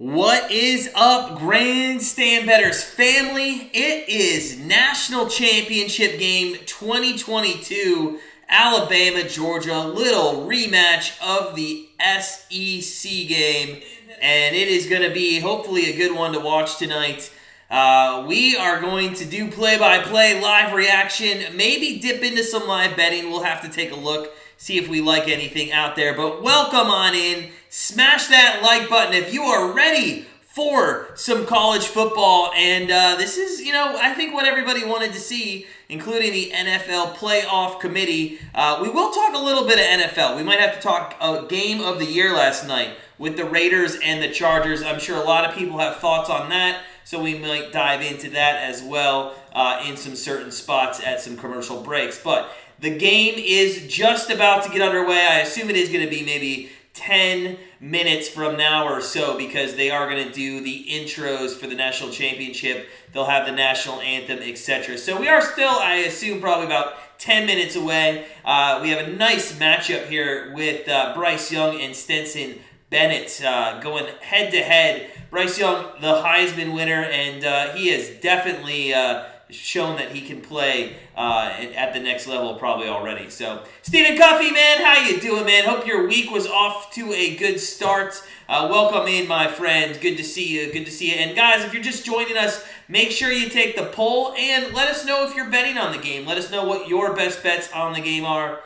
What is up, Grandstand Bettors family? It is National Championship Game 2022, Alabama, Georgia, little rematch of the SEC game, and it is going to be hopefully a good one to watch tonight. We are going to do play-by-play, live reaction, maybe dip into some live betting. We'll have to take a look, see if we like anything out there. But welcome on in. Smash that like button if you are ready for some college football. And this is, I think what everybody wanted to see, including the NFL Playoff Committee. We will talk a little bit of NFL. We might have to talk a game of the year last night with the Raiders and the Chargers. I'm sure a lot of people have thoughts on that, so we might dive into that as well in some certain spots at some commercial breaks. But the game is just about to get underway. I assume it is going to be maybe 10 minutes from now or so, because they are going to do the intros for the national championship. They'll have the national anthem, etc. So we are still, I assume, probably about 10 minutes away. We have a nice matchup here with Bryce Young and Stetson Bennett going head-to-head. Bryce Young, the Heisman winner, and he has definitely shown that he can play at the next level probably already. So, Stephen Cuffey, man, how you doing, man? Hope your week was off to a good start. Welcome in, my friend. Good to see you. Good to see you. And guys, if you're just joining us, make sure you take the poll and let us know if you're betting on the game. Let us know what your best bets on the game are.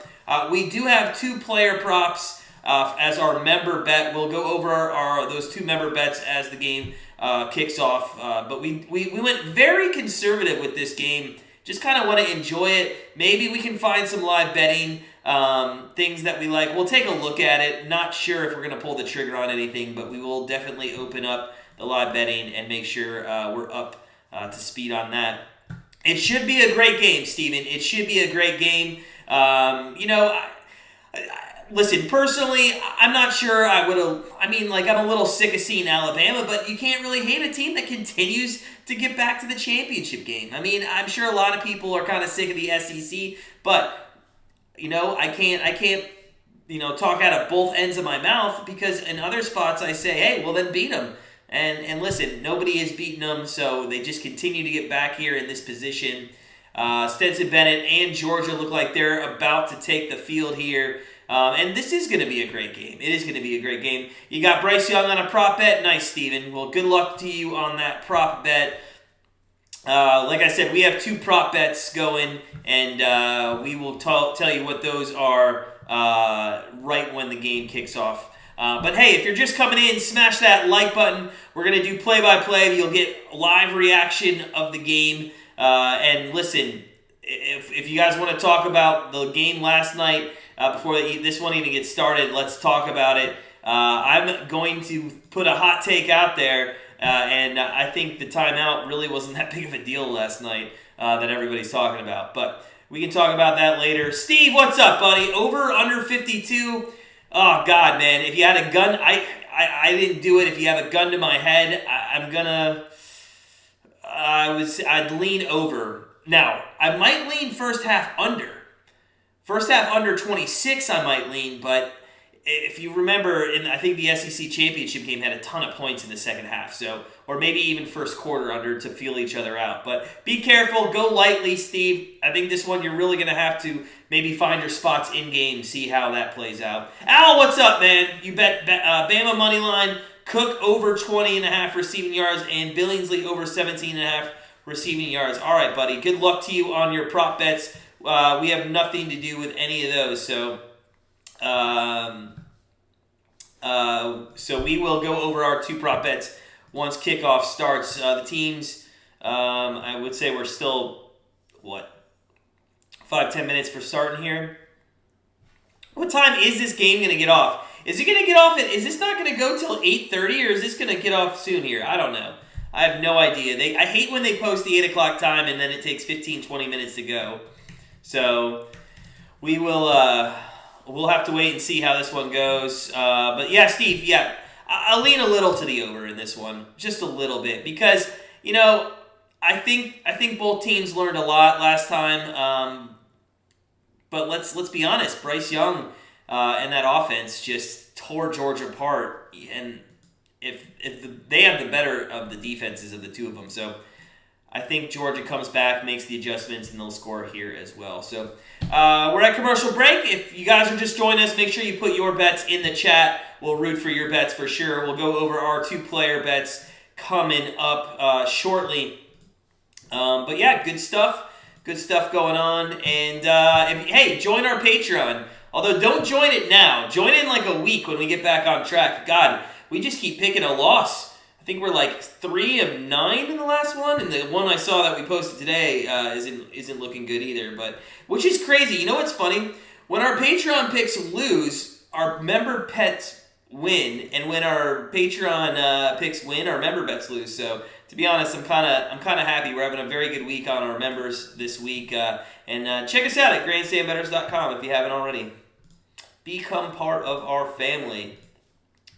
We do have 2 player props as our member bet. We'll go over those 2 member bets as the game kicks off. But we went very conservative with this game. Just kind of want to enjoy it. Maybe we can find some live betting, things that we like. We'll take a look at it. Not sure if we're going to pull the trigger on anything, but we will definitely open up the live betting and make sure we're up to speed on that. It should be a great game, Steven. It should be a great game. Listen, personally, I'm not sure I would have. I'm a little sick of seeing Alabama, but you can't really hate a team that continues to get back to the championship game. I'm sure a lot of people are kind of sick of the SEC, but I can't talk out of both ends of my mouth, because in other spots I say, hey, well then beat them. And listen, nobody has beaten them, so they just continue to get back here in this position. Stetson Bennett and Georgia look like they're about to take the field here. And this is going to be a great game. It is going to be a great game. You got Bryce Young on a prop bet. Nice, Steven. Well, good luck to you on that prop bet. Like I said, we have 2 prop bets going, and we will tell you what those are right when the game kicks off. But hey, if you're just coming in, smash that like button. We're going to do play-by-play. You'll get live reaction of the game. And listen, if you guys want to talk about the game last night, before this one even gets started, let's talk about it. I'm going to put a hot take out there, and I think the timeout really wasn't that big of a deal last night that everybody's talking about. But we can talk about that later. Steve, what's up, buddy? Over, under 52? Oh, God, man. If you had a gun, I didn't do it. If you have a gun to my head, I'd lean over. Now, I might lean first half under. First half under 26 I might lean, but if you remember, I think the SEC championship game had a ton of points in the second half, or maybe even first quarter under to feel each other out. But be careful, go lightly, Steve. I think this one you're really going to have to maybe find your spots in-game, see how that plays out. Al, what's up, man? You bet Bama money line, Cook over 20.5 receiving yards, and Billingsley over 17.5 receiving yards. All right, buddy, good luck to you on your prop bets. We have nothing to do with any of those, so we will go over our 2 prop bets once kickoff starts. The teams, I would say we're still 5-10 minutes for starting here. What time is this game going to get off? Is it going to get off is this not going to go till 8:30, or is this going to get off soon here? I don't know. I have no idea. I hate when they post the 8 o'clock time and then it takes 15-20 minutes to go. So we will we'll have to wait and see how this one goes. But yeah, Steve, yeah, I'll lean a little to the over in this one, just a little bit, because I think both teams learned a lot last time. But let's be honest, Bryce Young and that offense just tore Georgia apart, and they have the better of the defenses of the two of them. So I think Georgia comes back, makes the adjustments, and they'll score here as well. So we're at commercial break. If you guys are just joining us, make sure you put your bets in the chat. We'll root for your bets for sure. We'll go over our 2-player bets coming up shortly. But yeah, good stuff. Good stuff going on. And hey, join our Patreon. Although don't join it now. Join in like a week when we get back on track. God, we just keep picking a loss. I think we're like 3 of 9 in the last one, and the one I saw that we posted today isn't looking good either. But which is crazy. You know what's funny? When our Patreon picks lose, our member bets win, and when our Patreon picks win, our member bets lose. So to be honest, I'm kind of happy. We're having a very good week on our members this week. And check us out at grandstandbettors.com if you haven't already. Become part of our family.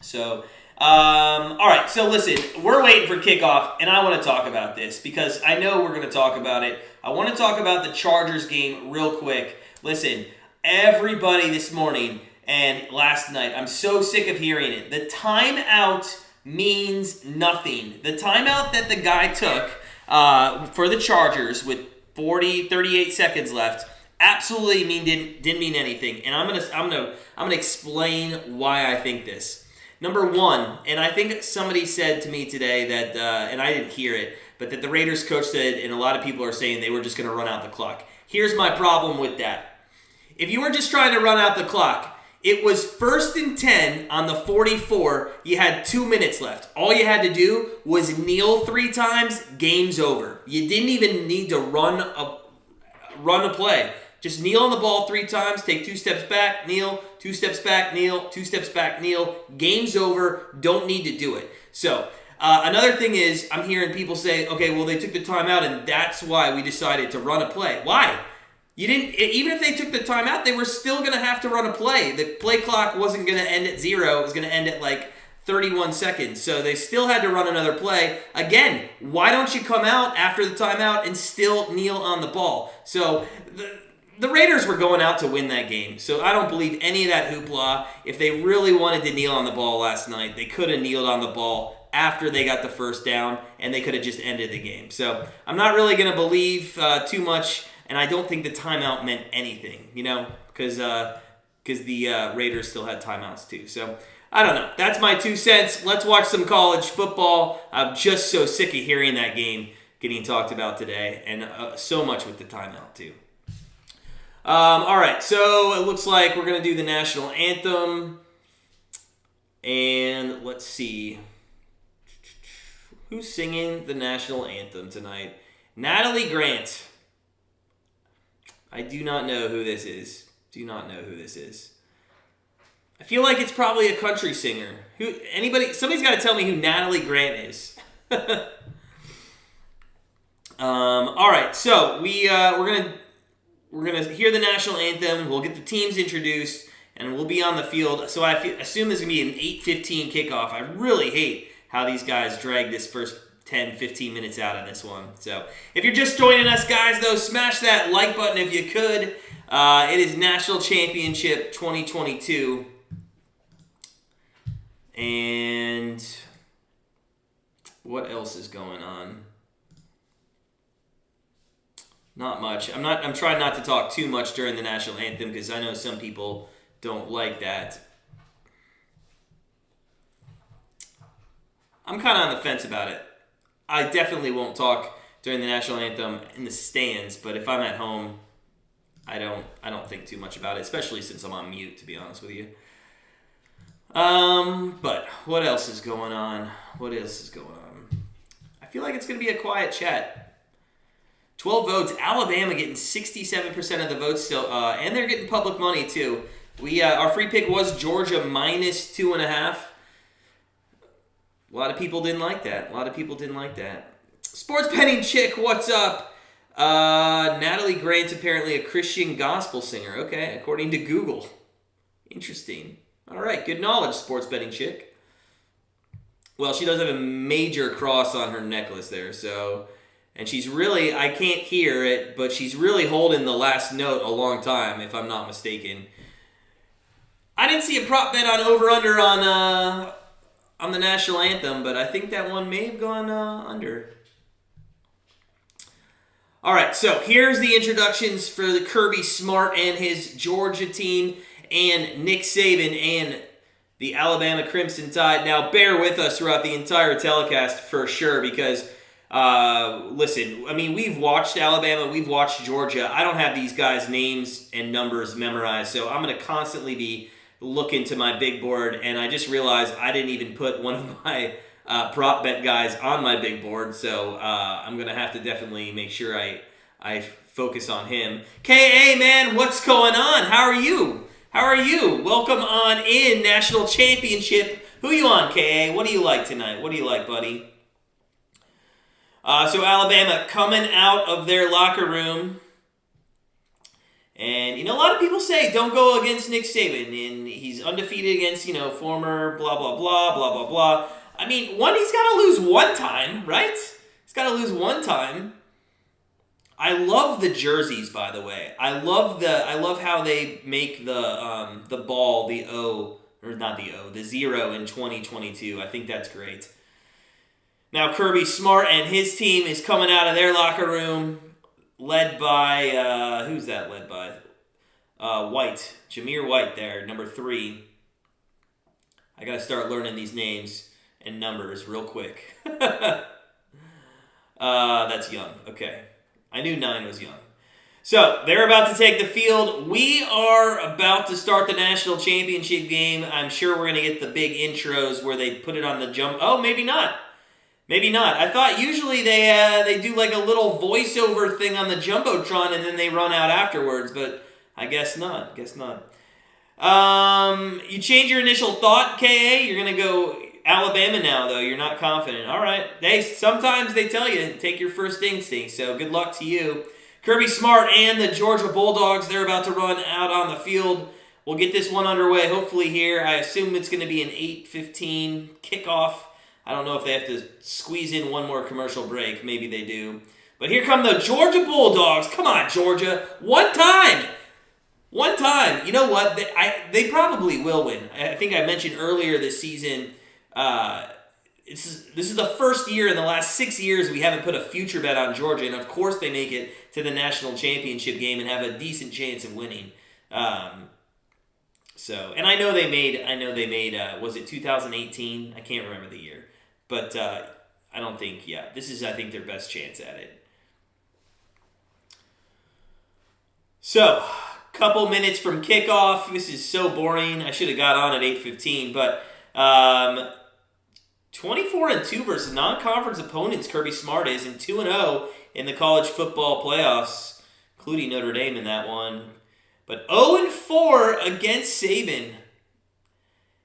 So. All right, so listen, we're waiting for kickoff, and I want to talk about this because I know we're going to talk about it. I want to talk about the Chargers game real quick. Listen, everybody this morning and last night, I'm so sick of hearing it. The timeout means nothing. The timeout that the guy took for the Chargers with 38 seconds left absolutely didn't mean anything, and I'm gonna explain why I think this. Number one, and I think somebody said to me today that, and I didn't hear it, but that the Raiders coach said, and a lot of people are saying they were just going to run out the clock. Here's my problem with that. If you were just trying to run out the clock, it was 1st and 10 on the 44. You had 2 minutes left. All you had to do was kneel 3 times, game's over. You didn't even need to run a play. Just kneel on the ball 3 times, take 2 steps back, kneel, 2 steps back, kneel, 2 steps back, kneel. Game's over. Don't need to do it. So, another thing is, I'm hearing people say, okay, well, they took the timeout, and that's why we decided to run a play. Why? You didn't. Even if they took the timeout, they were still going to have to run a play. The play clock wasn't going to end at 0. It was going to end at like 31 seconds. So they still had to run another play. Again, why don't you come out after the timeout and still kneel on the ball? So the Raiders were going out to win that game, so I don't believe any of that hoopla. If they really wanted to kneel on the ball last night, they could have kneeled on the ball after they got the first down, and they could have just ended the game. So I'm not really going to believe too much, and I don't think the timeout meant anything, because the Raiders still had timeouts too. So I don't know. That's my 2 cents. Let's watch some college football. I'm just so sick of hearing that game getting talked about today, and so much with the timeout too. All right, so it looks like we're going to do the national anthem. And let's see. Who's singing the national anthem tonight? Natalie Grant. I do not know who this is. I feel like it's probably a country singer. Somebody's got to tell me who Natalie Grant is. All right, so we're gonna hear the national anthem. We'll get the teams introduced, and we'll be on the field. So I assume there's gonna be an 8:15 kickoff. I really hate how these guys drag this first 10, 15 minutes out of this one. So if you're just joining us, guys, though, smash that like button if you could. It is National Championship 2022. And what else is going on? Not much. I'm trying not to talk too much during the national anthem because I know some people don't like that. I'm kind of on the fence about it. I definitely won't talk during the national anthem in the stands, but if I'm at home, I don't think too much about it, especially since I'm on mute, to be honest with you. But what else is going on? I feel like it's going to be a quiet chat. 12 votes. Alabama getting 67% of the votes still, and they're getting public money too. Our free pick was Georgia minus 2.5. A lot of people didn't like that. Sports betting chick, what's up? Natalie Grant's apparently a Christian gospel singer. Okay, according to Google. Interesting. All right, good knowledge, sports betting chick. Well, she does have a major cross on her necklace there, so... And she's really, I can't hear it, but she's really holding the last note a long time, if I'm not mistaken. I didn't see a prop bet on over-under on the national anthem, but I think that one may have gone under. All right, so here's the introductions for the Kirby Smart and his Georgia team, and Nick Saban and the Alabama Crimson Tide. Now, bear with us throughout the entire telecast for sure, because, listen, I mean, we've watched Alabama, we've watched Georgia. I don't have these guys' names and numbers memorized, so I'm going to constantly be looking to my big board, and I just realized I didn't even put one of my prop bet guys on my big board, so I'm going to have to definitely make sure I focus on him. K.A., man, what's going on? How are you? How are you? Welcome on in, National Championship. Who you on, K.A.? What do you like tonight? What do you like, buddy? So Alabama coming out of their locker room. And, a lot of people say don't go against Nick Saban. And he's undefeated against, former blah, blah, blah, blah, blah, blah. I mean, he's got to lose one time, right? He's got to lose one time. I love the jerseys, by the way. I love how they make the ball the O, or not the O, the 0 in 2022. I think that's great. Now Kirby Smart and his team is coming out of their locker room, led by who's that led by? White, Jameer White there, number 3. I gotta start learning these names and numbers real quick. That's young. Okay. I knew 9 was young. So, they're about to take the field. We are about to start the national championship game. I'm sure we're going to get the big intros where they put it on the jump. Oh, maybe not. Maybe not. I thought usually they do like a little voiceover thing on the Jumbotron and then they run out afterwards, but I guess not. You change your initial thought, K.A.? You're going to go Alabama now, though. You're not confident. All right. Sometimes they tell you, take your first instinct, so good luck to you. Kirby Smart and the Georgia Bulldogs, they're about to run out on the field. We'll get this one underway, hopefully here. I assume it's going to be an 8:15 kickoff. I don't know if they have to squeeze in one more commercial break. Maybe they do. But here come the Georgia Bulldogs. Come on, Georgia. One time. You know what? They probably will win. I think I mentioned earlier this season, this is the first year in the last 6 years we haven't put a future bet on Georgia, and of course they make it to the national championship game and have a decent chance of winning. And I know they made was it 2018? I can't remember the year, but I don't think this is I think their best chance at it. So, couple minutes from kickoff. This is so boring. I should have got on at 8:15, but 24-2 versus non-conference opponents. Kirby Smart is, and 2-0 in the college football playoffs, including Notre Dame in that one. But 0-4 against Saban.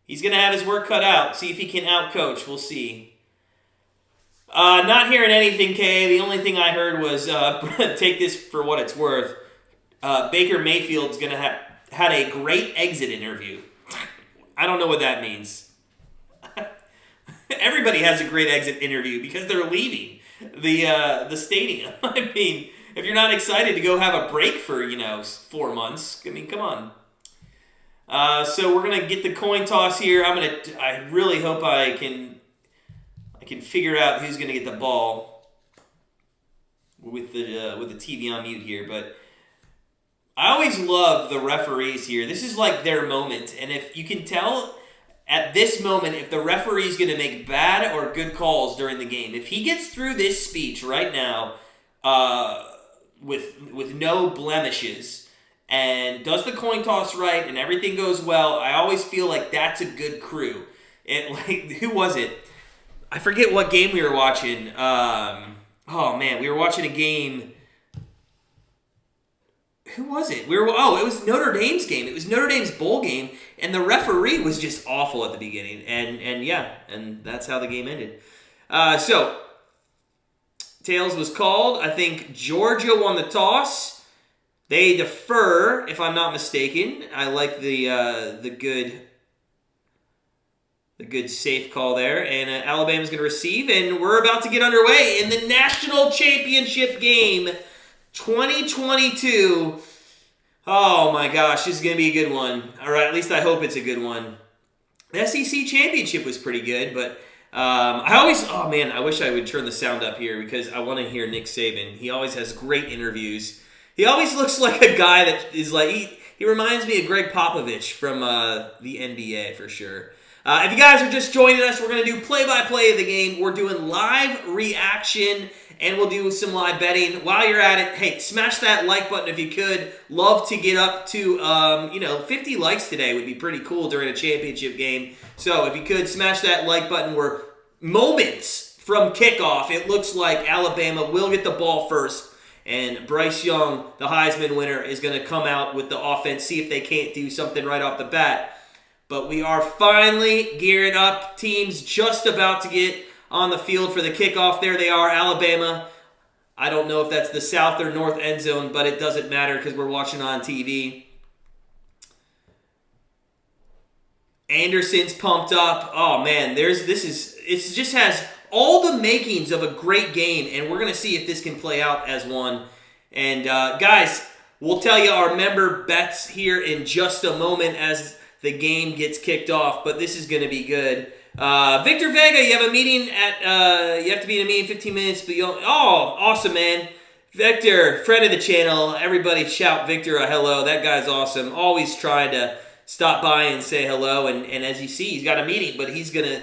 He's going to have his work cut out. See if he can outcoach. We'll see. Not hearing anything, Kay. The only thing I heard was take this for what it's worth. Baker Mayfield's going to had a great exit interview. I don't know what that means. Everybody has a great exit interview because they're leaving the stadium. I mean, if you're not excited to go have a break for 4 months, I mean, come on. So we're gonna get the coin toss here. I really hope I can figure out who's gonna get the ball with the TV on mute here, but. I always love the referees here. This is like their moment, and if you can tell at this moment if the referee is going to make bad or good calls during the game. If he gets through this speech right now with no blemishes and does the coin toss right and everything goes well, I always feel like that's a good crew. Who was it? I forget what game we were watching. We were watching a game. Who was it? It was Notre Dame's game. It was Notre Dame's bowl game, and the referee was just awful at the beginning. And that's how the game ended. So, tails was called. I think Georgia won the toss. They defer, if I'm not mistaken. I like the good safe call there. And Alabama's going to receive, and we're about to get underway in the national championship game. 2022. Oh my gosh, this is going to be a good one. All right, at least I hope it's a good one. The SEC Championship was pretty good, but oh man, I wish I would turn the sound up here because I want to hear Nick Saban. He always has great interviews. He always looks like a guy that is like, he reminds me of Greg Popovich from the NBA for sure. If you guys are just joining us, we're going to do play-by-play of the game. We're doing live reaction, and we'll do some live betting. While you're at it, hey, smash that like button if you could. Love to get up to 50 likes today would be pretty cool during a championship game. So if you could, smash that like button. We're moments from kickoff. It looks like Alabama will get the ball first, and Bryce Young, the Heisman winner, is going to come out with the offense, see if they can't do something right off the bat. But we are finally gearing up. Teams just about to get on the field for the kickoff. There they are, Alabama. I don't know if that's the south or north end zone, but it doesn't matter because we're watching on TV. Anderson's pumped up. Oh man, it just has all the makings of a great game, and we're gonna see if this can play out as one. And guys, we'll tell you our member bets here in just a moment as the game gets kicked off, but this is going to be good. Victor Vega, you have a meeting you have to be in a meeting in 15 minutes, but awesome, man. Victor, friend of the channel, everybody shout Victor a hello. That guy's awesome. Always trying to stop by and say hello, and as you see, he's got a meeting, but he's gonna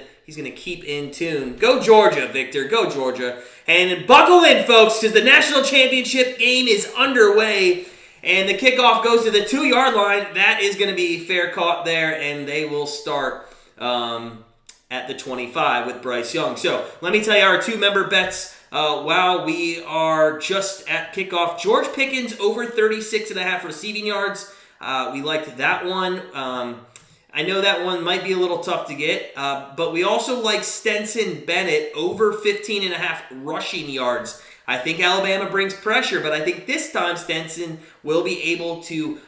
keep in tune. Go Georgia, Victor. Go Georgia. And buckle in, folks, because the national championship game is underway. And the kickoff goes to the 2-yard line. That is going to be fair caught there, and they will start at the 25 with Bryce Young. So let me tell you our 2 member bets while we are just at kickoff. George Pickens over 36.5 receiving yards. We liked that one. I know that one might be a little tough to get, but we also like Stetson Bennett over 15.5 rushing yards. I think Alabama brings pressure, but I think this time Stetson will be able to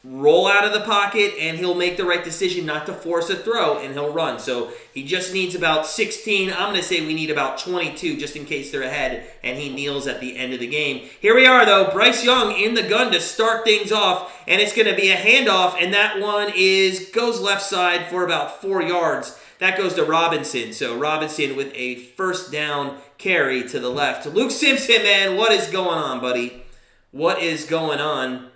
roll out of the pocket, and he'll make the right decision not to force a throw, and he'll run. So he just needs about 16. I'm going to say we need about 22 just in case they're ahead, and he kneels at the end of the game. Here we are, though. Bryce Young in the gun to start things off, and it's going to be a handoff, and that one goes left side for about 4 yards. That goes to Robinson. So Robinson with a first down carry to the left. Luke Simpson, man, what is going on, buddy? What is going on?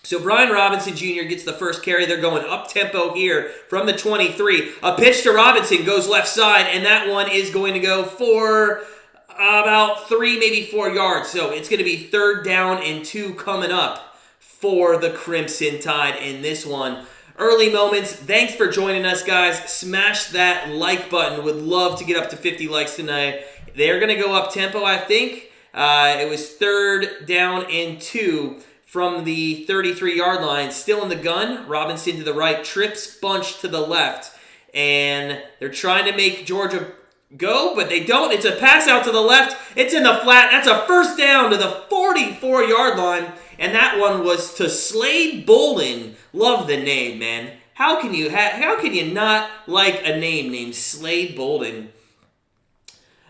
So Brian Robinson Jr. gets the first carry. They're going up-tempo here from the 23. A pitch to Robinson goes left side, and that one is going to go for about 3, maybe 4 yards. So it's going to be 3rd down and 2 coming up for the Crimson Tide in this one. Early moments. Thanks for joining us, guys. Smash that like button. Would love to get up to 50 likes tonight. They're going to go up tempo, I think. It was 3rd down and 2 from the 33-yard line. Still in the gun. Robinson to the right. Trips bunch to the left. And they're trying to make Georgia go, but they don't. It's a pass out to the left. It's in the flat. That's a first down to the 44-yard line. And that one was to Slade Bolden. Love the name, man. How can you not like a name named Slade Bolden?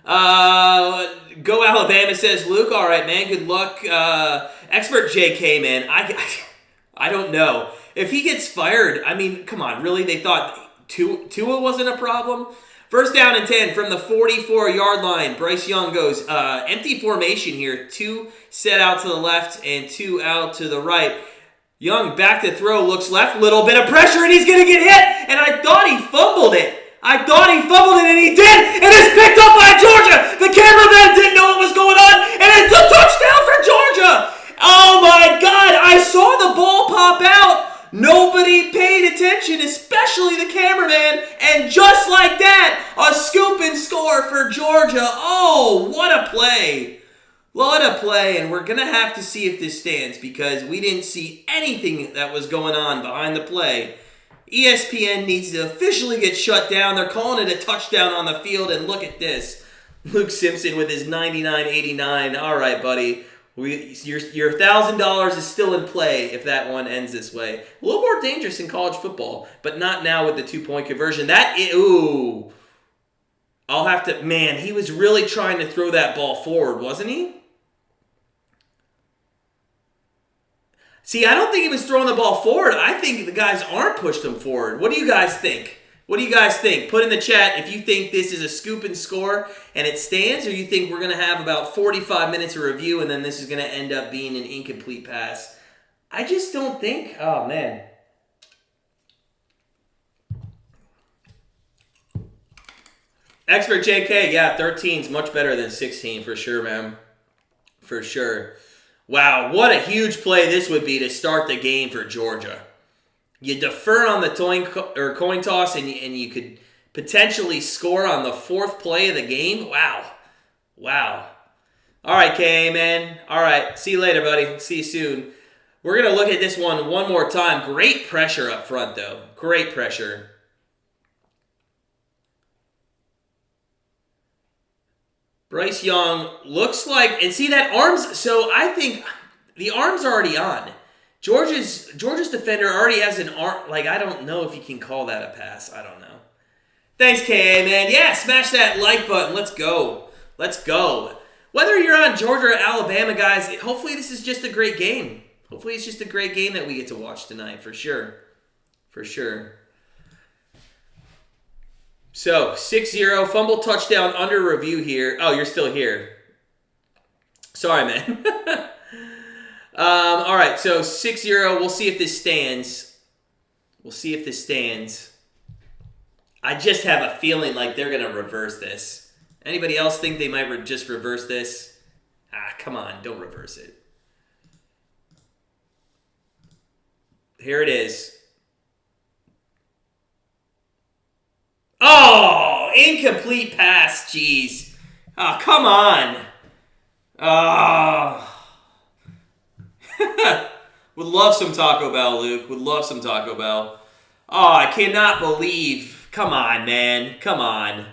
Go Alabama, says Luke. All right, man. Good luck. Expert JK, man. I don't know. If he gets fired, I mean, come on. Really? They thought Tua wasn't a problem? First down and 10 from the 44-yard line. Bryce Young goes empty formation here. 2 set out to the left and 2 out to the right. Young back to throw, looks left, little bit of pressure, and he's going to get hit. And I thought he fumbled it. And he did. And it's picked up by Georgia. The cameraman didn't know what was going on, and it's a touchdown for Georgia. Oh my God! I saw the ball pop out. Nobody paid attention, especially the cameraman, and just like that, a scoop and score for Georgia. Oh, what a play. What a play, and we're going to have to see if this stands because we didn't see anything that was going on behind the play. ESPN needs to officially get shut down. They're calling it a touchdown on the field, and look at this. Luke Simpson with his 99.89. All right, buddy. Your $1,000 is still in play if that one ends this way. A little more dangerous in college football, but not now with the 2-point conversion. I'll have to, man, he was really trying to throw that ball forward, wasn't he? See, I don't think he was throwing the ball forward. I think the guy's arm pushed him forward. What do you guys think? What do you guys think? Put in the chat if you think this is a scoop and score and it stands, or you think we're going to have about 45 minutes of review and then this is going to end up being an incomplete pass. I just don't think. Oh, man. Expert JK, yeah, 13 is much better than 16 for sure, man. For sure. Wow, what a huge play this would be to start the game for Georgia. You defer on the coin toss, and you could potentially score on the fourth play of the game. Wow. All right, KA, man. All right, see you later, buddy. See you soon. We're going to look at this one more time. Great pressure up front, though. Great pressure. Bryce Young looks like, and see that arms, so I think the arm's already on. Georgia's defender already has an arm. Like, I don't know if you can call that a pass. I don't know. Thanks, KA, man. Yeah, smash that like button. Let's go. Whether you're on Georgia or Alabama, guys, hopefully this is just a great game. Hopefully it's just a great game that we get to watch tonight, for sure. So, 6-0, fumble touchdown under review here. Oh, you're still here. Sorry, man. All right, so 6-0. We'll see if this stands. I just have a feeling like they're going to reverse this. Anybody else think they might just reverse this? Come on, don't reverse it. Here it is. Oh, incomplete pass, jeez. Oh, come on. Oh. Would love some Taco Bell, Luke. Would love some Taco Bell. Oh, I cannot believe. Come on, man. Come on.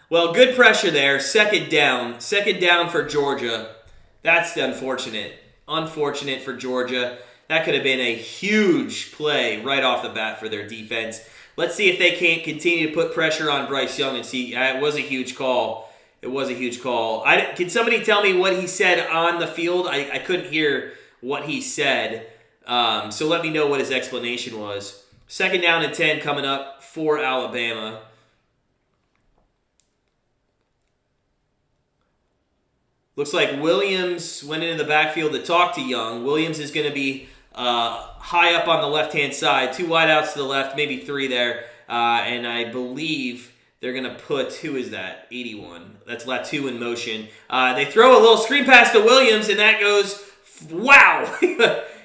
Well, good pressure there. Second down. Second down for Georgia. That's unfortunate. Unfortunate for Georgia. That could have been a huge play right off the bat for their defense. Let's see if they can't continue to put pressure on Bryce Young and see. It was a huge call. It was a huge call. Can somebody tell me what he said on the field? I couldn't hear what he said. So let me know what his explanation was. Second down and 10 coming up for Alabama. Looks like Williams went into the backfield to talk to Young. Williams is going to be high up on the left-hand side. 2 wideouts to the left, maybe 3 there. And I believe they're going to put, who is that? 81. That's Latu in motion. They throw a little screen pass to Williams, and that goes, wow!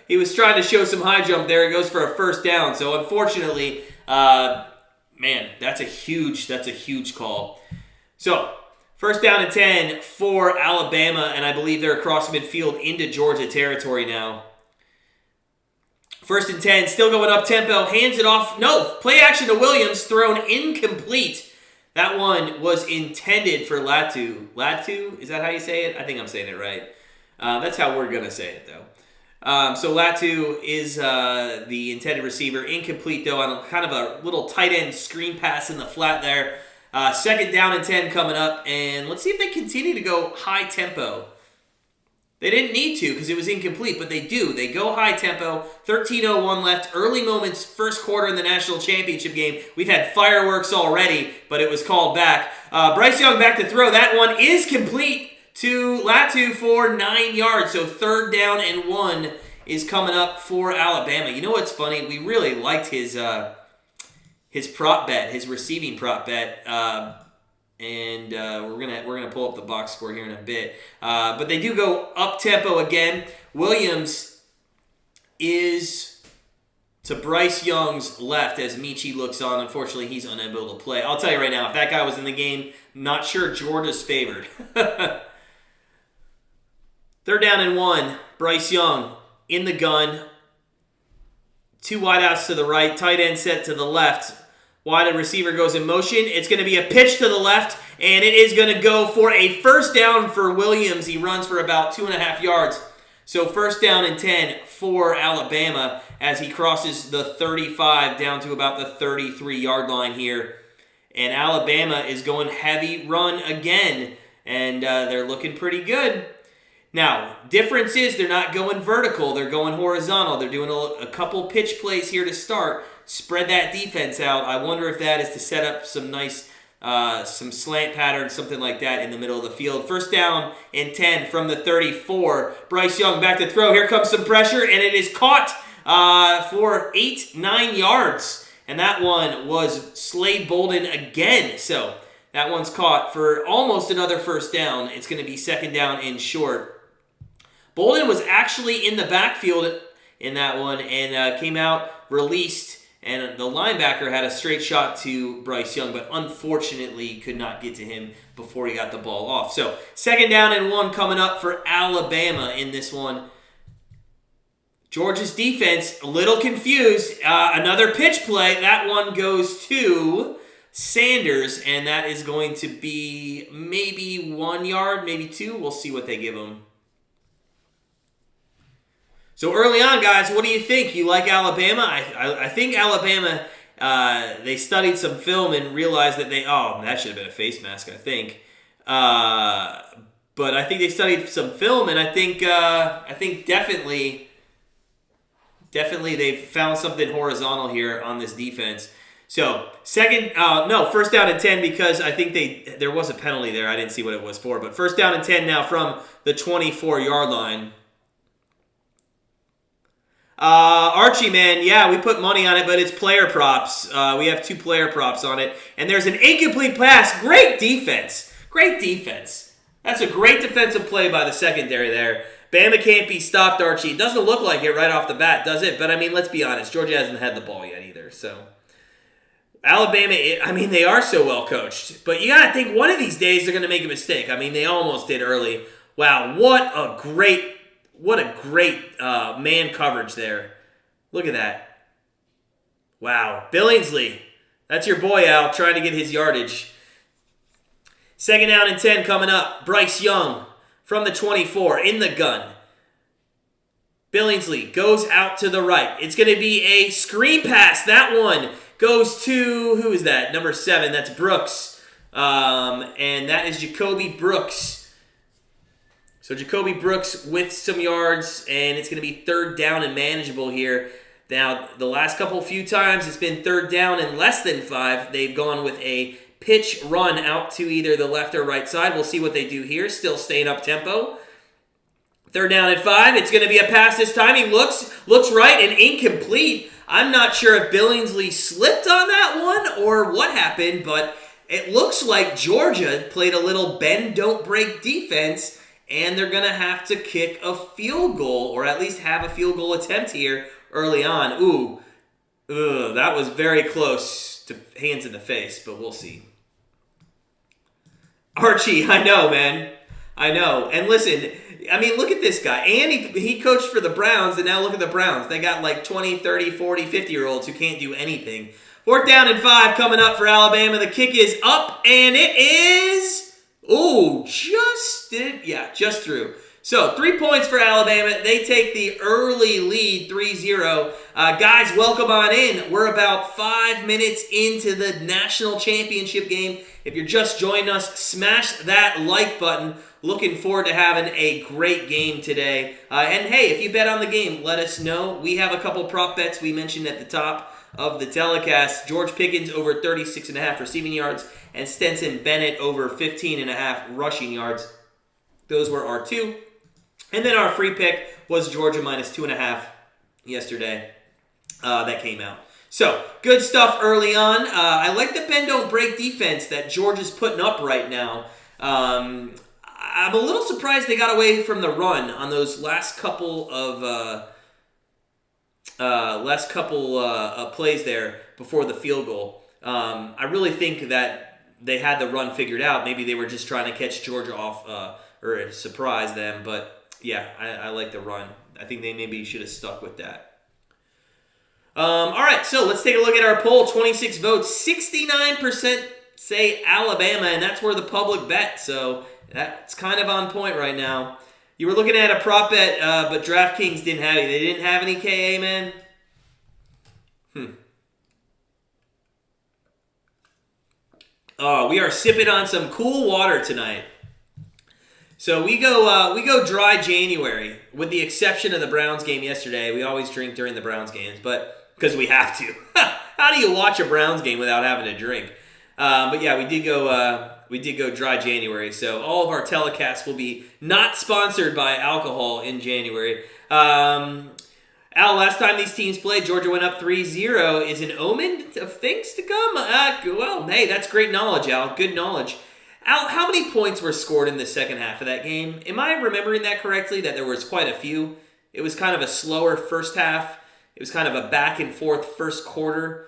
He was trying to show some high jump there. It goes for a first down. So unfortunately, man, that's a huge call. So first down and 10 for Alabama, and I believe they're across midfield into Georgia territory now. First and 10, still going up tempo, hands it off. No, play action to Williams, thrown incomplete. That one was intended for Latu. Latu, is that how you say it? I think I'm saying it right. That's how we're going to say it, though. So Latu is the intended receiver. Incomplete, though, on kind of a little tight end screen pass in the flat there. Second down and 10 coming up, and let's see if they continue to go high tempo. They didn't need to because it was incomplete, but they do. They go high tempo. 13:01 left. Early moments, first quarter in the national championship game. We've had fireworks already, but it was called back. Bryce Young back to throw. That one is complete to Latu for 9 yards. So third down and 1 is coming up for Alabama. You know what's funny? We really liked his prop bet, his receiving prop bet. And we're gonna pull up the box score here in a bit. But they do go up tempo again. Williams is to Bryce Young's left as Michi looks on. Unfortunately, he's unable to play. I'll tell you right now, if that guy was in the game, not sure Georgia's favored. Third down and 1. Bryce Young in the gun. 2 wideouts to the right. Tight end set to the left. Wide receiver goes in motion. It's going to be a pitch to the left, and it is going to go for a first down for Williams. He runs for about 2.5 yards. So first down and 10 for Alabama as he crosses the 35 down to about the 33-yard line here. And Alabama is going heavy run again, and they're looking pretty good. Now, difference is they're not going vertical. They're going horizontal. They're doing a couple pitch plays here to start. spread that defense out. I wonder if that is to set up some nice, some slant pattern, something like that in the middle of the field. First down and 10 from the 34. Bryce Young back to throw. Here comes some pressure, and it is caught for 9 yards. And that one was Slade Bolden again. So that one's caught for almost another first down. It's going to be second down and short. Bolden was actually in the backfield in that one and came out, released, and the linebacker had a straight shot to Bryce Young, but unfortunately could not get to him before he got the ball off. So second down and 1 coming up for Alabama in this one. Georgia's defense, a little confused. Another pitch play. That one goes to Sanders, and that is going to be maybe 1 yard, maybe 2. We'll see what they give him. So early on, guys, what do you think? You like Alabama? I think Alabama, they studied some film and realized that that should have been a face mask, I think. But I think they studied some film, and I think definitely they've found something horizontal here on this defense. So first down and 10 because I think there was a penalty there. I didn't see what it was for, but first down and 10 now from the 24-yard line. Archie, man, yeah, we put money on it, but it's player props. We have 2 player props on it, and there's an incomplete pass. Great defense. That's a great defensive play by the secondary there. Bama can't be stopped, Archie. It doesn't look like it right off the bat, does it? But, I mean, let's be honest. Georgia hasn't had the ball yet either, so. Alabama, they are so well coached, but you got to think one of these days they're going to make a mistake. They almost did early. Wow, what a great man coverage there. Look at that. Wow. Billingsley. That's your boy, Al, trying to get his yardage. Second down and 10 coming up. Bryce Young from the 24 in the gun. Billingsley goes out to the right. It's going to be a screen pass. That one goes to, who is that? Number 7. That's Brooks. And that is Jacoby Brooks. So Jacoby Brooks with some yards, and it's going to be third down and manageable here. Now, the last few times it's been third down and less than 5. They've gone with a pitch run out to either the left or right side. We'll see what they do here. Still staying up tempo. Third down and 5. It's going to be a pass this time. He looks right and incomplete. I'm not sure if Billingsley slipped on that one or what happened, but it looks like Georgia played a little bend, don't break defense, and they're going to have to kick a field goal, or at least have a field goal attempt here early on. That was very close to hands in the face, but we'll see. Archie, I know, man. I know. And listen, look at this guy. And he coached for the Browns, and now look at the Browns. They got like 20, 30, 40, 50-year-olds who can't do anything. Fourth down and 5 coming up for Alabama. The kick is up, and it is... just through. So, 3 points for Alabama. They take the early lead, 3-0. Guys, welcome on in. We're about 5 minutes into the national championship game. If you're just joining us, smash that like button. Looking forward to having a great game today. And hey, if you bet on the game, let us know. We have a couple prop bets we mentioned at the top of the telecast. George Pickens over 36.5 receiving yards, and Stetson Bennett over 15.5 rushing yards. Those were our 2. And then our free pick was Georgia minus 2.5 yesterday. That came out. So, good stuff early on. I like the bend don't break defense that Georgia's putting up right now. I'm a little surprised they got away from the run on those last couple of plays there before the field goal. I really think that they had the run figured out. Maybe they were just trying to catch Georgia off or surprise them. But yeah, I like the run. I think they maybe should have stuck with that. All right, so let's take a look at our poll. 26 votes, 69% say Alabama, and that's where the public bet. So that's kind of on point right now. You were looking at a prop bet, but DraftKings didn't have it. They didn't have any KA, man? Oh, we are sipping on some cool water tonight. So we go dry January, with the exception of the Browns game yesterday. We always drink during the Browns games, but because we have to. How do you watch a Browns game without having to drink? But yeah, we did go dry January, so all of our telecasts will be not sponsored by alcohol in January. Al, last time these teams played, Georgia went up 3-0. Is an omen of things to come? Well, hey, that's great knowledge, Al. Good knowledge. Al, how many points were scored in the second half of that game? Am I remembering that correctly, that there was quite a few? It was kind of a slower first half. It was kind of a back and forth first quarter.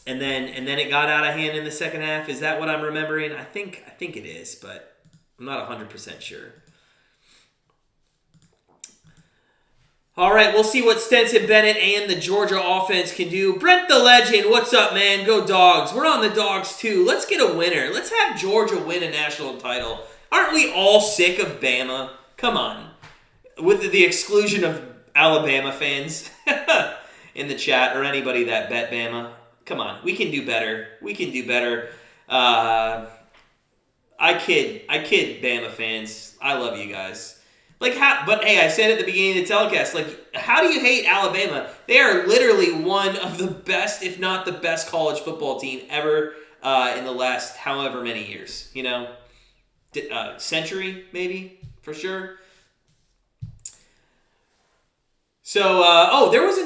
And then it got out of hand in the second half. Is that what I'm remembering? I think it is, but I'm not 100% sure. All right, we'll see what Stetson Bennett and the Georgia offense can do. Brent the Legend, what's up, man? Go Dogs. We're on the Dogs, too. Let's get a winner. Let's have Georgia win a national title. Aren't we all sick of Bama? Come on. With the exclusion of Alabama fans in the chat or anybody that bet Bama. Come on. We can do better. We can do better. I kid Bama fans. I love you guys. But hey, I said at the beginning of the telecast, how do you hate Alabama? They are literally one of the best, if not the best, college football team ever in the last however many years. Century, maybe, for sure. So, there was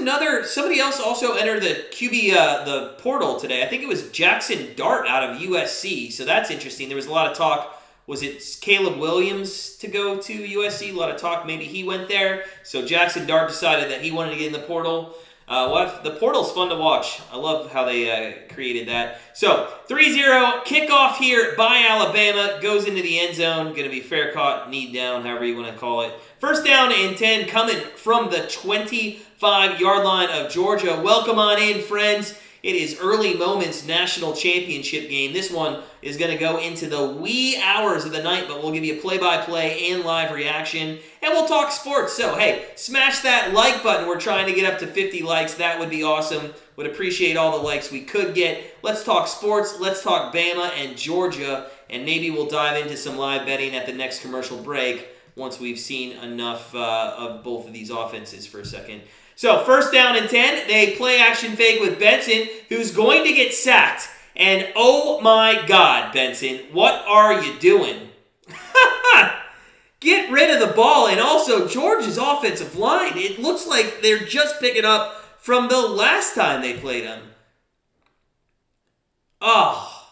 somebody else also entered the QB, the portal today. I think it was Jackson Dart out of USC, so that's interesting. There was a lot of talk. Was it Caleb Williams to go to USC? A lot of talk. Maybe he went there. So Jackson Dart decided that he wanted to get in the portal. The portal's fun to watch. I love how they created that. So 3-0 kickoff here by Alabama. Goes into the end zone. Going to be fair caught, knee down, however you want to call it. First down and 10 coming from the 25-yard line of Georgia. Welcome on in, friends. It is Early Moments National Championship game. This one is going to go into the wee hours of the night, but we'll give you play-by-play and live reaction, and we'll talk sports. So, hey, smash that like button. We're trying to get up to 50 likes. That would be awesome. Would appreciate all the likes we could get. Let's talk sports. Let's talk Bama and Georgia, and maybe we'll dive into some live betting at the next commercial break once we've seen enough of both of these offenses for a second. So, first down and 10, they play action fake with Benson, who's going to get sacked. And oh my God, Benson, what are you doing? Get rid of the ball. And also, Georgia's offensive line, it looks like they're just picking up from the last time they played them. Oh,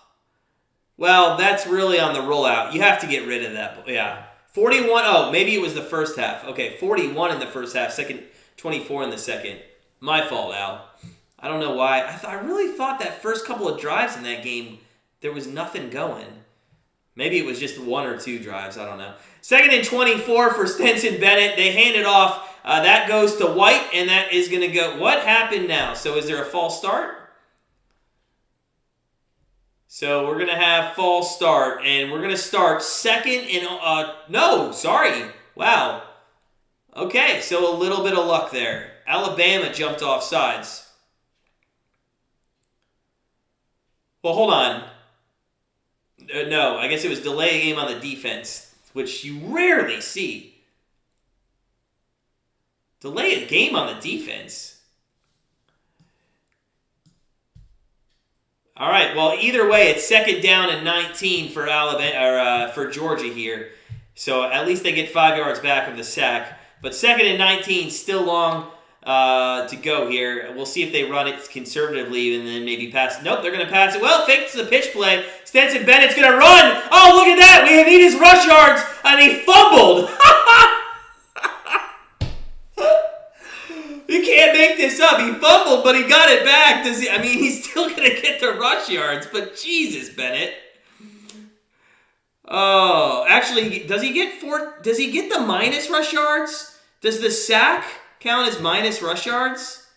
well, that's really on the rollout. You have to get rid of that. Yeah, 41. Oh, maybe it was the first half. Okay, 41 in the first half, 24 in the second. My fault, Al. I don't know why. I really thought that first couple of drives in that game, there was nothing going. Maybe it was just one or two drives. I don't know. Second and 24 for Stetson Bennett. They hand it off. That goes to White, and that is going to go. What happened now? So is there a false start? So we're going to have false start, and we're going to start second and... no, sorry. Wow. Okay, so a little bit of luck there. Alabama jumped off sides. Well, hold on. No, I guess it was delay a game on the defense, which you rarely see. Delay a game on the defense. All right, well, either way, it's second down and 19 for Alabama for Georgia here. So at least they get 5 yards back of the sack. But second and 19, still long to go here. We'll see if they run it conservatively and then maybe pass. Nope, they're going to pass it. Well, fakes the pitch play. Stetson Bennett's going to run. Oh, look at that. We need his rush yards, and he fumbled. You can't make this up. He fumbled, but he got it back. He's still going to get the rush yards, but Jesus, Bennett. Oh, actually, does he get the minus rush yards? Does the sack count as minus rush yards?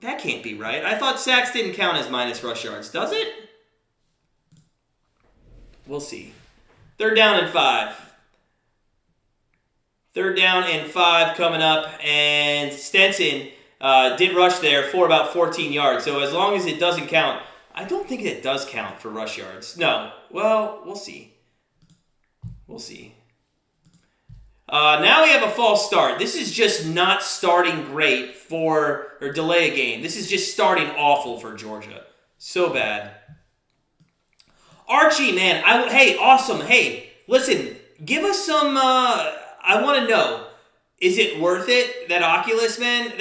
That can't be right. I thought sacks didn't count as minus rush yards. Does it? We'll see. Third down and 5. Third down and 5 coming up, and Stetson did rush there for about 14 yards. So as long as it doesn't count, I don't think it does count for rush yards. No. Well, we'll see. We'll see. Now we have a false start. This is just not starting great or delay a game. This is just starting awful for Georgia. So bad. Archie, man. Hey, awesome. Hey, listen, give us some, I want to know, is it worth it, that Oculus, man?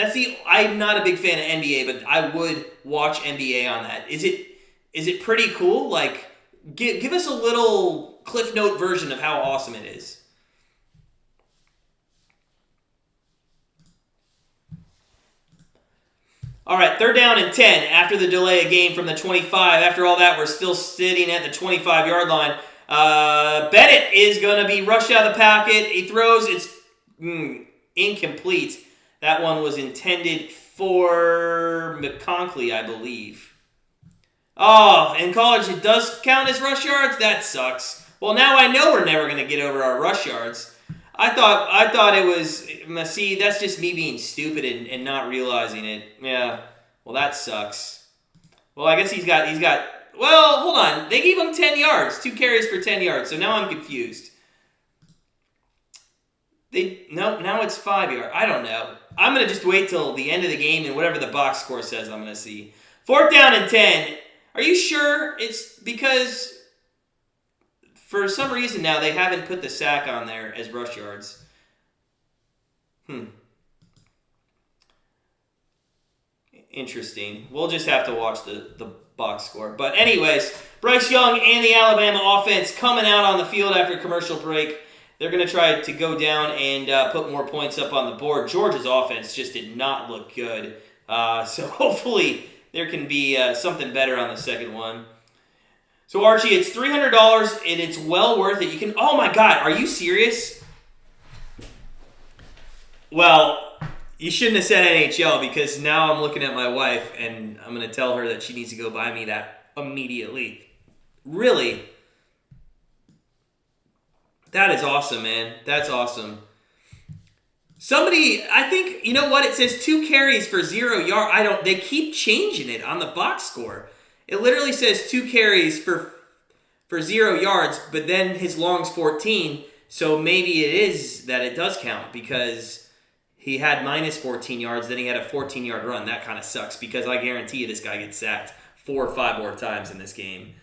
I'm not a big fan of NBA, but I would watch NBA on that. Is it pretty cool? Like, give us a little Cliff Note version of how awesome it is. All right, 3rd down and 10 after the delay of game from the 25. After all that, we're still sitting at the 25-yard line. Bennett is going to be rushed out of the pocket. He throws. It's incomplete. That one was intended for McConkley, I believe. Oh, in college it does count as rush yards? That sucks. Well, now I know we're never going to get over our rush yards. I thought it was, see, that's just me being stupid and not realizing it. Yeah, well, that sucks. Well, I guess he's got, well, hold on. They gave him 10 yards, 2 carries for 10 yards, so now I'm confused. Now it's 5 yards. I don't know. I'm going to just wait till the end of the game and whatever the box score says I'm going to see. 4th down and 10. Are you sure it's because... For some reason now, they haven't put the sack on there as rush yards. Interesting. We'll just have to watch the box score. But anyways, Bryce Young and the Alabama offense coming out on the field after commercial break. They're going to try to go down and put more points up on the board. Georgia's offense just did not look good. So hopefully there can be something better on the second one. So, Archie, it's $300, and it's well worth it. You can... Oh, my God. Are you serious? Well, you shouldn't have said NHL because now I'm looking at my wife, and I'm going to tell her that she needs to go buy me that immediately. Really? That is awesome, man. That's awesome. Somebody... I think... You know what? It says 2 carries for 0 yards. They keep changing it on the box score. It literally says 2 carries for 0 yards, but then his long's 14, so maybe it is that it does count because he had minus 14 yards, then he had a 14-yard run. That kind of sucks because I guarantee you this guy gets sacked 4 or 5 more times in this game.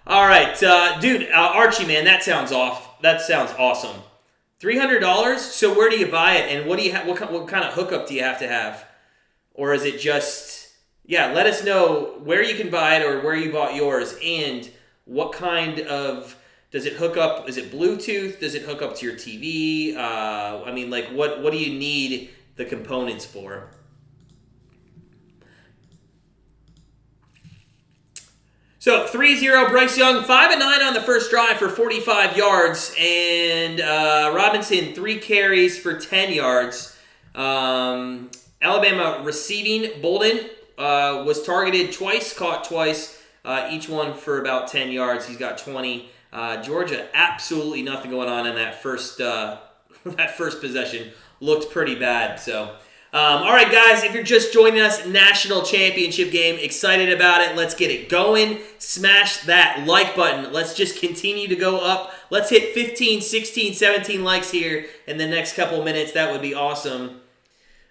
All right, dude, Archie, man, that sounds awesome. $300? So where do you buy it, and what kind of hookup do you have to have? Or is it just... Yeah, let us know where you can buy it or where you bought yours and what kind of... Does it hook up? Is it Bluetooth? Does it hook up to your TV? I mean, like, what do you need the components for? So, 3-0 Bryce Young, 5-9 on the first drive for 45 yards. And Robinson, 3 carries for 10 yards. Alabama receiving, Bolden was targeted twice, caught twice, each one for about 10 yards. He's got 20. Georgia, absolutely nothing going on in that first possession. Looked pretty bad. So, all right, guys, if you're just joining us, national championship game, excited about it. Let's get it going. Smash that like button. Let's just continue to go up. Let's hit 15, 16, 17 likes here in the next couple minutes. That would be awesome.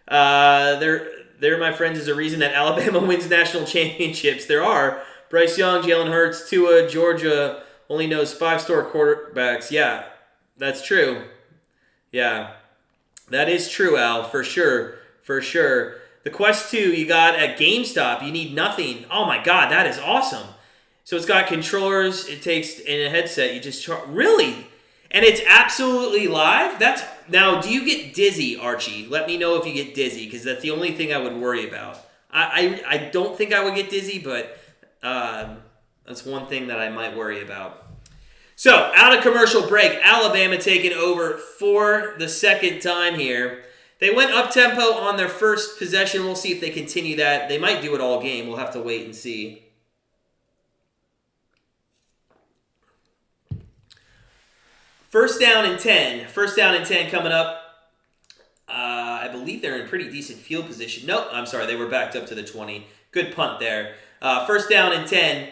There, my friends, is a reason that Alabama wins national championships. There are. Bryce Young, Jalen Hurts, Tua, Georgia only knows 5-star quarterbacks. Yeah, that's true. Yeah, that is true, Al, for sure. For sure. The Quest 2 you got at GameStop. You need nothing. Oh, my God, that is awesome. So it's got controllers. It takes in a headset. You just really? And it's absolutely live? Now, do you get dizzy, Archie? Let me know if you get dizzy, because that's the only thing I would worry about. I don't think I would get dizzy, but that's one thing that I might worry about. So, out of commercial break, Alabama taking over for the second time here. They went up-tempo on their first possession. We'll see if they continue that. They might do it all game. We'll have to wait and see. First down and 10. First down and 10 coming up. I believe they're in pretty decent field position. Nope, I'm sorry. They were backed up to the 20. Good punt there. First down and 10.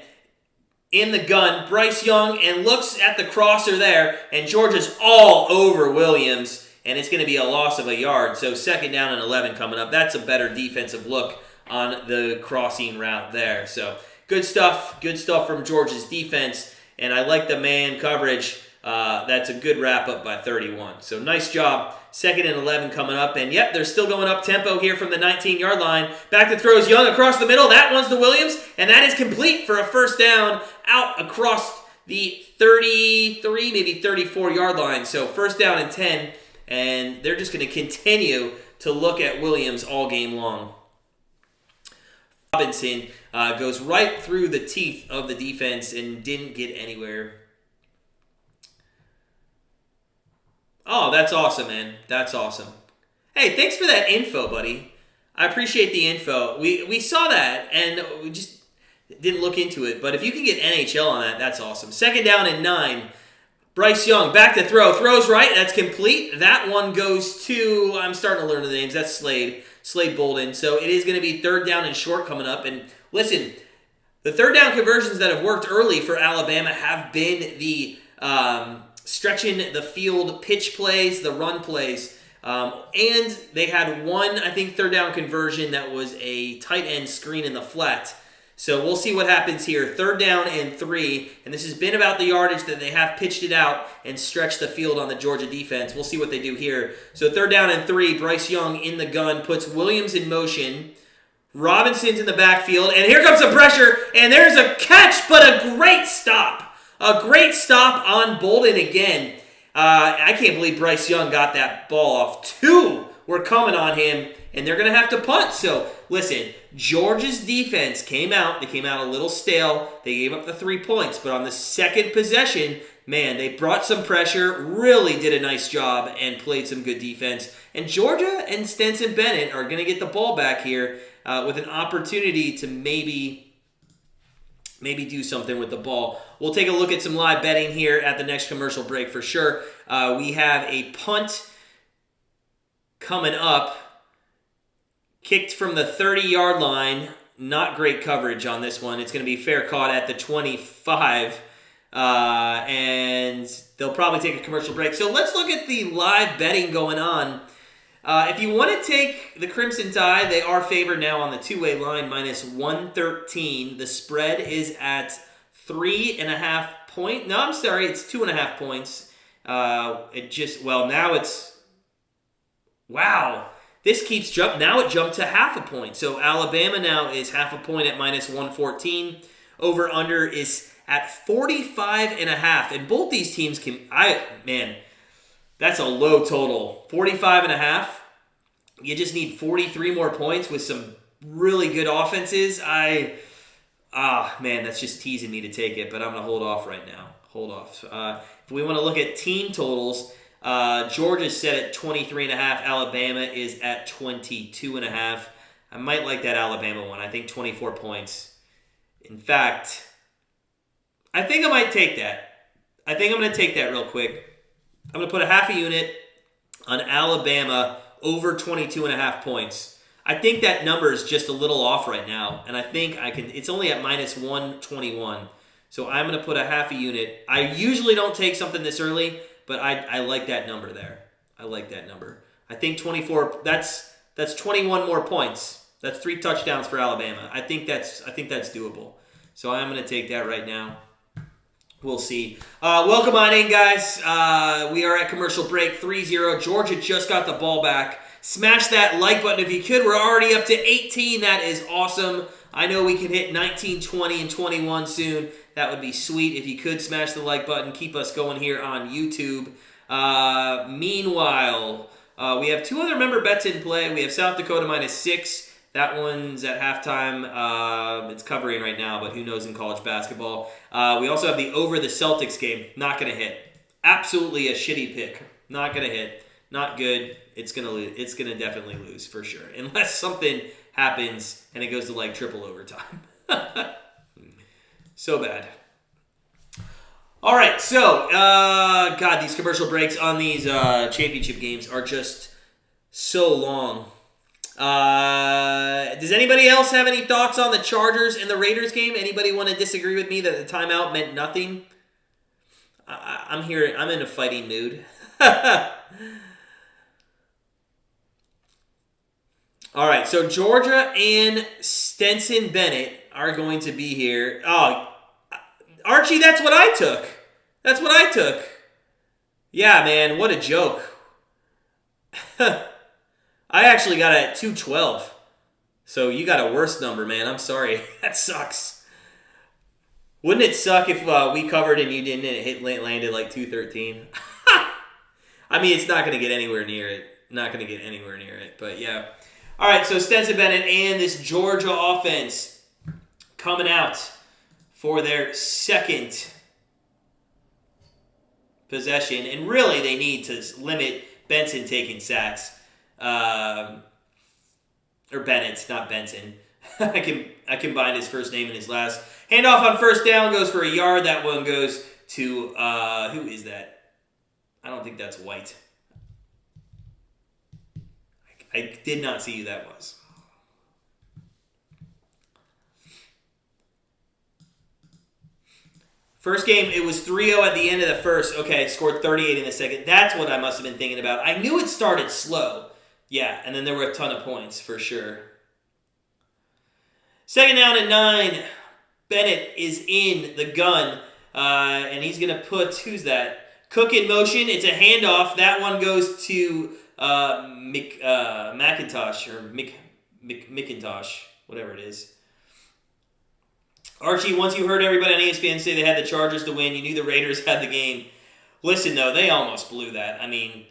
in the gun, Bryce Young, and looks at the crosser there, and Georgia's all over Williams, and it's going to be a loss of a yard. So 2nd down and 11 coming up. That's a better defensive look on the crossing route there. So good stuff from Georgia's defense, and I like the man coverage. That's a good wrap-up by 31. So nice job. 2nd and 11 coming up. And yep, they're still going up tempo here from the 19-yard line. Back to throws Young across the middle. That one's to Williams. And that is complete for a 1st down out across the 33, maybe 34-yard line. So 1st down and 10. And they're just going to continue to look at Williams all game long. Robinson goes right through the teeth of the defense and didn't get anywhere. Oh, that's awesome, man. That's awesome. Hey, thanks for that info, buddy. I appreciate the info. We saw that, and we just didn't look into it. But if you can get NHL on that, that's awesome. 2nd down and 9. Bryce Young, back to throw. Throws right. That's complete. That one goes to, I'm starting to learn the names. That's Slade Bolden. So it is going to be 3rd down and short coming up. And listen, the 3rd down conversions that have worked early for Alabama have been the stretching the field pitch plays, the run plays. And they had one, I think, 3rd down conversion that was a tight end screen in the flat. So we'll see what happens here. 3rd down and 3. And this has been about the yardage that they have pitched it out and stretched the field on the Georgia defense. We'll see what they do here. So 3rd down and 3. Bryce Young in the gun puts Williams in motion. Robinson's in the backfield. And here comes the pressure. And there's a catch, but a great stop. A great stop on Bolden again. I can't believe Bryce Young got that ball off. 2 were coming on him, and they're going to have to punt. So, listen, Georgia's defense came out. They came out a little stale. They gave up the 3 points. But on the 2nd possession, man, they brought some pressure, really did a nice job, and played some good defense. And Georgia and Stetson Bennett are going to get the ball back here with an opportunity to maybe do something with the ball. We'll take a look at some live betting here at the next commercial break for sure. We have a punt coming up. Kicked from the 30-yard line. Not great coverage on this one. It's going to be fair caught at the 25. And they'll probably take a commercial break. So let's look at the live betting going on. If you want to take the Crimson Tide, they are favored now on the two-way line, minus 113. The spread is at 3.5 points. No, I'm sorry, it's 2.5 points. Now it's, wow. This keeps jumping. Now it jumped to 0.5 point. So Alabama now is 0.5 point at minus 114. Over-under is at 45.5. And both these teams that's a low total. 45.5. You just need 43 more points with some really good offenses. That's just teasing me to take it, but I'm going to hold off right now. Hold off. If we want to look at team totals, Georgia's set at 23.5. Alabama is at 22.5. I might like that Alabama one. I think 24 points. In fact, I think I might take that. I think I'm going to take that real quick. I'm going to put a 0.5 unit on Alabama over 22.5 points. I think that number is just a little off right now, and I think it's only at minus 121. So I'm going to put a 0.5 unit. I usually don't take something this early, but I like that number there. I like that number. I think 24, that's 21 more points. That's 3 touchdowns for Alabama. I think that's doable. So I'm going to take that right now. We'll see. Welcome on in, guys. We are at commercial break, 3-0. Georgia just got the ball back. Smash that like button if you could. We're already up to 18. That is awesome. I know we can hit 19, 20, and 21 soon. That would be sweet. If you could smash the like button, keep us going here on YouTube. Meanwhile, we have 2 other member bets in play. We have South Dakota minus 6. That one's at halftime. It's covering right now, but who knows in college basketball. We also have the over the Celtics game. Not going to hit. Absolutely a shitty pick. Not going to hit. Not good. It's going to lose. It's going to definitely lose for sure. Unless something happens and it goes to like triple overtime. So bad. All right, so, God, these commercial breaks on these championship games are just so long. Does anybody else have any thoughts on the Chargers and the Raiders game? Anybody want to disagree with me that the timeout meant nothing? I'm here. I'm in a fighting mood. All right, so Georgia and Stetson Bennett are going to be here. Oh, Archie, that's what I took. That's what I took. Yeah, man, what a joke. I actually got it at 212. So you got a worse number, man. I'm sorry. That sucks. Wouldn't it suck if we covered and you didn't and it landed like 213? I mean, it's not going to get anywhere near it. Not going to get anywhere near it, but yeah. All right, so Stetson Bennett and this Georgia offense coming out for their second possession. And really, they need to limit Benson taking sacks. Or Bennett, not Benson. I combined his first name and his last. Handoff on first down goes for a yard. That one goes to, who is that? I don't think that's White. I did not see who that was. First game, it was 3-0 at the end of the first. Okay, scored 38 in the second. That's what I must have been thinking about. I knew it started slow. Yeah, and then there were a ton of points, for sure. Second down and 9. Bennett is in the gun, and he's going to put, who's that? Cook in motion. It's a handoff. That one goes to McIntosh, or McIntosh, whatever it is. Archie, once you heard everybody on ESPN say they had the Chargers to win, you knew the Raiders had the game. Listen, though, they almost blew that. I mean,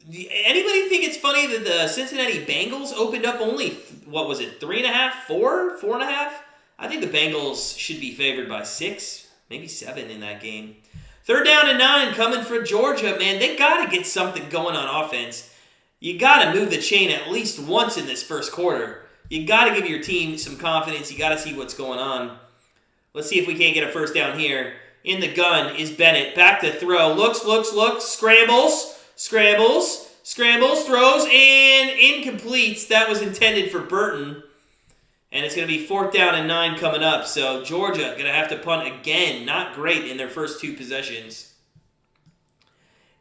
anybody think it's funny that the Cincinnati Bengals opened up only, 3.5, 4.5? I think the Bengals should be favored by 6, maybe 7 in that game. Third down and 9 coming for Georgia. Man, they got to get something going on offense. You got to move the chain at least once in this first quarter. You got to give your team some confidence. You got to see what's going on. Let's see if we can't get a first down here. In the gun is Bennett. Back to throw. Looks. Scrambles, throws, and incomplete. That was intended for Burton. And it's going to be 4th down and 9 coming up. So Georgia going to have to punt again. Not great in their first 2 possessions.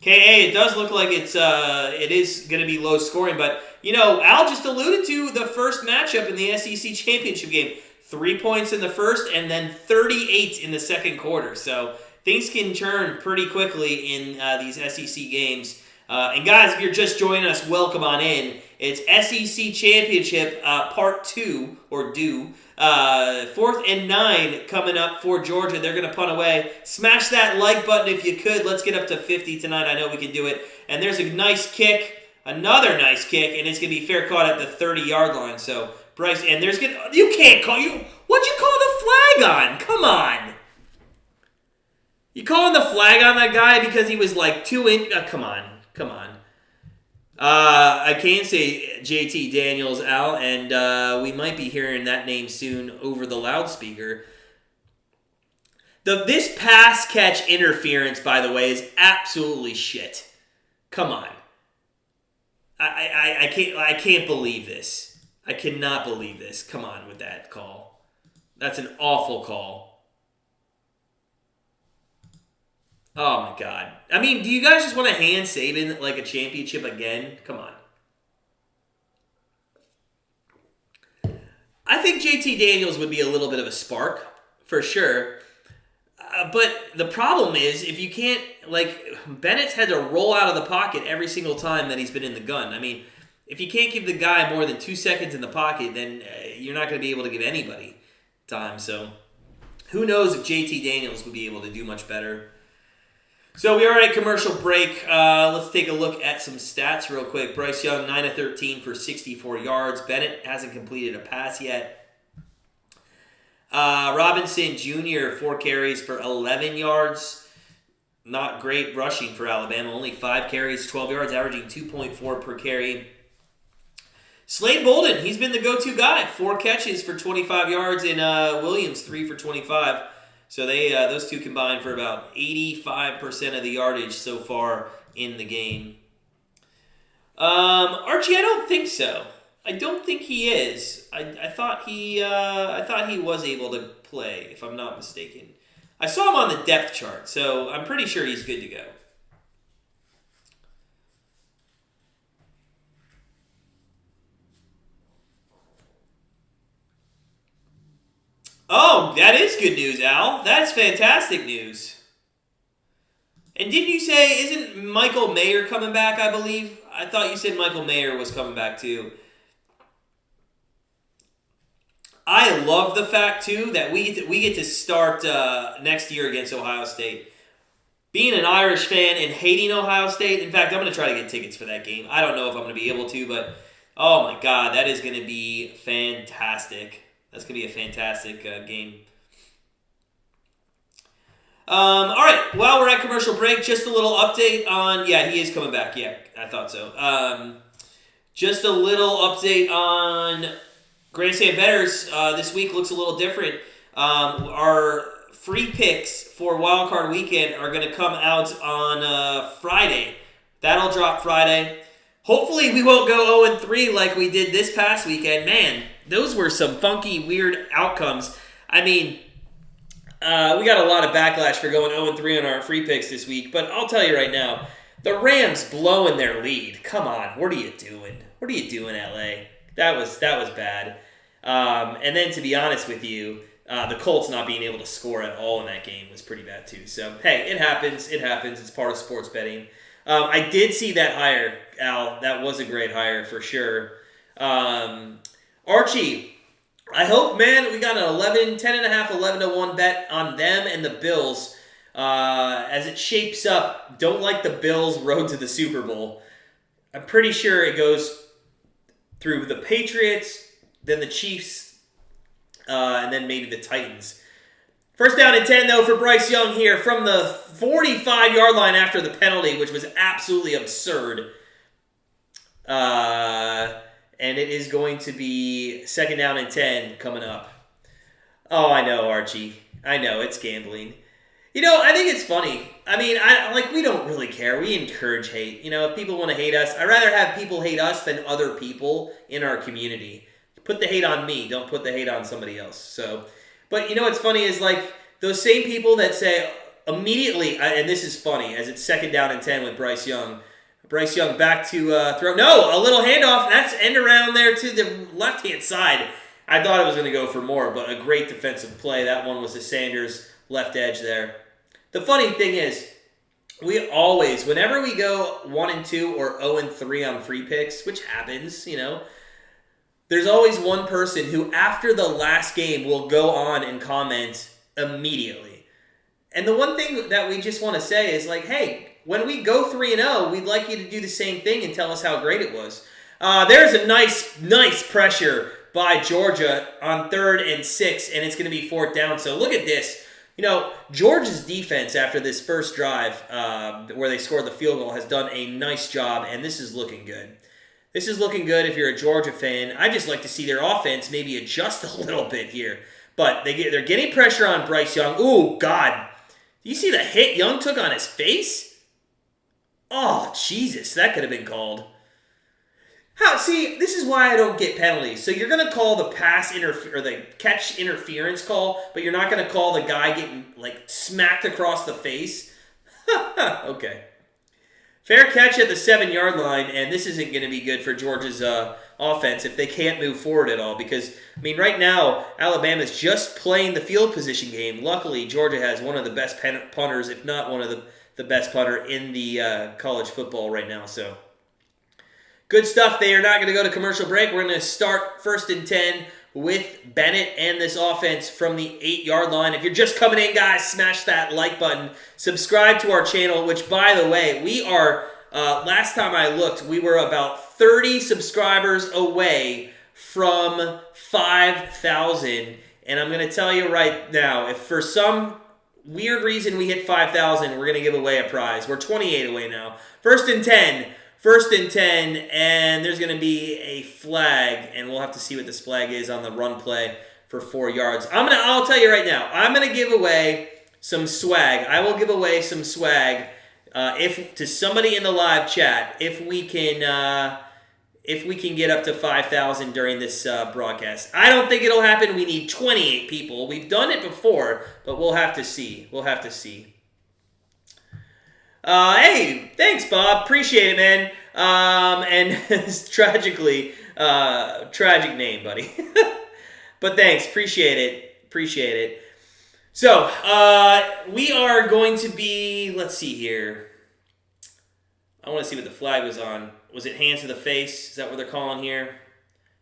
KA, it does look like it is going to be low scoring. But, Al just alluded to the first matchup in the SEC Championship game. 3 points in the first and then 38 in the second quarter. So things can turn pretty quickly in these SEC games. And guys, if you're just joining us, welcome on in. It's SEC Championship Part 2, or 4th and 9 coming up for Georgia. They're going to punt away. Smash that like button if you could. Let's get up to 50 tonight. I know we can do it. And there's a nice kick, another nice kick, and it's going to be fair caught at the 30-yard line. So Bryce, and there's going to, you can't call, what'd you call the flag on? Come on. You calling the flag on that guy because he was like 2 inch, come on. I can say JT Daniels, Al, and we might be hearing that name soon over the loudspeaker. This pass catch interference, by the way, is absolutely shit. Come on. I can't believe this. I cannot believe this. Come on with that call. That's an awful call. Oh, my God. I mean, do you guys just want to hand Saban like a championship again? Come on. I think JT Daniels would be a little bit of a spark, for sure. But the problem is, if you can't, Bennett's had to roll out of the pocket every single time that he's been in the gun. I mean, if you can't give the guy more than 2 seconds in the pocket, then you're not going to be able to give anybody time. So, who knows if JT Daniels would be able to do much better. So we are at commercial break. Let's take a look at some stats real quick. Bryce Young, 9 of 13 for 64 yards. Bennett hasn't completed a pass yet. Robinson Jr., 4 carries for 11 yards. Not great rushing for Alabama. Only 5 carries, 12 yards, averaging 2.4 per carry. Slade Bolden, he's been the go-to guy. 4 catches for 25 yards, and Williams, 3 for 25. So they those two combined for about 85% of the yardage so far in the game. Archie, I don't think so. I don't think he is. I thought he was able to play, if I'm not mistaken. I saw him on the depth chart, so I'm pretty sure he's good to go. Oh, that is good news, Al. That's fantastic news. And didn't you say, isn't Michael Mayer coming back, I believe? I thought you said Michael Mayer was coming back, too. I love the fact, too, that we get to start next year against Ohio State. Being an Irish fan and hating Ohio State, in fact, I'm going to try to get tickets for that game. I don't know if I'm going to be able to, but oh my God, that is going to be fantastic. That's going to be a fantastic game. All right, while we're at commercial break, just a little update on... Yeah, he is coming back. Yeah, I thought so. Just a little update on Grandstand Bettors. This week looks a little different. Our free picks for Wildcard Weekend are going to come out on Friday. That'll drop Friday. Hopefully we won't go 0-3 like we did this past weekend. Man, those were some funky, weird outcomes. I mean... we got a lot of backlash for going 0-3 on our free picks this week, but I'll tell you right now, the Rams blowing their lead. Come on, what are you doing? What are you doing, LA? That was bad. And then to be honest with you, the Colts not being able to score at all in that game was pretty bad too. So hey, it happens. It happens. It's part of sports betting. I did see that hire, Al. That was a great hire for sure. Archie. I hope, man, we got an 10.5, 11-1 bet on them and the Bills. As it shapes up, don't like the Bills' road to the Super Bowl. I'm pretty sure it goes through the Patriots, then the Chiefs, and then maybe the Titans. First down and 10, though, for Bryce Young here from the 45-yard line after the penalty, which was absolutely absurd. And it is going to be second down and 10 coming up. Oh, I know, Archie. I know, it's gambling. You know, I think it's funny. I mean, we don't really care. We encourage hate. You know, if people want to hate us, I'd rather have people hate us than other people in our community. Put the hate on me. Don't put the hate on somebody else. So, but you know what's funny is, like, those same people that say immediately, and this is funny, as it's second down and 10 with Bryce Young, back to throw. No, a little handoff. That's end around there to the left-hand side. I thought it was going to go for more, but a great defensive play. That one was the Sanders left edge there. The funny thing is, we always, whenever we go 1-2 or 0-3 on free picks, which happens, you know, there's always one person who, after the last game, will go on and comment immediately. And the one thing that we just want to say is, like, hey, when we go 3-0, we'd like you to do the same thing and tell us how great it was. There's a nice pressure by Georgia on 3rd and 6, and it's going to be 4th down. So look at this. You know, Georgia's defense after this first drive where they scored the field goal has done a nice job, and this is looking good. This is looking good if you're a Georgia fan. I just like to see their offense maybe adjust a little bit here. But they're getting pressure on Bryce Young. Ooh, God. Do you see the hit Young took on his face? Oh, Jesus, that could have been called. See, this is why I don't get penalties. So you're going to call the or the catch interference call, but you're not going to call the guy getting, like, smacked across the face? Okay. Fair catch at the 7-yard line, and this isn't going to be good for Georgia's offense if they can't move forward at all. Because, I mean, right now, Alabama's just playing the field position game. Luckily, Georgia has one of the best punters, if not one of the best punter in the college football right now. So, good stuff. They are not going to go to commercial break. We're going to start 1st and 10 with Bennett and this offense from the 8-yard line. If you're just coming in, guys, smash that like button. Subscribe to our channel, which, by the way, we are, last time I looked, we were about 30 subscribers away from 5,000. And I'm going to tell you right now, if for some weird reason we hit 5,000, we're going to give away a prize. We're 28 away now. 1st and 10, and there's going to be a flag, and we'll have to see what this flag is on the run play for 4 yards. I'll tell you right now, I'm going to give away some swag. I will give away some swag if to somebody in the live chat if we can if we can get up to 5,000 during this broadcast. I don't think it'll happen. We need 28 people. We've done it before, but we'll have to see. We'll have to see. Hey, thanks, Bob. Appreciate it, man. And it's tragically, tragic name, buddy. But thanks. Appreciate it. Appreciate it. So, we are going to be, let's see here. I want to see what the flag was on. Was it hands to the face? Is that what they're calling here?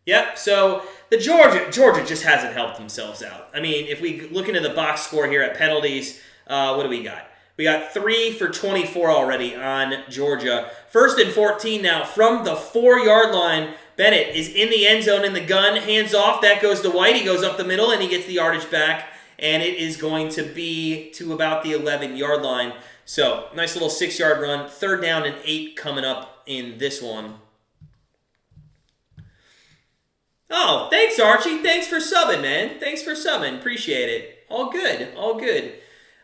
Yep, so the Georgia just hasn't helped themselves out. I mean, if we look into the box score here at penalties, what do we got? We got 3 for 24 already on Georgia. 1st and 14 now from the 4-yard line. Bennett is in the end zone in the gun. Hands off. That goes to White. He goes up the middle, and he gets the yardage back. And it is going to be to about the 11-yard line. So, nice little 6-yard run. 3rd down and 8 coming up in this one. Oh, thanks, Archie. Thanks for subbing, man. Thanks for subbing. Appreciate it. All good. All good.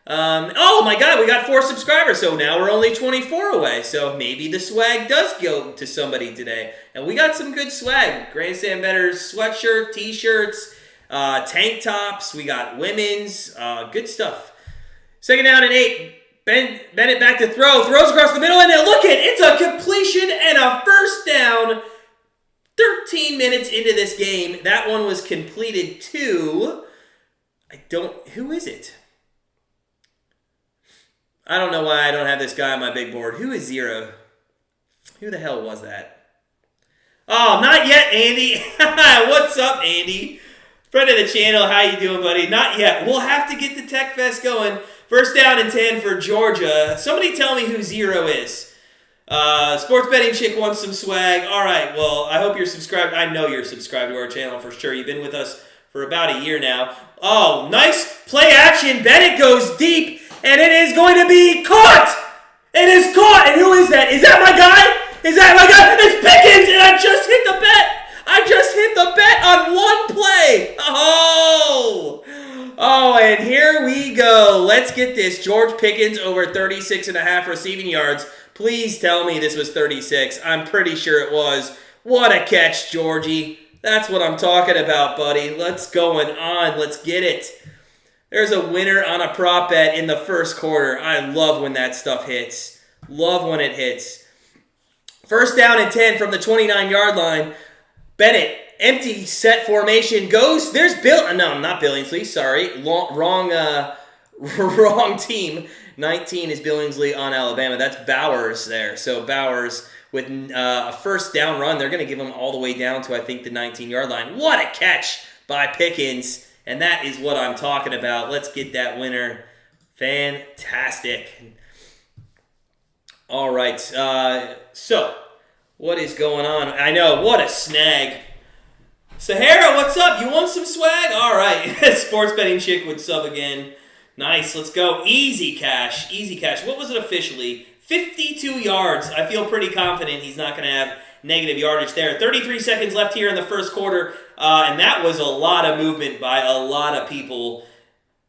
Oh, my God. We got 4 subscribers. So, now we're only 24 away. So, maybe the swag does go to somebody today. And we got some good swag. Grandstand Bettors sweatshirt, T-shirts, tank tops. We got women's. Good stuff. 2nd down and 8. Bennett back to throw. Throws across the middle, and look at it. It's a completion and a 1st down. 13 minutes into this game. That one was completed to... Who is it? I don't know why I don't have this guy on my big board. Who is 0? Who the hell was that? Oh, not yet, Andy. What's up, Andy? Friend of the channel, how you doing, buddy? Not yet. We'll have to get the Tech Fest going. 1st down and 10 for Georgia. Somebody tell me who 0 is. Sports Betting Chick wants some swag. All right, well, I hope you're subscribed. I know you're subscribed to our channel for sure. You've been with us for about a year now. Oh, nice play action. Bennett goes deep, and it is going to be caught. It is caught. And who is that? Is that my guy? Is that my guy? It's Pickens, and I just hit the bet. I just hit the bet on one play. Oh, and here we go. Let's get this. George Pickens over 36.5 receiving yards. Please tell me this was 36. I'm pretty sure it was. What a catch, Georgie. That's what I'm talking about, buddy. Let's going on. Let's get it. There's a winner on a prop bet in the 1st quarter. I love when that stuff hits. Love when it hits. 1st down and 10 from the 29-yard line. Bennett, empty set formation, goes. There's Bill. No, not Billingsley. Sorry, wrong team. 19 is Billingsley on Alabama. That's Bowers there. So Bowers with a 1st down run. They're going to give him all the way down to, I think, the 19-yard line. What a catch by Pickens. And that is what I'm talking about. Let's get that winner. Fantastic. All right. So, what is going on? I know. What a snag. Sahara, what's up? You want some swag? All right. Sports Betting Chick would sub again. Nice. Let's go. Easy cash. Easy cash. What was it officially? 52 yards. I feel pretty confident he's not going to have negative yardage there. 33 seconds left here in the 1st quarter. And that was a lot of movement by a lot of people.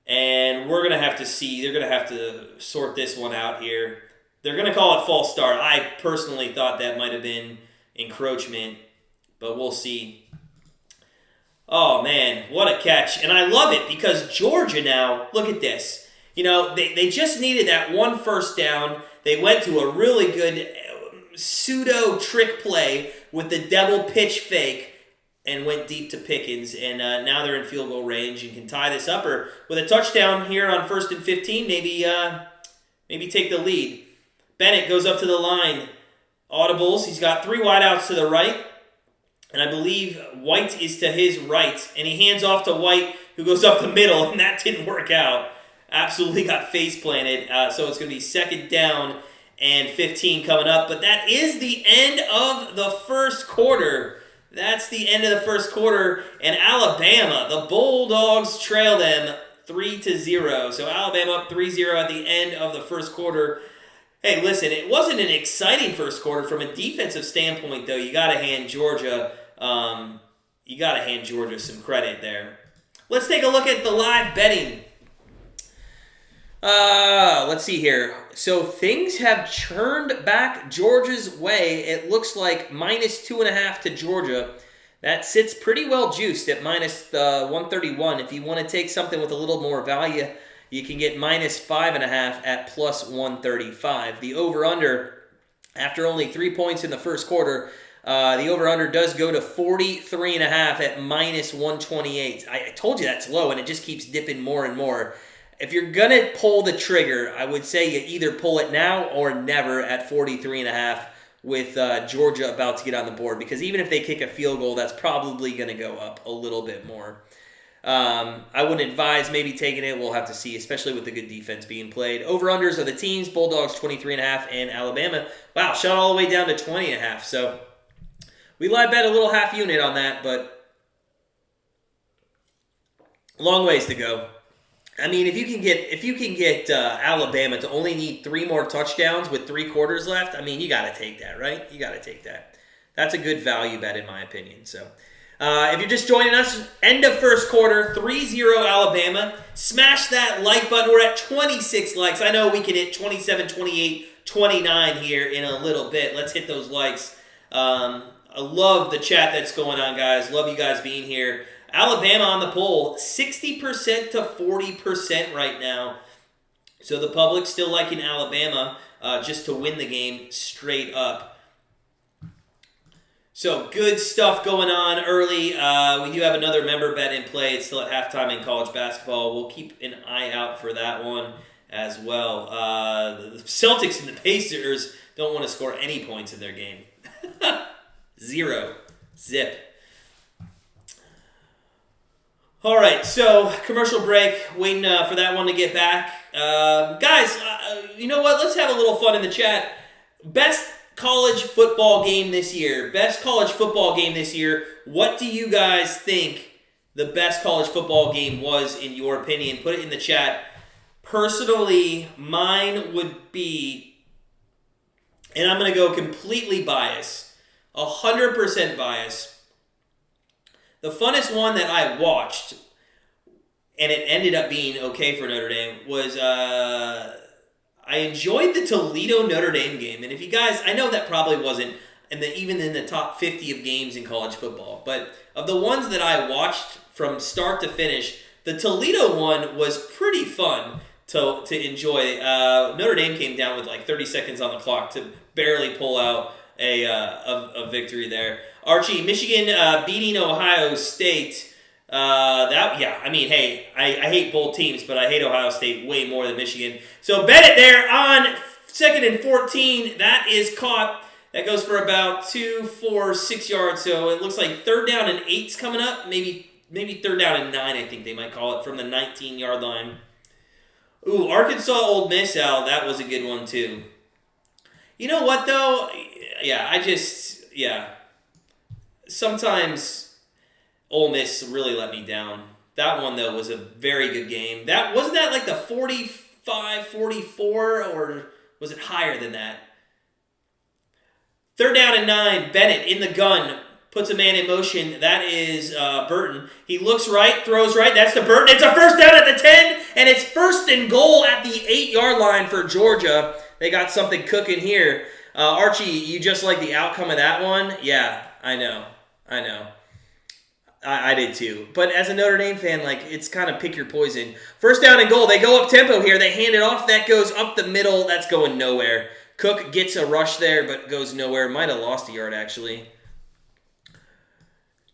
And we're going to have to see. They're going to have to sort this one out here. They're going to call it false start. I personally thought that might have been encroachment. But we'll see. Oh, man, what a catch. And I love it because Georgia now, look at this. You know, they just needed that one 1st down. They went to a really good pseudo trick play with the double pitch fake and went deep to Pickens. And now they're in field goal range and can tie this up. Or with a touchdown here on 1st and 15, maybe take the lead. Bennett goes up to the line. Audibles. He's got 3 wideouts to the right. And I believe White is to his right. And he hands off to White, who goes up the middle. And that didn't work out. Absolutely got face planted. So it's going to be 2nd down and 15 coming up. But that is the end of the 1st quarter. That's the end of the 1st quarter. And Alabama, the Bulldogs trail them 3-0. So Alabama up 3-0 at the end of the 1st quarter. Hey, listen, it wasn't an exciting 1st quarter from a defensive standpoint, though. You got to hand Georgia, some credit there. Let's take a look at the live betting. let's see here. So things have churned back Georgia's way. It looks like -2.5 to Georgia. That sits pretty well juiced at -131. If you want to take something with a little more value, you can get -5.5 at +135. The over-under, after only 3 points in the first quarter, the over-under does go to 43.5 at -128. I told you that's low, and it just keeps dipping more and more. If you're going to pull the trigger, I would say you either pull it now or never at 43.5 with Georgia about to get on the board. Because even if they kick a field goal, that's probably going to go up a little bit more. I wouldn't advise maybe taking it. We'll have to see, especially with the good defense being played. Over-unders are the teams. Bulldogs 23.5 and Alabama. Wow, shot all the way down to 20.5. So we live bet a little half unit on that, but long ways to go. I mean, if you can get Alabama to only need 3 more touchdowns with 3 quarters left, I mean, you got to take that, right? You got to take that. That's a good value bet in my opinion. So, if you're just joining us, end of first quarter, 3-0 Alabama. Smash that like button. We're at 26 likes. I know we can hit 27, 28, 29 here in a little bit. Let's hit those likes. I love the chat that's going on, guys. Love you guys being here. Alabama on the poll, 60% to 40% right now. So the public's still liking Alabama just to win the game straight up. So good stuff going on early. We do have another member bet in play. It's still at halftime in college basketball. We'll keep an eye out for that one as well. The Celtics and the Pacers don't want to score any points in their game. 0. Zip. All right, so commercial break, waiting for that one to get back. Guys, you know what? Let's have a little fun in the chat. Best college football game this year. Best college football game this year. What do you guys think the best college football game was in your opinion? Put it in the chat. Personally, mine would be, and I'm going to go completely biased, 100% biased. The funnest one that I watched, and it ended up being okay for Notre Dame, was I enjoyed the Toledo-Notre Dame game. And if you guys, I know that probably wasn't even in the top 50 of games in college football, but of the ones that I watched from start to finish, the Toledo one was pretty fun to enjoy. Notre Dame came down with like 30 seconds on the clock to barely pull out a victory there. Archie, Michigan beating Ohio State. I mean, hey, I hate both teams, but I hate Ohio State way more than Michigan. So Bennett there on 2nd and 14. That is caught. That goes for about 2, 4, 6 yards. So it looks like 3rd down and 8's coming up. Maybe 3rd down and 9, I think they might call it, from the 19-yard line. Ooh, Arkansas Ole Miss, Al. That was a good one, too. You know what, though? Yeah. Sometimes Ole Miss really let me down. That one, though, was a very good game. Wasn't that like the 45-44, or was it higher than that? 3rd down and 9. Bennett in the gun. Puts a man in motion. That is Burton. He looks right, throws right. That's to Burton. It's a first down at the 10, and it's 1st and goal at the 8-yard line for Georgia. They got something cooking here. Archie, you just like the outcome of that one? Yeah, I know. I did too. But as a Notre Dame fan, it's kind of pick your poison. 1st down and goal. They go up tempo here. They hand it off. That goes up the middle. That's going nowhere. Cook gets a rush there, but goes nowhere. Might have lost a yard, actually.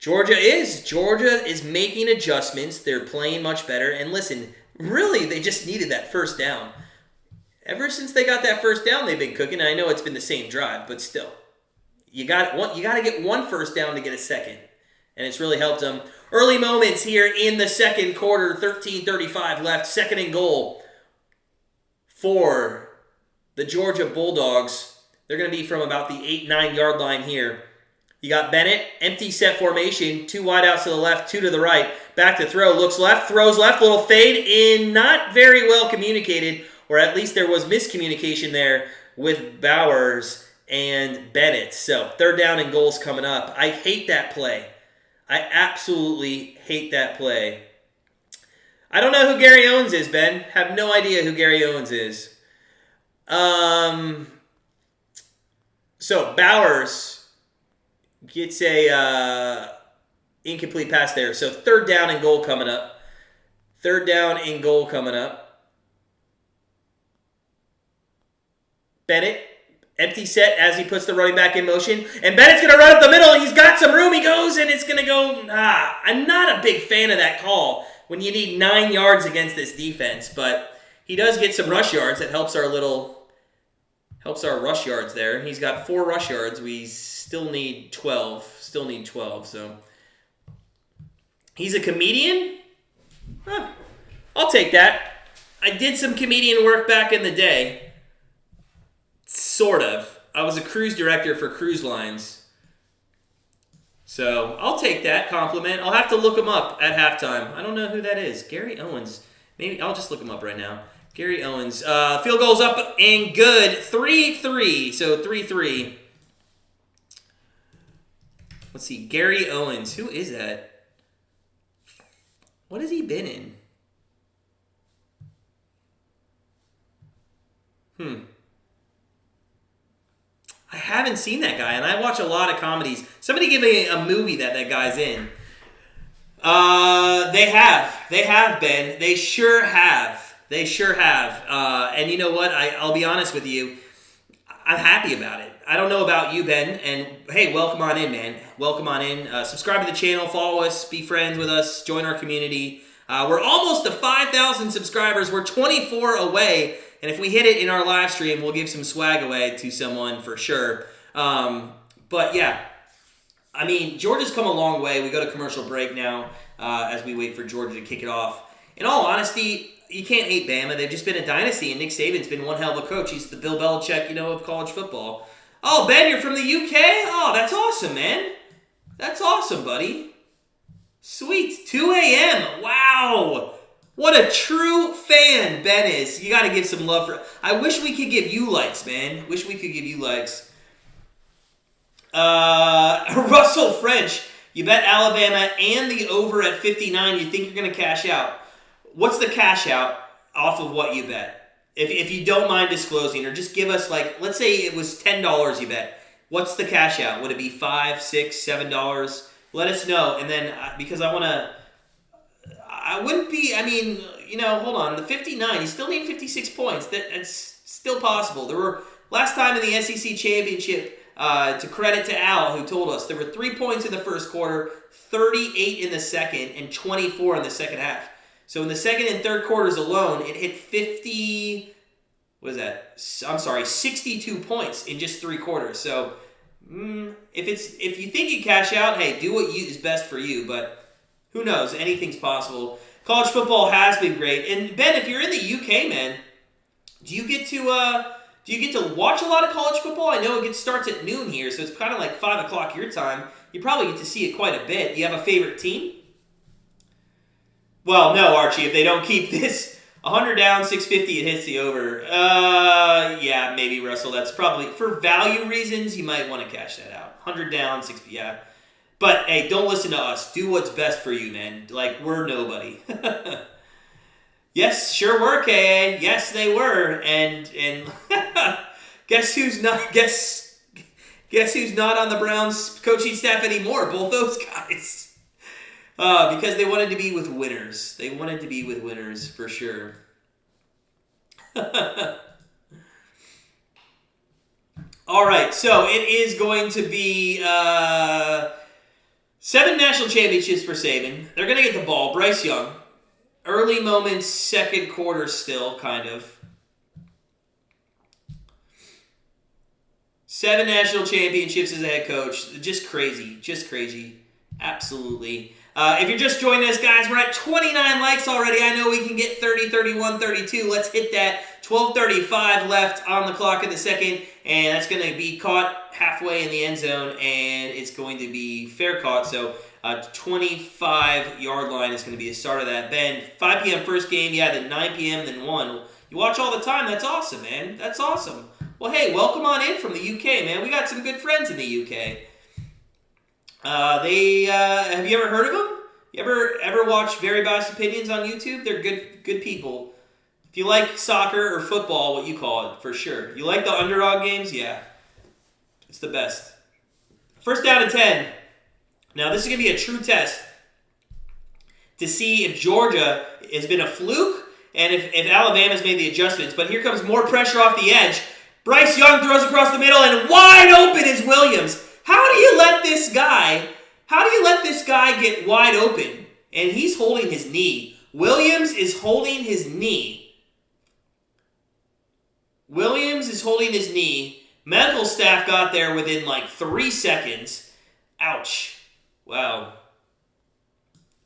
Georgia is making adjustments. They're playing much better. And listen, really, they just needed that 1st down. Ever since they got that 1st down, they've been cooking. I know it's been the same drive, but still. You got to get 1 first down to get a second. And it's really helped them. Early moments here in the second quarter. 13:35 left. 2nd and goal for the Georgia Bulldogs. They're going to be from about the 8-9 yard line here. You got Bennett, empty set formation, 2 wideouts to the left, 2 to the right. Back to throw, looks left, throws left, little fade in, not very well communicated, or at least there was miscommunication there with Bowers and Bennett. So 3rd down and goals coming up. I hate that play. I absolutely hate that play. I don't know who Gary Owens is, Ben. Have no idea who Gary Owens is. So Bowers gets a incomplete pass there. So 3rd down and goal coming up. 3rd down and goal coming up. Bennett, empty set as he puts the running back in motion. And Bennett's going to run up the middle. He's got some room. He goes, and it's going to go. I'm not a big fan of that call when you need 9 yards against this defense. But he does get some rush yards. That helps our rush yards there. He's got 4 rush yards. We still need 12. So he's a comedian? Huh. I'll take that. I did some comedian work back in the day. Sort of. I was a cruise director for cruise lines. So I'll take that compliment. I'll have to look him up at halftime. I don't know who that is. Gary Owens. Maybe I'll just look him up right now. Gary Owens. Field goal's up and good. 3-3. So 3-3. Let's see. Gary Owens. Who is that? What has he been in? I haven't seen that guy, and I watch a lot of comedies. Somebody give me a movie that guy's in. They have been. They sure have. And you know what? I'll be honest with you. I'm happy about it. I don't know about you, Ben. And hey, welcome on in, man. Welcome on in. Subscribe to the channel. Follow us. Be friends with us. Join our community. We're almost to 5,000 subscribers. We're 24 away. And if we hit it in our live stream, we'll give some swag away to someone for sure. But yeah, I mean, Georgia's come a long way. We go to commercial break now as we wait for Georgia to kick it off. In all honesty, you can't hate Bama. They've just been a dynasty, and Nick Saban's been one hell of a coach. He's the Bill Belichick, of college football. Oh, Ben, you're from the UK? Oh, that's awesome, man. That's awesome, buddy. Sweet. 2 a.m. Wow. What a true fan Ben is. You got to give some love for... I wish we could give you likes, man. Wish we could give you likes. Russell French. You bet Alabama and the over at 59. You think you're going to cash out. What's the cash out off of what you bet? If you don't mind disclosing, or just give us, let's say it was $10 you bet. What's the cash out? Would it be $5, $6, $7? Let us know. And then, because I want to... I wouldn't be, hold on. The 59, you still need 56 points. That's still possible. There were, last time in the SEC Championship, to credit to Al, who told us, there were 3 points in the first quarter, 38 in the second, and 24 in the second half. So in the second and third quarters alone, it hit 62 points in just 3 quarters. So if you think you cash out, hey, do what is best for you, but... Who knows? Anything's possible. College football has been great. And Ben, if you're in the UK, man, do you get to watch a lot of college football? I know it starts at noon here, so it's kind of like 5 o'clock your time. You probably get to see it quite a bit. Do you have a favorite team? Well, no, Archie. If they don't keep this 100 down, 650, it hits the over. Yeah, maybe, Russell. That's probably, for value reasons, you might want to cash that out. 100 down, 650, yeah. But, hey, don't listen to us. Do what's best for you, man. We're nobody. Yes, sure were, K.A. Yes, they were. And guess who's not on the Browns coaching staff anymore? Both those guys. Because they wanted to be with winners. They wanted to be with winners, for sure. All right, so it is going to be... 7 national championships for Saban. They're going to get the ball. Bryce Young. Early moments, second quarter still, kind of. 7 national championships as a head coach. Just crazy. Absolutely. If you're just joining us, guys, we're at 29 likes already. I know we can get 30, 31, 32. Let's hit that. 12:35 left on the clock in the second, and that's going to be caught halfway in the end zone, and it's going to be fair caught. So 25-yard line is going to be the start of that. Ben, 5 p.m. first game, yeah, then 9 p.m., then 1. You watch all the time. That's awesome, man. That's awesome. Well, hey, welcome on in from the UK, man. We got some good friends in the UK. Have you ever heard of them? You ever watch Very Biased Opinions on YouTube? They're good people. If you like soccer or football, what you call it, for sure. You like the underdog games? Yeah. It's the best. First down and 10. Now, this is going to be a true test to see if Georgia has been a fluke and if Alabama's made the adjustments. But here comes more pressure off the edge. Bryce Young throws across the middle, and wide open is Williams. How do you let this guy get wide open? And he's holding his knee. Williams is holding his knee. Medical staff got there within like 3 seconds. Ouch. Wow.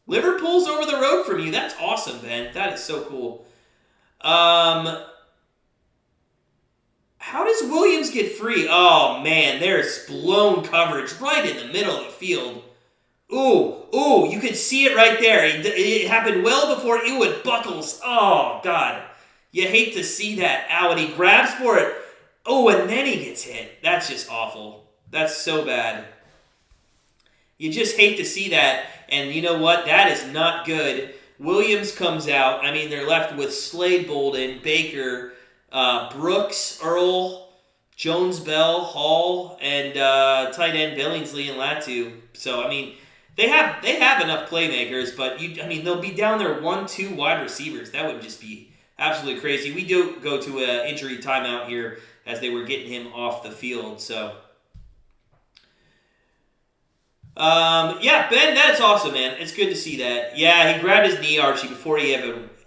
Liverpool's over the road from you. That's awesome, Ben. That is so cool. How does Williams get free? Oh, man. There's blown coverage right in the middle of the field. Ooh, you could see it right there. It happened well before it buckles. Oh, God. You hate to see that. Ow, and he grabs for it. Oh, and then he gets hit. That's just awful. That's so bad. You just hate to see that. And you know what? That is not good. Williams comes out. I mean, they're left with Slade Bolden, Baker, Brooks, Earl, Jones, Bell, Hall, and tight end Billingsley and Latu. So, I mean, they have enough playmakers, but they'll be down there 1-2 wide receivers. That would just be absolutely crazy. We do go to an injury timeout here as they were getting him off the field. So, Ben, that's awesome, man. It's good to see that. Yeah, he grabbed his knee, Archie, before he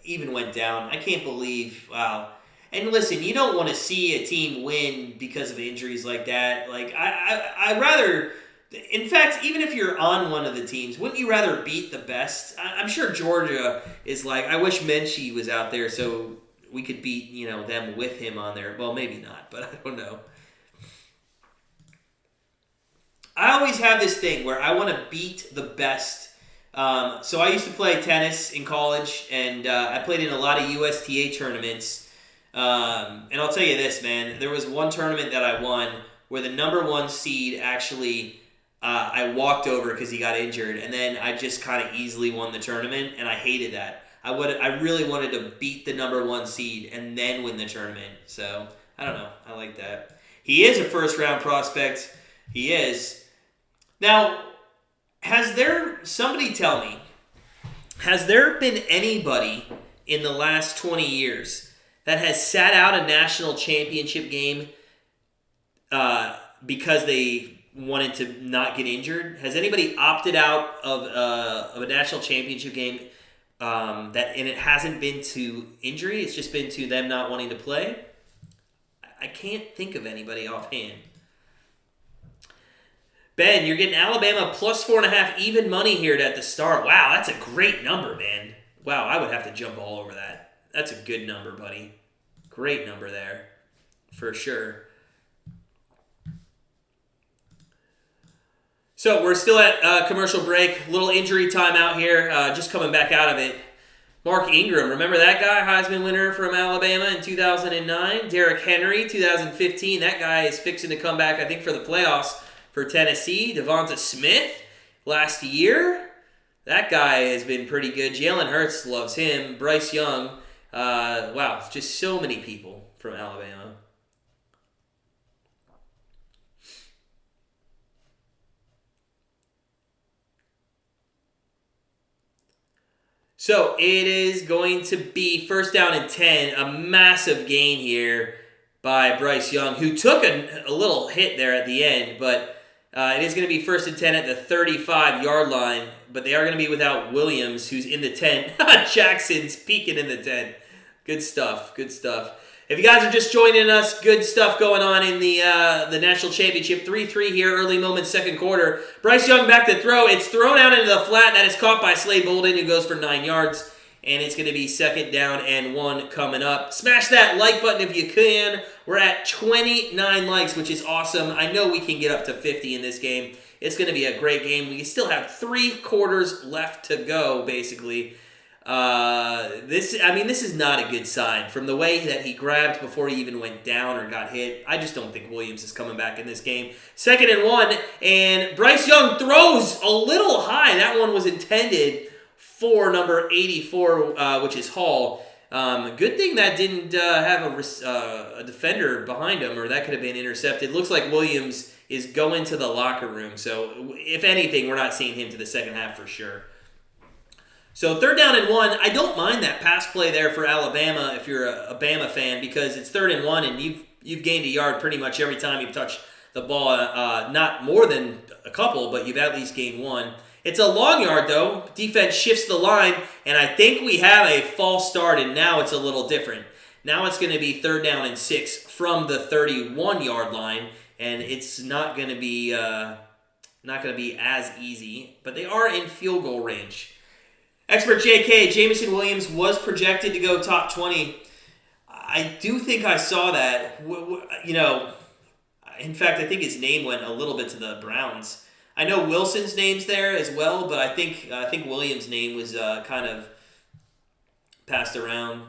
even went down. I can't believe, wow. And listen, you don't want to see a team win because of injuries like that. Like, I'd rather, in fact, even if you're on one of the teams, wouldn't you rather beat the best? I'm sure Georgia is like, I wish Menchie was out there so we could beat, them with him on there. Well, maybe not, but I don't know. I always have this thing where I want to beat the best. So I used to play tennis in college, and I played in a lot of USTA tournaments. And I'll tell you this, man. There was one tournament that I won where the number 1 seed actually, I walked over because he got injured, and then I just kind of easily won the tournament, and I hated that. I really wanted to beat the number 1 seed and then win the tournament. So, I don't know. I like that. He is a first-round prospect. He is. Now, somebody tell me, has there been anybody in the last 20 years that has sat out a national championship game because they wanted to not get injured? Has anybody opted out of a national championship game and it hasn't been to injury? It's just been to them not wanting to play? I can't think of anybody offhand. Ben, you're getting Alabama plus 4.5 even money here at the start. Wow, that's a great number, man. Wow, I would have to jump all over that. That's a good number, buddy. Great number there, for sure. So we're still at commercial break. Little injury timeout here. Just coming back out of it. Mark Ingram, remember that guy? Heisman winner from Alabama in 2009. Derrick Henry, 2015. That guy is fixing to come back, I think, for the playoffs for Tennessee. Devonta Smith last year. That guy has been pretty good. Jalen Hurts loves him. Bryce Young. Wow, just so many people from Alabama. So it is going to be first down and 10. A massive gain here by Bryce Young, who took a little hit there at the end, but it is going to be first and 10 at the 35-yard line, but they are going to be without Williams, who's in the tent. Jackson's peeking in the tent. Good stuff, good stuff. If you guys are just joining us, good stuff going on in the National Championship. 3-3 here, early moments, second quarter. Bryce Young back to throw. It's thrown out into the flat. That is caught by Slade Bolden, who goes for 9 yards. And it's going to be second down and 1 coming up. Smash that like button if you can. We're at 29 likes, which is awesome. I know we can get up to 50 in this game. It's going to be a great game. We still have 3 quarters left to go, basically. This is not a good sign. From the way that he grabbed before he even went down or got hit, I just don't think Williams is coming back in this game. Second and 1, and Bryce Young throws a little high. That one was intended for number 84, which is Hall. Good thing that didn't have a defender behind him, or that could have been intercepted. Looks like Williams is going to the locker room. So, if anything, we're not seeing him to the second half for sure. So, 3rd down and 1. I don't mind that pass play there for Alabama if you're a Bama fan, because it's 3rd and 1, and you've gained a yard pretty much every time you've touched the ball. Not more than a couple, but you've at least gained 1. It's a long yard, though. Defense shifts the line, and I think we have a false start, and now it's a little different. Now it's going to be 3rd down and 6 from the 31-yard line, and it's not going to be as easy, but they are in field goal range. Expert JK, Jameson Williams was projected to go top 20. I do think I saw that. In fact, I think his name went a little bit to the Browns. I know Wilson's name's there as well, but I think Williams' name was kind of passed around.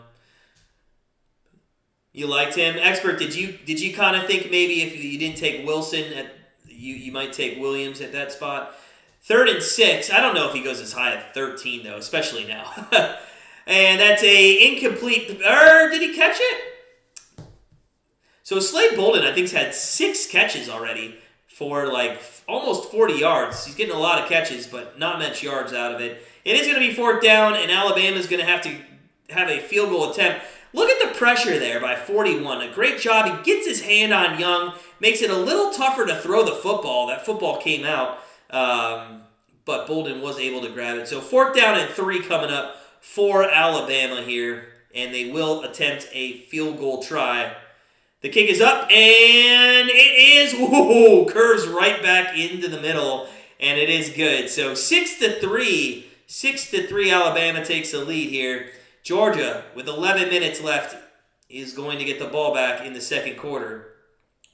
You liked him, Expert. Did you kind of think maybe if you didn't take Wilson, you might take Williams at that spot? 3rd and 6. I don't know if he goes as high as 13 though, especially now. And that's a incomplete. Did he catch it? So Slade Bolden, I think, has had 6 catches already for like almost 40 yards. He's getting a lot of catches, but not much yards out of it. It is going to be 4th down, and Alabama's going to have a field goal attempt. Look at the pressure there by 41. A great job. He gets his hand on Young, makes it a little tougher to throw the football. That football came out, but Bolden was able to grab it. So 4th down and 3 coming up for Alabama here, and they will attempt a field goal try. The kick is up, and it is, curves right back into the middle, and it is good. So 6-3, Alabama takes the lead here. Georgia, with 11 minutes left, is going to get the ball back in the second quarter.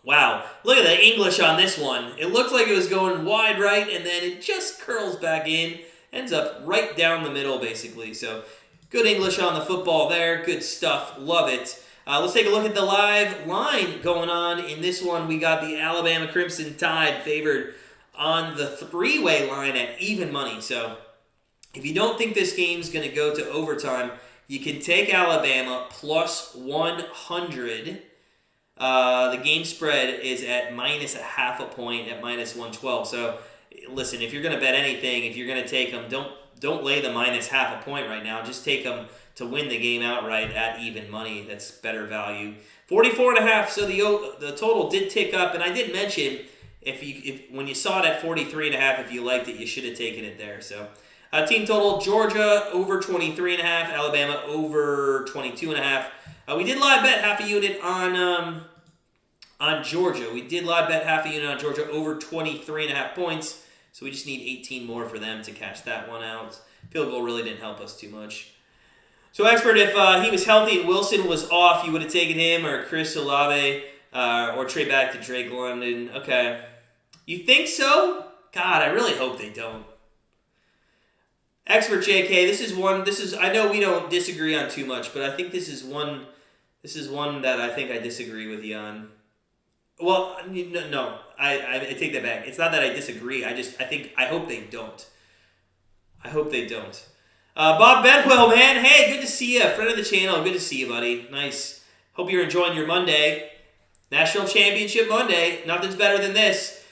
Wow, look at the English on this one. It looked like it was going wide right, and then it just curls back in, ends up right down the middle, basically. So good English on the football there. Good stuff. Love it. Let's take a look at the live line going on. In this one, we got the Alabama Crimson Tide favored on the 3-way line at even money. So if you don't think this game's going to go to overtime, you can take Alabama plus 100. The game spread is at minus a half a point at minus 112. So listen, if you're going to bet anything, if you're going to take them, don't lay the minus half a point right now. Just take them to win the game outright at even money. That's better value. 44.5. So the total did tick up, and I did mention if when you saw it at 43.5, if you liked it, you should have taken it there. So team total: Georgia over 23.5, Alabama over 22.5. We did live bet half a unit on Georgia. We did live bet half a unit on Georgia over 23.5 points. So we just need 18 more for them to cash that one out. Field goal really didn't help us too much. So, Expert, if he was healthy and Wilson was off, you would have taken him or Chris Olave or trade back to Drake London. Okay. You think so? God, I really hope they don't. Expert JK, I know we don't disagree on too much, but I think this is one that I think I disagree with you on. Well, no, I take that back. It's not that I disagree. I hope they don't. I hope they don't. Bob Bedwell, man. Hey, good to see you. Friend of the channel. Good to see you, buddy. Nice. Hope you're enjoying your Monday. National Championship Monday. Nothing's better than this.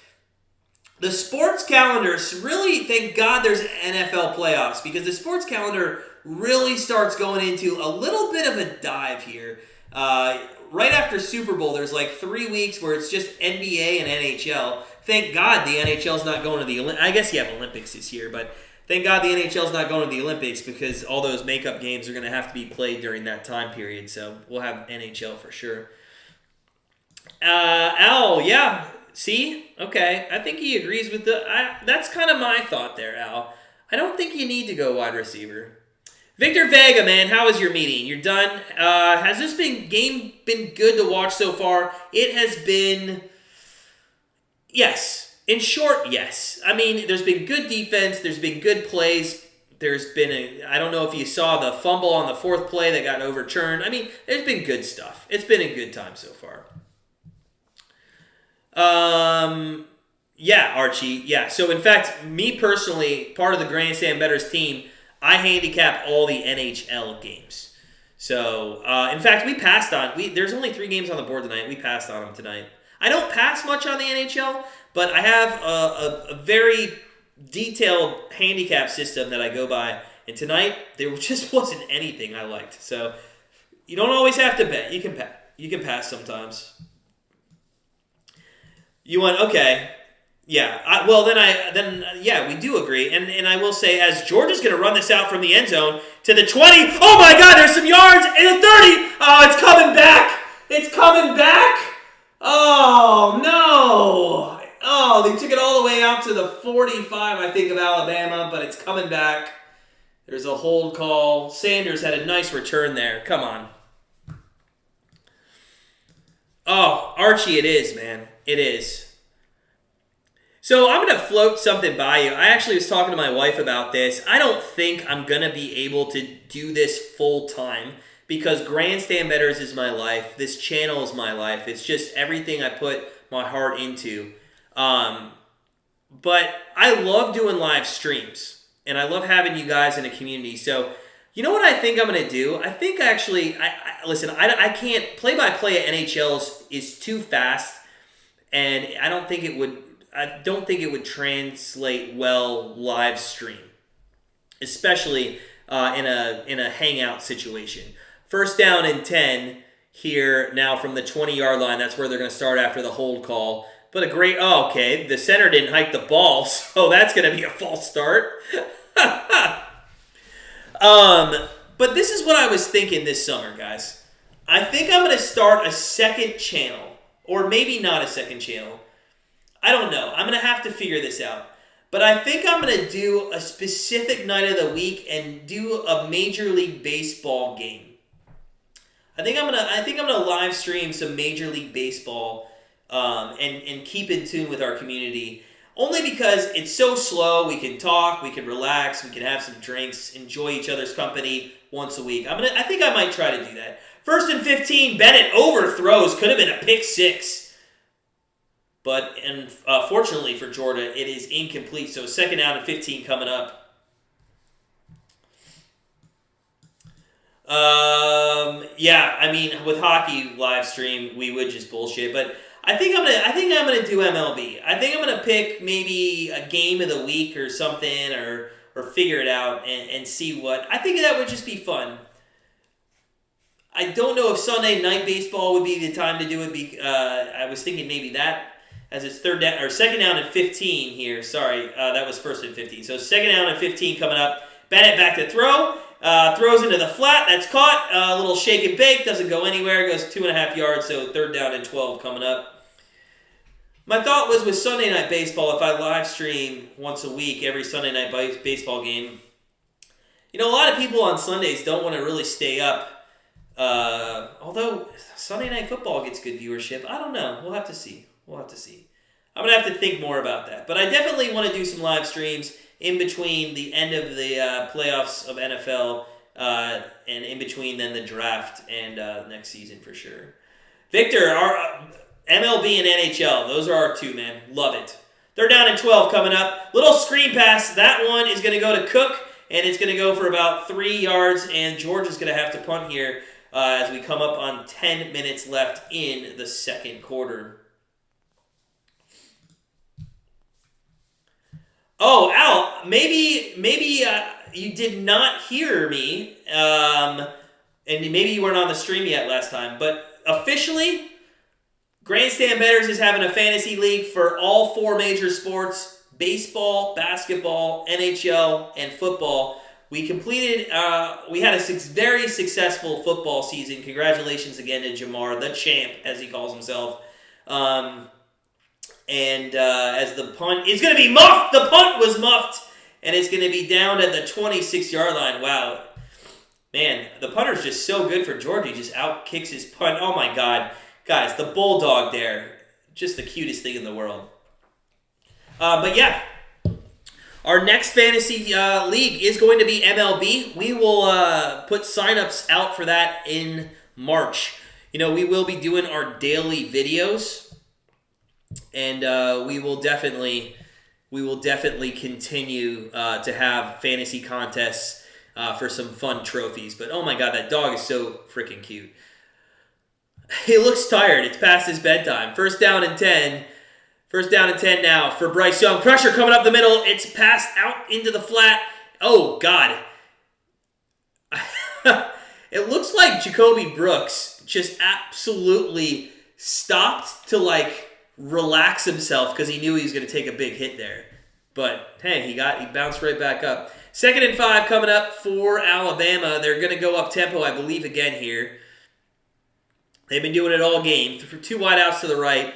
The sports calendar, really, thank God there's NFL playoffs, because the sports calendar really starts going into a little bit of a dive here. Right after Super Bowl, there's like 3 weeks where it's just NBA and NHL. Thank God the NHL's not going to the Olympics. I guess you have Olympics this year, but thank God the NHL's not going to the Olympics, because all those makeup games are going to have to be played during that time period. So we'll have NHL for sure. Al, yeah. See? Okay. I think he agrees with that's kind of my thought there, Al. I don't think you need to go wide receiver. Victor Vega, man, how was your meeting? You're done. Has this game been good to watch so far? It has been, yes. In short, yes. I mean, there's been good defense. There's been good plays. There's been I don't know if you saw the fumble on the 4th play that got overturned. I mean, there's been good stuff. It's been a good time so far. Yeah, Archie. Yeah. So, in fact, me personally, part of the Grandstand Bettors team, I handicap all the NHL games. So, in fact, we passed on. There's only 3 games on the board tonight. We passed on them tonight. I don't pass much on the NHL, but I have a very detailed handicap system that I go by. And tonight, there just wasn't anything I liked. So, you don't always have to bet. You can pass sometimes. You want, okay. Yeah. We do agree. And I will say, as Georgia's going to run this out from the end zone to the 20. Oh my God, there's some yards in the 30. Oh, it's coming back. It's coming back. Oh, no. Oh, they took it all the way out to the 45, I think, of Alabama, but it's coming back. There's a hold call. Sanders had a nice return there. Come on. Oh, Archie, it is, man. It is. So I'm going to float something by you. I actually was talking to my wife about this. I don't think I'm going to be able to do this full time because Grandstand Bettors is my life. This channel is my life. It's just everything I put my heart into. But I love doing live streams, and I love having you guys in a community. So you know what I think I'm going to do? I think actually, I can't, play-by-play at NHLs is too fast, and I don't think it would translate well live stream, especially in a hangout situation. First down and 10 here now from the 20-yard line. That's where they're going to start after the hold call. But the center didn't hike the ball, so that's going to be a false start. But this is what I was thinking this summer, guys. I think I'm going to start a second channel, or maybe not a second channel. I don't know. I'm going to have to figure this out. But I think I'm going to do a specific night of the week and do a Major League Baseball game. I think I'm going to live stream some Major League Baseball and keep in tune with our community. Only because it's so slow, we can talk, we can relax, we can have some drinks, enjoy each other's company once a week. I think I might try to do that. 1st and 15, Bennett overthrows, could have been a pick 6. But fortunately for Georgia, it is incomplete. So 2nd down and 15 coming up. With hockey live stream, we would just bullshit, but I think I'm gonna do MLB. I think I'm gonna pick maybe a game of the week or something, or figure it out and see what. I think that would just be fun. I don't know if Sunday night baseball would be the time to do it. I was thinking maybe that as it's 2nd down and 15 here. Sorry, that was 1st and 15. So 2nd down and 15 coming up. Bennett back to throw. Throws into the flat. That's caught. A little shake and bake. Doesn't go anywhere. Goes 2.5 yards. So 3rd down and 12 coming up. My thought was with Sunday Night Baseball, if I live stream once a week, every Sunday Night Baseball game, a lot of people on Sundays don't want to really stay up. Although Sunday Night Football gets good viewership. I don't know. We'll have to see. I'm going to have to think more about that. But I definitely want to do some live streams in between the end of the playoffs of NFL and in between then the draft and next season for sure. Victor, our MLB and NHL, those are our 2, man. Love it. 3rd down and 12 coming up. Little screen pass. That one is going to go to Cook, and it's going to go for about 3 yards, and Georgia's going to have to punt here as we come up on 10 minutes left in the 2nd quarter. Oh, Al, maybe you did not hear me, and maybe you weren't on the stream yet last time, but officially, Grandstand Bettors is having a fantasy league for all 4 major sports: baseball, basketball, NHL, and football. We completed, we had a very successful football season. Congratulations again to Jamar, the champ, as he calls himself. As the punt is going to be muffed, the punt was muffed, and it's going to be down at the 26-yard line. Wow. Man, the punter's just so good for Georgia. He just out-kicks his punt. Oh, my God. Guys, the Bulldog there, just the cutest thing in the world. But, yeah, our next fantasy league is going to be MLB. We will put signups out for that in March. We will be doing our daily videos, and we will definitely continue to have fantasy contests for some fun trophies. But oh my God, that dog is so freaking cute. He looks tired. It's past his bedtime. First down and 10. First down and 10 now for Bryce Young. Pressure coming up the middle. It's passed out into the flat. Oh, God. It looks like Jacoby Brooks just absolutely stopped to, like, relax himself because he knew he was going to take a big hit there. But, hey, he bounced right back up. 2nd and 5 coming up for Alabama. They're going to go up-tempo, I believe, again here. They've been doing it all game. 2 wideouts to the right.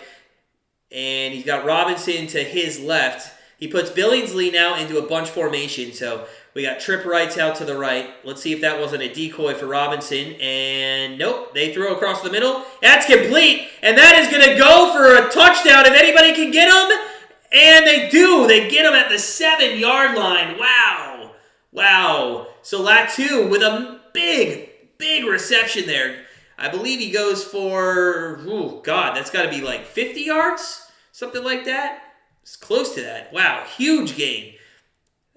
And he's got Robinson to his left. He puts Billingsley now into a bunch formation. So we got Trip Wrights out to the right. Let's see if that wasn't a decoy for Robinson. And nope, they throw across the middle. That's complete. And that is going to go for a touchdown if anybody can get him. And they do. They get him at the 7-yard line. Wow. Wow. So Latu with a big reception there. I believe he goes for, oh, God, that's got to be like 50 yards? Something like that? It's close to that. Wow, huge gain.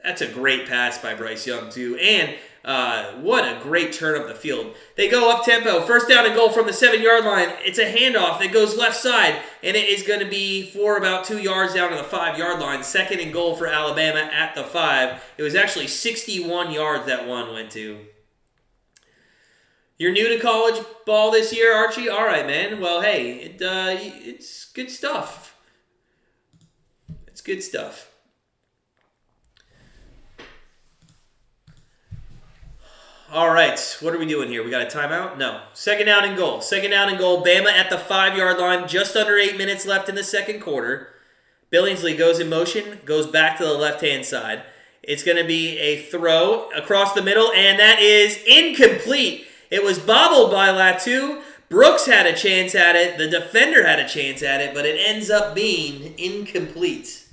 That's a great pass by Bryce Young, too. And what a great turn up the field. They go up-tempo. First down and goal from the 7-yard line. It's a handoff that goes left side, and it is going to be for about 2 yards down to the 5-yard line. 2nd and goal for Alabama at the 5. It was actually 61 yards that one went to. You're new to college ball this year, Archie? All right, man. Well, hey, it's good stuff. It's good stuff. All right, what are we doing here? We got a timeout? No. 2nd down and goal. 2nd down and goal. Bama at the 5-yard line. Just under 8 minutes left in the second quarter. Billingsley goes in motion, goes back to the left-hand side. It's going to be a throw across the middle, and that is incomplete. It was bobbled by Latu. Brooks had a chance at it. The defender had a chance at it, but it ends up being incomplete.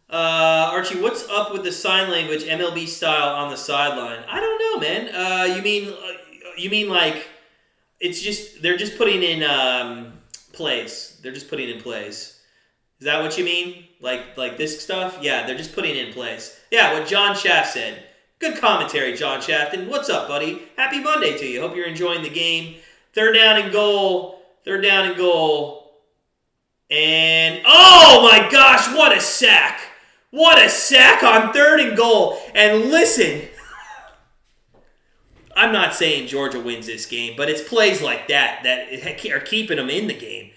Archie, what's up with the sign language MLB style on the sideline? I don't know, man. You mean like it's just they're just putting in plays. They're just putting in plays. Is that what you mean? Like this stuff? Yeah, they're just putting in place. Yeah, what John Shaft said. Good commentary, John Shafton. What's up, buddy? Happy Monday to you. Hope you're enjoying the game. 3rd down and goal. 3rd down and goal. And, oh my gosh, what a sack. What a sack on 3rd and goal. And listen, I'm not saying Georgia wins this game, but it's plays like that are keeping them in the game.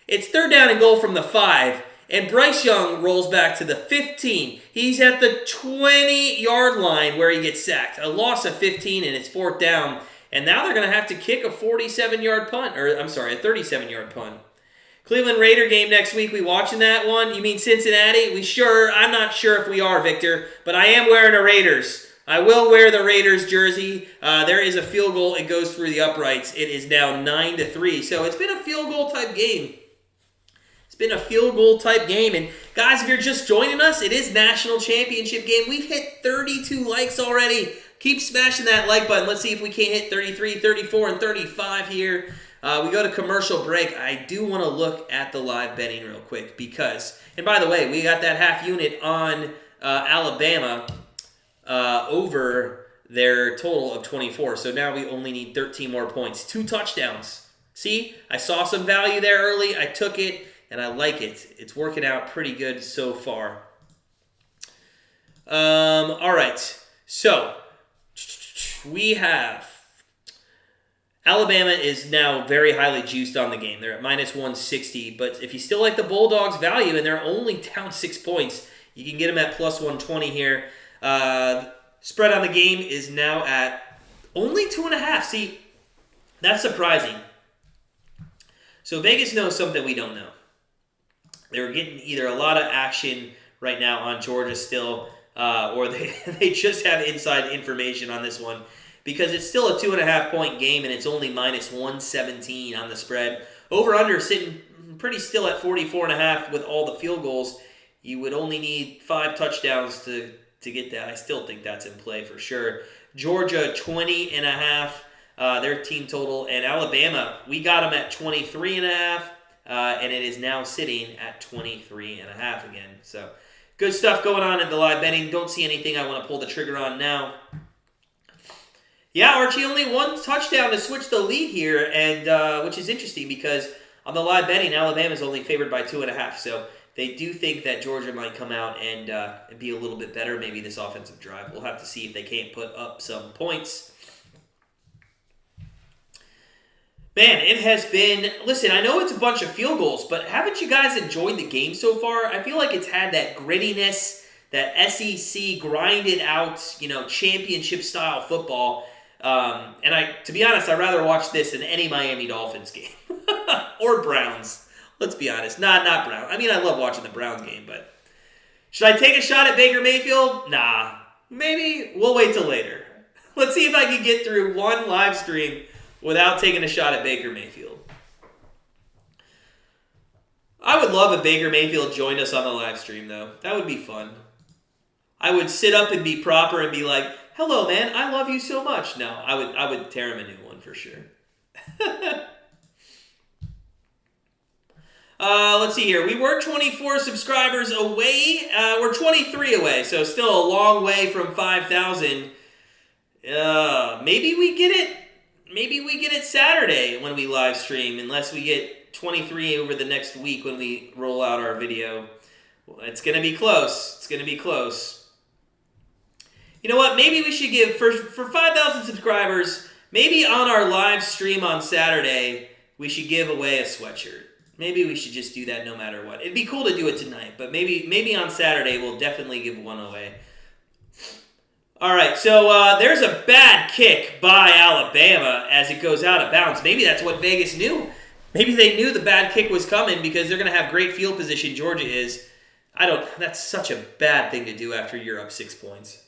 It's 3rd down and goal from the 5. And Bryce Young rolls back to the 15. He's at the 20-yard line where he gets sacked. A loss of 15, and it's 4th down. And now they're going to have to kick a 47-yard punt. Or, I'm sorry, a 37-yard punt. Cleveland Raider game next week. We watching that one? You mean Cincinnati? I'm not sure if we are, Victor. But I am wearing a Raiders. I will wear the Raiders jersey. There is a field goal. It goes through the uprights. It is now 9-3. So it's been a field goal type game. Been a field goal type game. And guys, if you're just joining us, it is National Championship game. We've hit 32 likes already. Keep smashing that like button. Let's see if we can't hit 33, 34, and 35 here. We go to commercial break. I do want to look at the live betting real quick because, and by the way, we got that half unit on Alabama over their total of 24. So now we only need 13 more points. 2 touchdowns. See, I saw some value there early. I took it. And I like it. It's working out pretty good so far. All right. So, we have Alabama is now very highly juiced on the game. They're at minus 160. But if you still like the Bulldogs value and they're only down 6 points, you can get them at plus 120 here. Spread on the game is now at only 2.5. See, that's surprising. So, Vegas knows something we don't know. They're getting either a lot of action right now on Georgia still, or they just have inside information on this one because it's still a 2.5-point game and it's only minus 117 on the spread. Over-under sitting pretty still at 44.5 with all the field goals. You would only need 5 touchdowns to get that. I still think that's in play for sure. Georgia 20.5, their team total, and Alabama, we got them at 23.5. And it is now sitting at 23.5 again. So Good stuff going on in the live betting. Don't see anything I want to pull the trigger on now. Yeah, Archie, only one touchdown to switch the lead here, and which is interesting because on the live betting, Alabama's only favored by 2.5. So they do think that Georgia might come out and be a little bit better maybe this offensive drive. We'll have to see if they can't put up some points. Man, it has been... Listen, I know it's a bunch of field goals, but haven't you guys enjoyed the game so far? I feel like it's had that grittiness, that SEC grinded out, championship-style football. And to be honest, I'd rather watch this than any Miami Dolphins game. Or Browns. Let's be honest. Not Browns. I mean, I love watching the Browns game, but... Should I take a shot at Baker Mayfield? Nah. Maybe we'll wait till later. Let's see if I can get through one live stream without taking a shot at Baker Mayfield. I would love if Baker Mayfield joined us on the live stream, though. That would be fun. I would sit up and be proper and be like, hello, man, I love you so much. No, I would tear him a new one for sure. Let's see here. We were 24 subscribers away. We're 23 away, so still a long way from 5,000. Maybe we get it. Maybe we get it Saturday when we live stream, unless we get 23 over the next week when we roll out our video. Well, it's going to be close. It's going to be close. You know what? Maybe we should give, for 5,000 subscribers, maybe on our live stream on Saturday, we should give away a sweatshirt. Maybe we should just do that no matter what. It'd be cool to do it tonight, but maybe on Saturday we'll definitely give one away. All right, so there's a bad kick by Alabama as it goes out of bounds. Maybe that's what Vegas knew. Maybe they knew the bad kick was coming because they're going to have great field position. Georgia is. That's such a bad thing to do after you're up 6 points.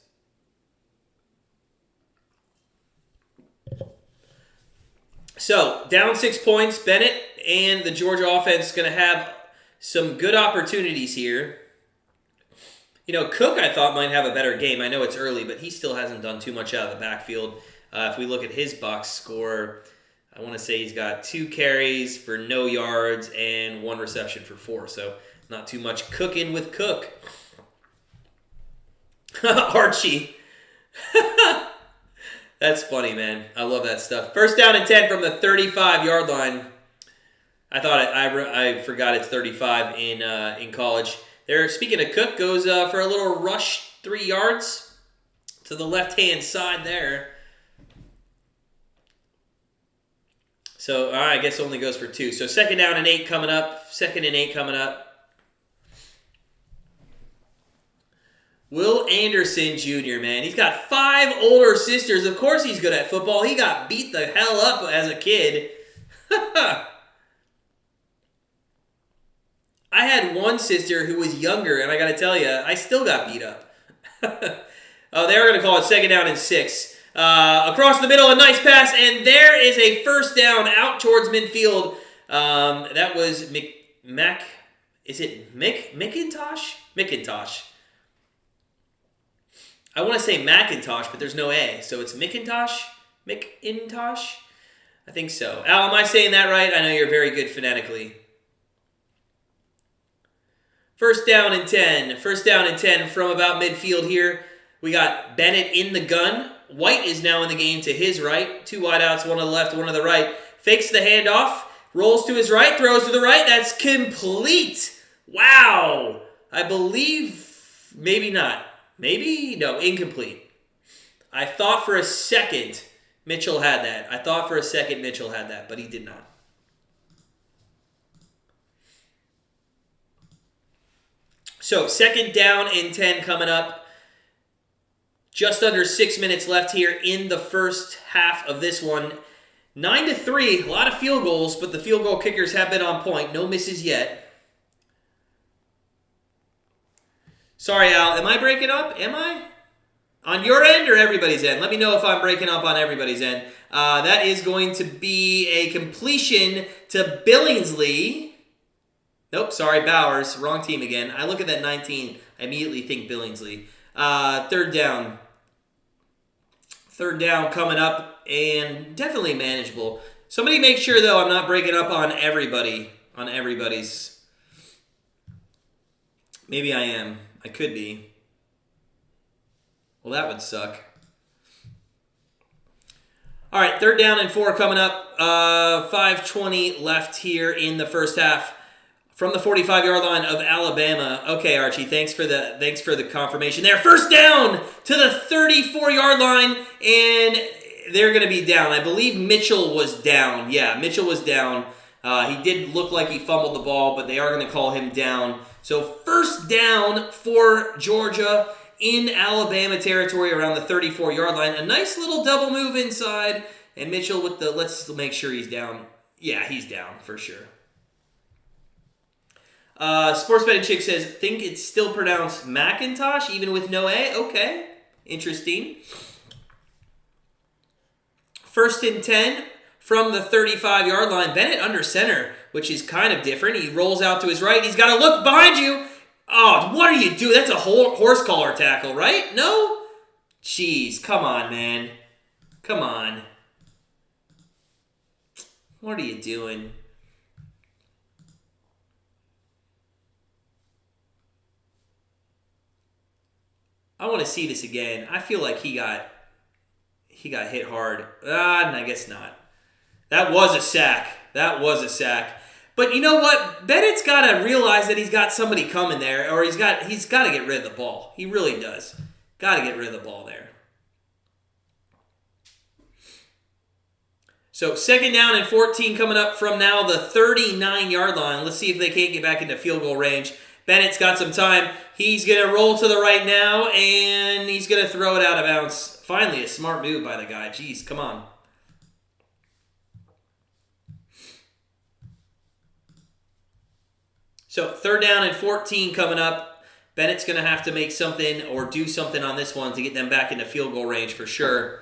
So, down 6 points, Bennett and the Georgia offense is going to have some good opportunities here. Cook, I thought, might have a better game. I know it's early, but he still hasn't done too much out of the backfield. If we look at his box score, I want to say he's got 2 carries for no yards and 1 reception for 4. So not too much cooking with Cook. Archie. That's funny, man. I love that stuff. First down and 10 from the 35-yard line. I forgot it's 35 in college. Speaking of Cook, goes for a little rush 3 yards to the left-hand side there. So, all right, I guess only goes for 2. So, second down and 8 coming up. Will Anderson Jr., man. He's got 5 older sisters. Of course he's good at football. He got beat the hell up as a kid. I had one sister who was younger, and I got to tell you, I still got beat up. They were going to call it second down and 6. Across the middle, a nice pass, and there is a first down out towards midfield. That was McIntosh? McIntosh. I want to say Macintosh, but there's no A, so it's McIntosh? McIntosh? I think so. Al, am I saying that right? I know you're very good phonetically. First down and 10 from about midfield here. We got Bennett in the gun. White is now in the game to his right. 2 wideouts, one on the left, one on the right. Fakes the handoff, rolls to his right, throws to the right. That's complete. Wow. I believe, maybe not. Maybe, no, incomplete. I thought for a second Mitchell had that. But he did not. So, second down and 10 coming up. Just under 6 minutes left here in the first half of this one. 9-3, a lot of field goals, but the field goal kickers have been on point. No misses yet. Sorry, Al, am I breaking up? Am I? On your end or everybody's end? Let me know if I'm breaking up on everybody's end. That is going to be a completion to Billingsley. Nope, sorry, Bowers. Wrong team again. I look at that 19, I immediately think Billingsley. Third down. Third down coming up, and definitely manageable. Somebody make sure, though, I'm not breaking up on everybody, on everybody's. Maybe I am. I could be. Well, that would suck. All right, 3rd down and 4 coming up. 5:20 left here in the first half from the 45-yard line of Alabama. Okay, Archie, thanks for the confirmation there. 1st down to the 34-yard line, and they're going to be down. I believe Mitchell was down. Yeah, Mitchell was down. He did look like he fumbled the ball, but they are going to call him down. So 1st down for Georgia in Alabama territory around the 34-yard line. A nice little double move inside, and Mitchell with the, let's make sure he's down. Yeah, he's down for sure. Sports Betting Chick says, think it's still pronounced Macintosh, even with no A? Okay, interesting. 1st and 10 from the 35-yard line. Bennett under center, which is kind of different. He rolls out to his right. He's got to look behind you. Oh, what are you doing? That's a horse collar tackle, right? No? Jeez, come on, man. Come on. What are you doing? I want to see this again. I feel like he got hit hard. I guess not. That was a sack. That was a sack. But you know what? Bennett's got to realize that he's got somebody coming there, or he's got to get rid of the ball. He really does. Got to get rid of the ball there. So 2nd down and 14 coming up from now the 39-yard line. Let's see if they can't get back into field goal range. Bennett's got some time. He's going to roll to the right now, and he's going to throw it out of bounds. Finally, a smart move by the guy. Jeez, come on. So 3rd down and 14 coming up. Bennett's going to have to make something or do something on this one to get them back into field goal range for sure.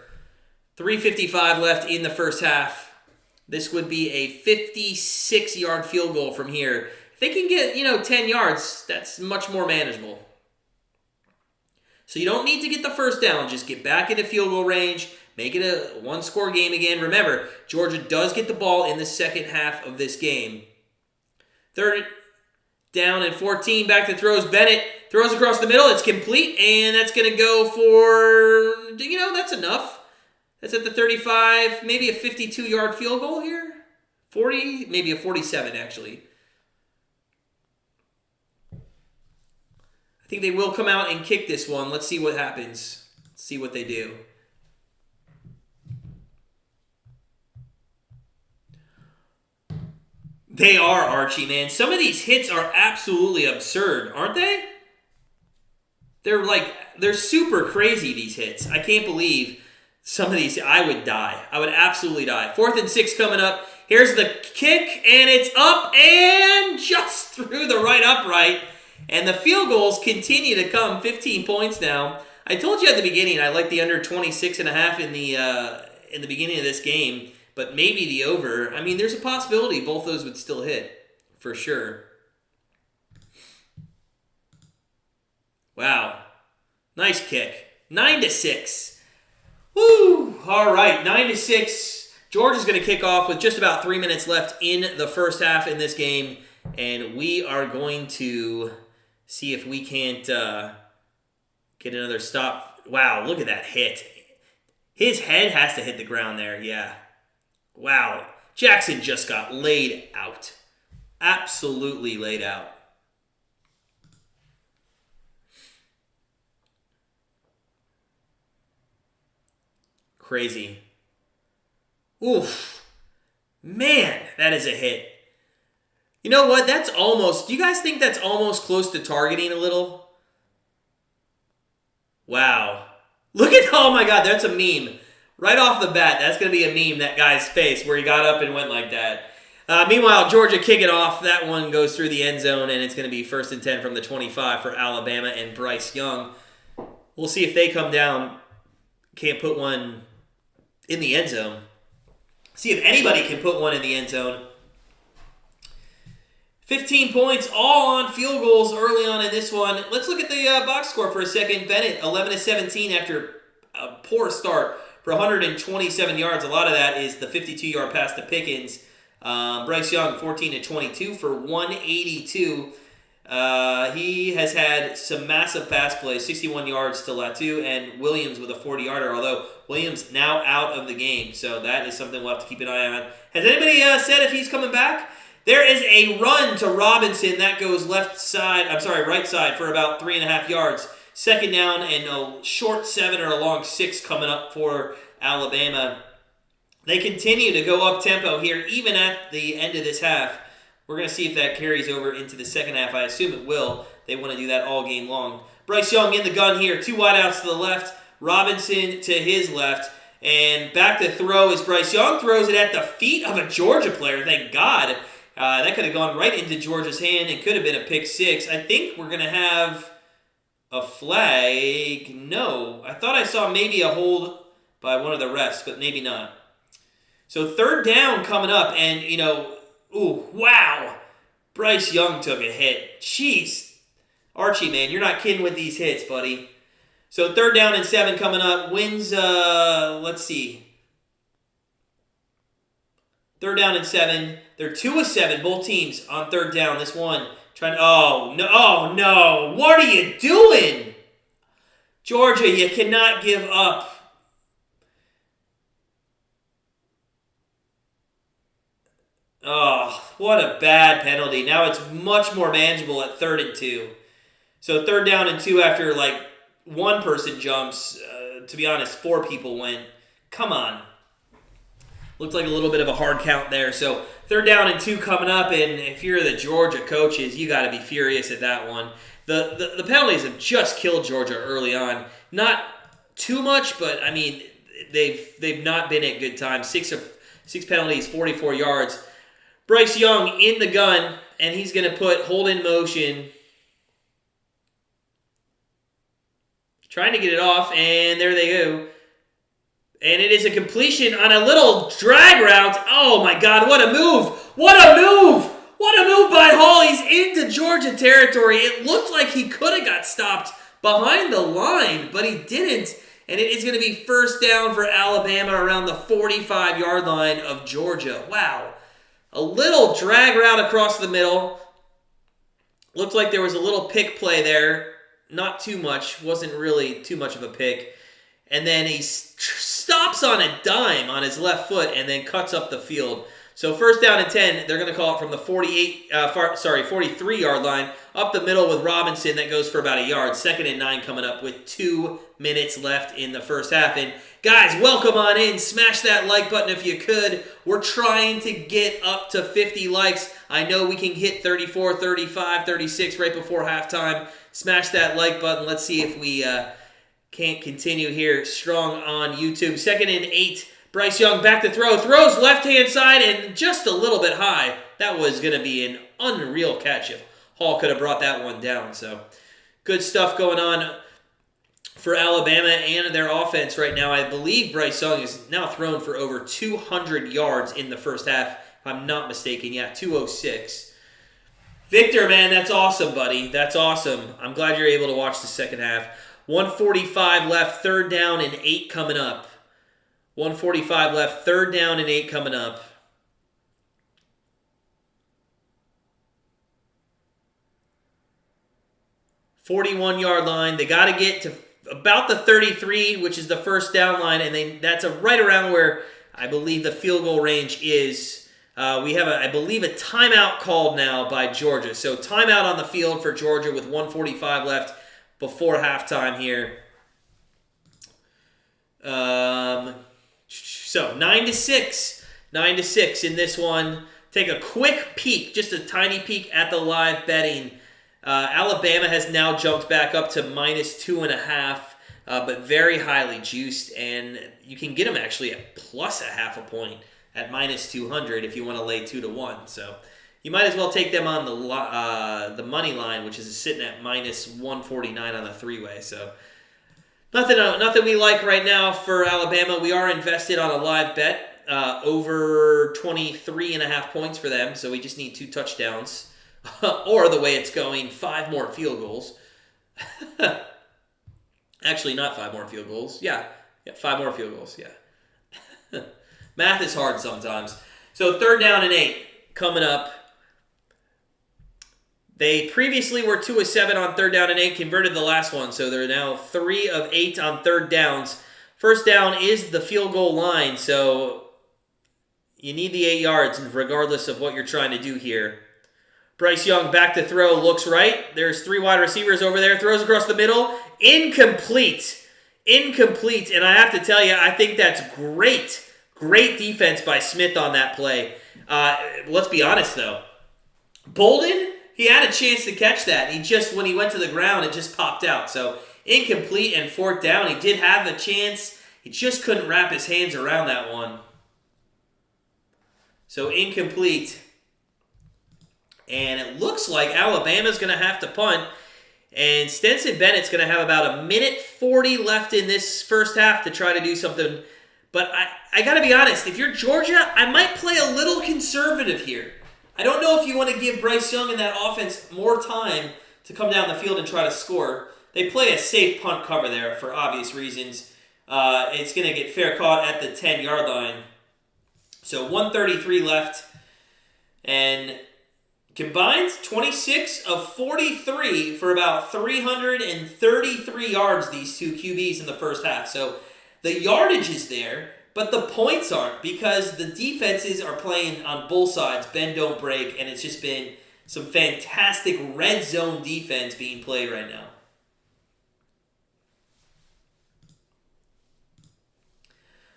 3:55 left in the first half. This would be a 56-yard field goal from here. If they can get, 10 yards, that's much more manageable. So you don't need to get the 1st down. Just get back into field goal range. Make it a one-score game again. Remember, Georgia does get the ball in the second half of this game. 3rd down and 14. Back to throws. Bennett throws across the middle. It's complete, and that's going to go for, that's enough. That's at the 35, maybe a 52-yard field goal here. 40, maybe a 47, actually. I think they will come out and kick this one. Let's see what happens. Let's see what they do. They are, Archie, man. Some of these hits are absolutely absurd, aren't they? They're super crazy, these hits. I can't believe some of these. I would die. I would absolutely die. 4th and 6 coming up. Here's the kick, and it's up and just through the right upright. And the field goals continue to come. 15 points now. I told you at the beginning I like the under 26.5 in the beginning of this game, but maybe the over. I mean, there's a possibility both those would still hit for sure. Wow, nice kick. 9-6. Woo! All right, 9-6. Georgia's going to kick off with just about 3 minutes left in the first half in this game, and we are going to see if we can't get another stop. Wow, look at that hit. His head has to hit the ground there, yeah. Wow, Jackson just got laid out. Absolutely laid out. Crazy. Oof. Man, that is a hit. You know what? That's almost... Do you guys think that's almost close to targeting a little? Wow. Look at... Oh my God, that's a meme. Right off the bat, that's going to be a meme, that guy's face, where he got up and went like that. Meanwhile, Georgia kick it off. That one goes through the end zone, and it's going to be 1st and 10 from the 25 for Alabama and Bryce Young. We'll see if they come down. Can't put one in the end zone. See if anybody can put one in the end zone. 15 points, all on field goals early on in this one. Let's look at the box score for a second. Bennett, 11-17 after a poor start for 127 yards. A lot of that is the 52-yard pass to Pickens. Bryce Young, 14-22 for 182. He has had some massive pass plays, 61 yards to Latu, and Williams with a 40-yarder, although Williams now out of the game, so that is something we'll have to keep an eye on. Has anybody said if he's coming back? There is a run to Robinson. That goes right side for about 3.5 yards. Second down and a short 7 or a long 6 coming up for Alabama. They continue to go up-tempo here, even at the end of this half. We're going to see if that carries over into the second half. I assume it will. They want to do that all game long. Bryce Young in the gun here. 2 wideouts to the left. Robinson to his left. And back to throw is Bryce Young. Throws it at the feet of a Georgia player. Thank God. That could have gone right into Georgia's hand and could have been a pick 6. I think we're going to have a flag. No. I thought I saw maybe a hold by one of the refs, but maybe not. So third down coming up, and, ooh, wow. Bryce Young took a hit. Jeez. Archie, man, you're not kidding with these hits, buddy. So third down and 7 coming up. Wins, let's see. Third down and 7. They're 2 of 7, both teams on third down. This one oh no. What are you doing? Georgia, you cannot give up. Oh, what a bad penalty. Now it's much more manageable at 3rd and 2. So 3rd down and 2 after one person jumps. To be honest, 4 people went. Come on. Looked like a little bit of a hard count there. So 3rd down and 2 coming up, and if you're the Georgia coaches, you got to be furious at that one. The penalties have just killed Georgia early on. Not too much, but I mean they've not been at good times. 6 penalties, 44 yards. Bryce Young in the gun, and he's going to put hold in motion. Trying to get it off, and there they go. And it is a completion on a little drag route. Oh my God, what a move! What a move! What a move by Hall. He's into Georgia territory. It looked like he could have got stopped behind the line, but he didn't. And it is going to be first down for Alabama around the 45-yard line of Georgia. Wow. A little drag route across the middle. Looked like there was a little pick play there. Not too much. Wasn't really too much of a pick. And then he stops on a dime on his left foot and then cuts up the field. So first down and 10, they're going to call it from the 43-yard line up the middle with Robinson. That goes for about a yard. 2nd and 9 coming up with 2 minutes left in the first half. And guys, welcome on in. Smash that like button if you could. We're trying to get up to 50 likes. I know we can hit 34, 35, 36 right before halftime. Smash that like button. Let's see if we can't continue here strong on YouTube. 2nd and 8. Bryce Young back to throw. Throws left-hand side and just a little bit high. That was going to be an unreal catch if Hall could have brought that one down. So good stuff going on for Alabama and their offense right now. I believe Bryce Young is now thrown for over 200 yards in the first half, if I'm not mistaken. Yeah, 206. Victor, man, that's awesome, buddy. That's awesome. I'm glad you're able to watch the second half. 1:45 left, 3rd down and 8 coming up. 1:45 left, 3rd down and 8 coming up. .41-yard line. They got to get to about the 33, which is the first down line, and that's right around where I believe the field goal range is. We have, I believe, a timeout called now by Georgia. So timeout on the field for Georgia with 1:45 left before halftime here. So 9-6. 9-6 in this one. Take a quick peek, just a tiny peek at the live betting. Alabama has now jumped back up to -2.5, but very highly juiced, and you can get them actually at plus a half a point at -200 if you want to lay 2-1. So you might as well take them on the money line, which is sitting at -149 on the three-way. So nothing we like right now for Alabama. We are invested on a live bet over 23.5 points for them, so we just need 2 touchdowns. Or the way it's going, 5 more field goals. Actually, not 5 more field goals. Yeah, 5 more field goals, yeah. Math is hard sometimes. So 3rd down and 8 coming up. They previously were 2 of 7 on 3rd down and 8, converted the last one, so they're now 3 of 8 on 3rd downs. First down is the field goal line, so you need the 8 yards regardless of what you're trying to do here. Bryce Young back to throw, looks right. There's 3 wide receivers over there, throws across the middle. Incomplete. And I have to tell you, I think that's great. Great defense by Smith on that play. Let's be honest, though. Bolden, he had a chance to catch that. When he went to the ground, it just popped out. So incomplete and 4th down. He did have a chance. He just couldn't wrap his hands around that one. So incomplete. And it looks like Alabama's going to have to punt. And Stetson Bennett's going to have about 1:40 left in this first half to try to do something. But I got to be honest, if you're Georgia, I might play a little conservative here. I don't know if you want to give Bryce Young and that offense more time to come down the field and try to score. They play a safe punt cover there for obvious reasons. It's going to get fair caught at the 10-yard line. So 1:33 left. And combined 26 of 43 for about 333 yards, these two QBs in the first half. So the yardage is there, but the points aren't because the defenses are playing on both sides, bend, don't break, and it's just been some fantastic red zone defense being played right now.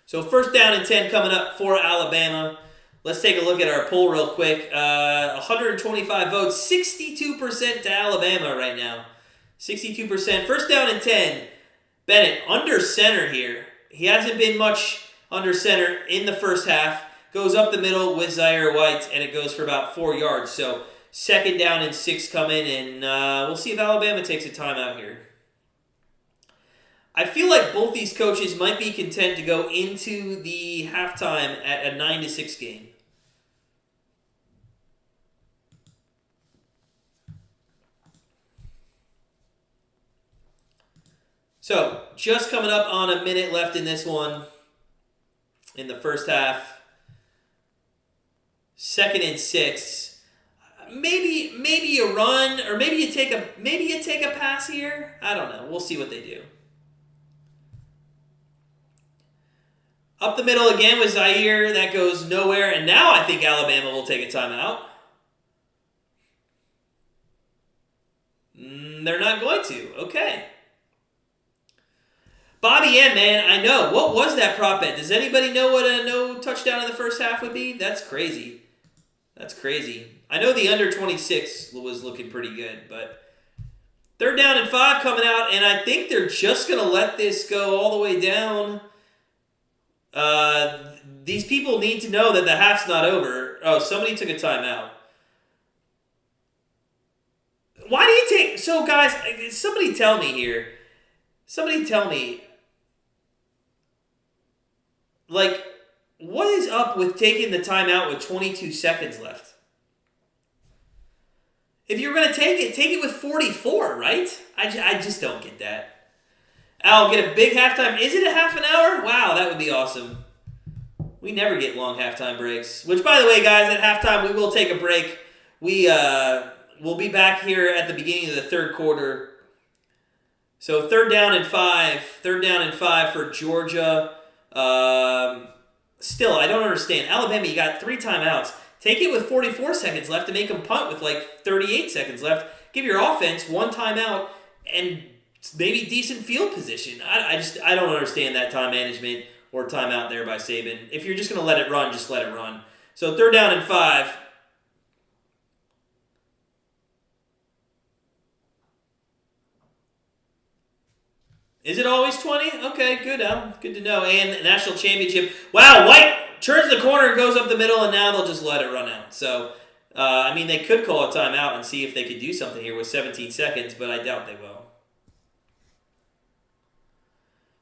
So 1st down and 10 coming up for Alabama. Let's take a look at our poll real quick. 125 votes, 62% to Alabama right now. 62%. 1st down and 10. Bennett under center here. He hasn't been much under center in the first half. Goes up the middle with Zaire White, and it goes for about 4 yards. So 2nd down and 6 coming, and we'll see if Alabama takes a timeout here. I feel like both these coaches might be content to go into the halftime at a 9-6 game. So, just coming up on a minute left in this one, in the first half. 2nd and 6. Maybe you run, or maybe you take a pass here. I don't know. We'll see what they do. Up the middle again with Zaire. That goes nowhere, and now I think Alabama will take a timeout. They're not going to. Okay. Bobby M, man, I know. What was that prop bet? Does anybody know what a no touchdown in the first half would be? That's crazy. That's crazy. I know the under 26 was looking pretty good, but 3rd down and 5 coming out, and I think they're just going to let this go all the way down. These people need to know that the half's not over. Oh, somebody took a timeout. Why do you take... So, guys, somebody tell me here. Somebody tell me... Like, what is up with taking the timeout with 22 seconds left? If you're going to take it with 44, right? I just don't get that. Al, get a big halftime. Is it a half an hour? Wow, that would be awesome. We never get long halftime breaks. Which, by the way, guys, at halftime, we will take a break. We'll be back here at the beginning of the 3rd quarter. So 3rd down and 5. 3rd down and 5 for Georgia. Still, I don't understand. Alabama, you got 3 timeouts. Take it with 44 seconds left and make them punt with like 38 seconds left. Give your offense 1 timeout and maybe decent field position. I don't understand that time management or timeout there by Saban. If you're just going to let it run, just let it run. So 3rd down and 5. Is it always 20? Okay, good, Al. Good to know. And the National Championship. Wow, White turns the corner and goes up the middle, and now they'll just let it run out. So, they could call a timeout and see if they could do something here with 17 seconds, but I doubt they will.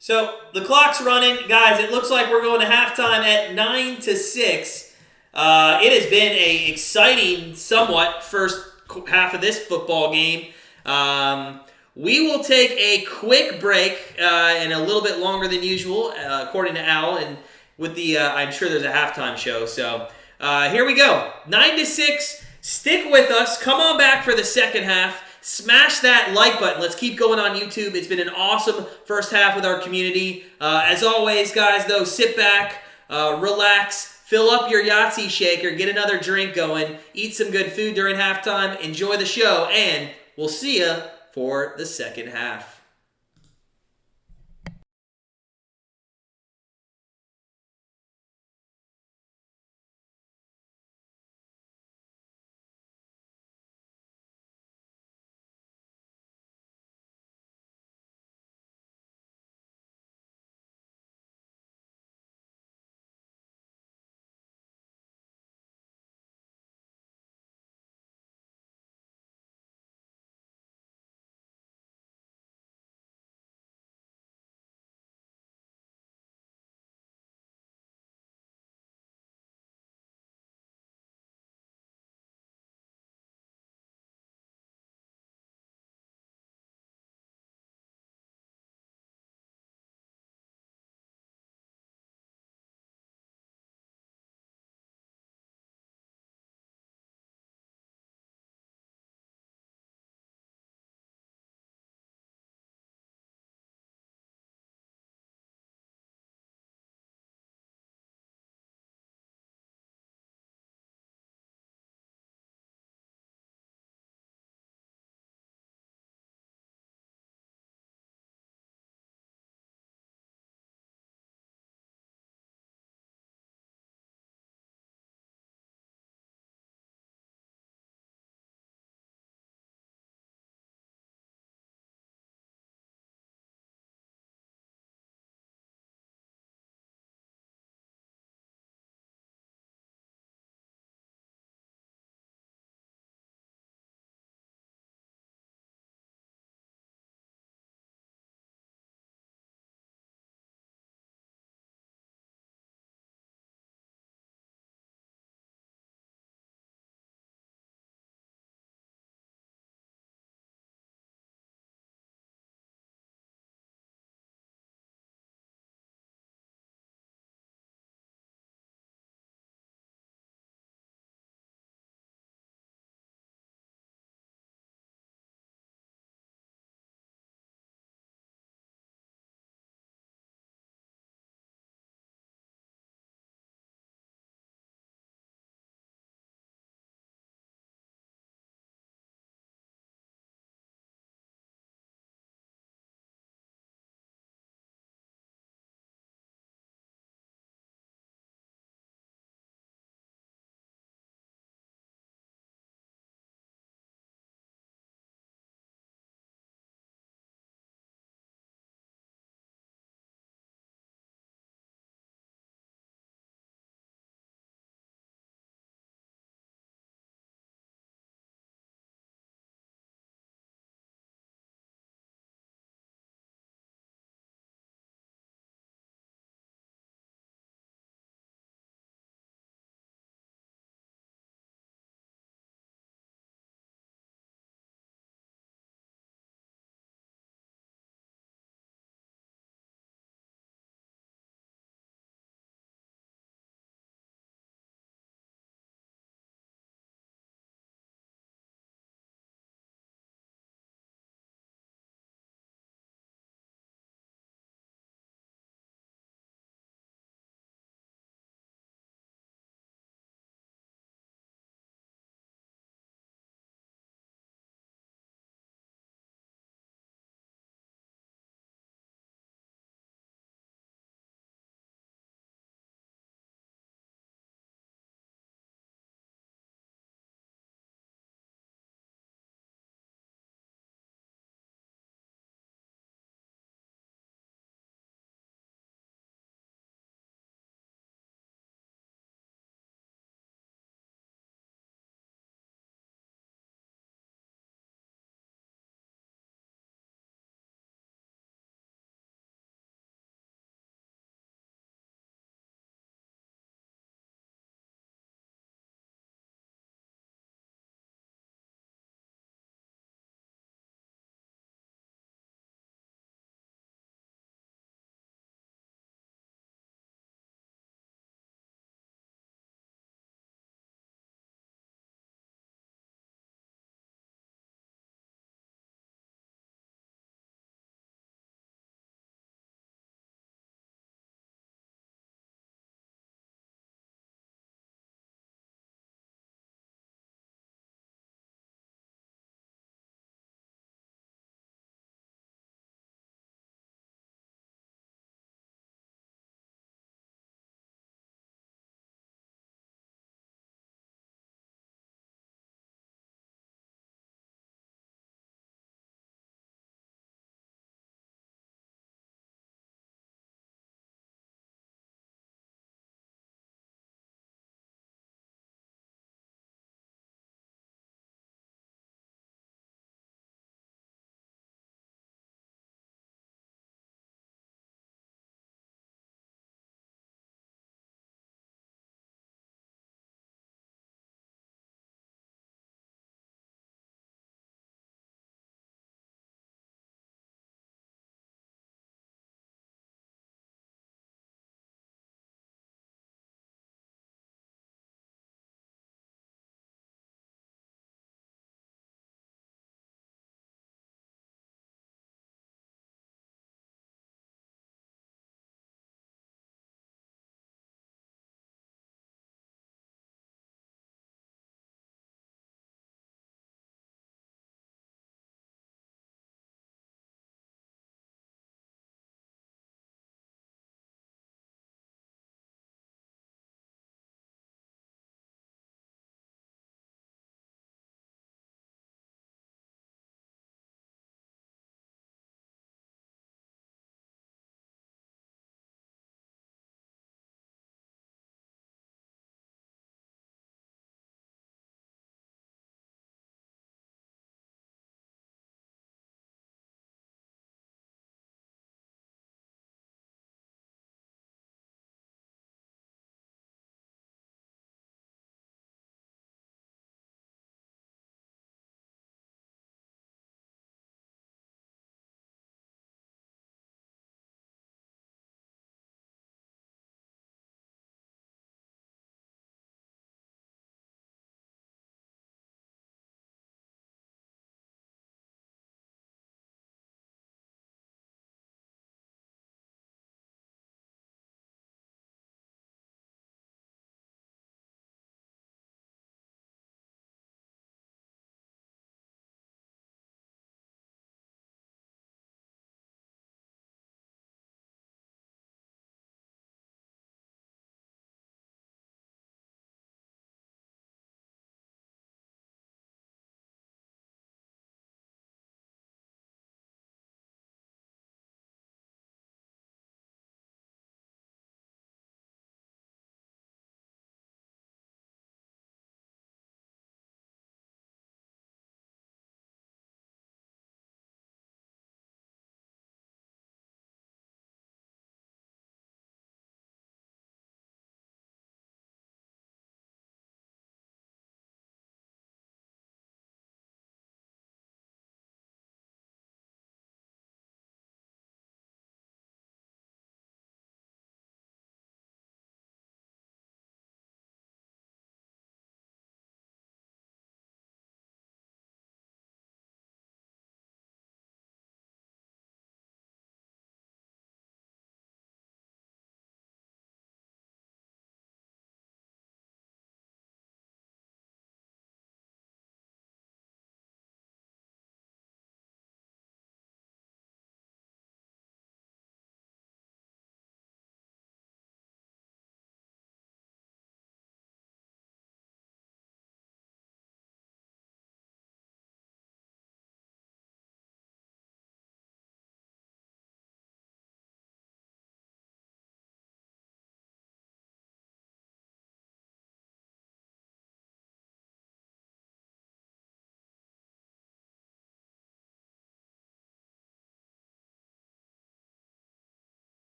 So, the clock's running. Guys, it looks like we're going to halftime at 9-6. It has been an exciting, somewhat, first half of this football game. We will take a quick break and a little bit longer than usual, according to Al, and with the I'm sure there's a halftime show. So here we go. 9-6. Stick with us. Come on back for the second half. Smash that like button. Let's keep going on YouTube. It's been an awesome first half with our community. As always, guys, though, sit back, relax, fill up your Yahtzee shaker, get another drink going, eat some good food during halftime, enjoy the show, and we'll see you for the second half.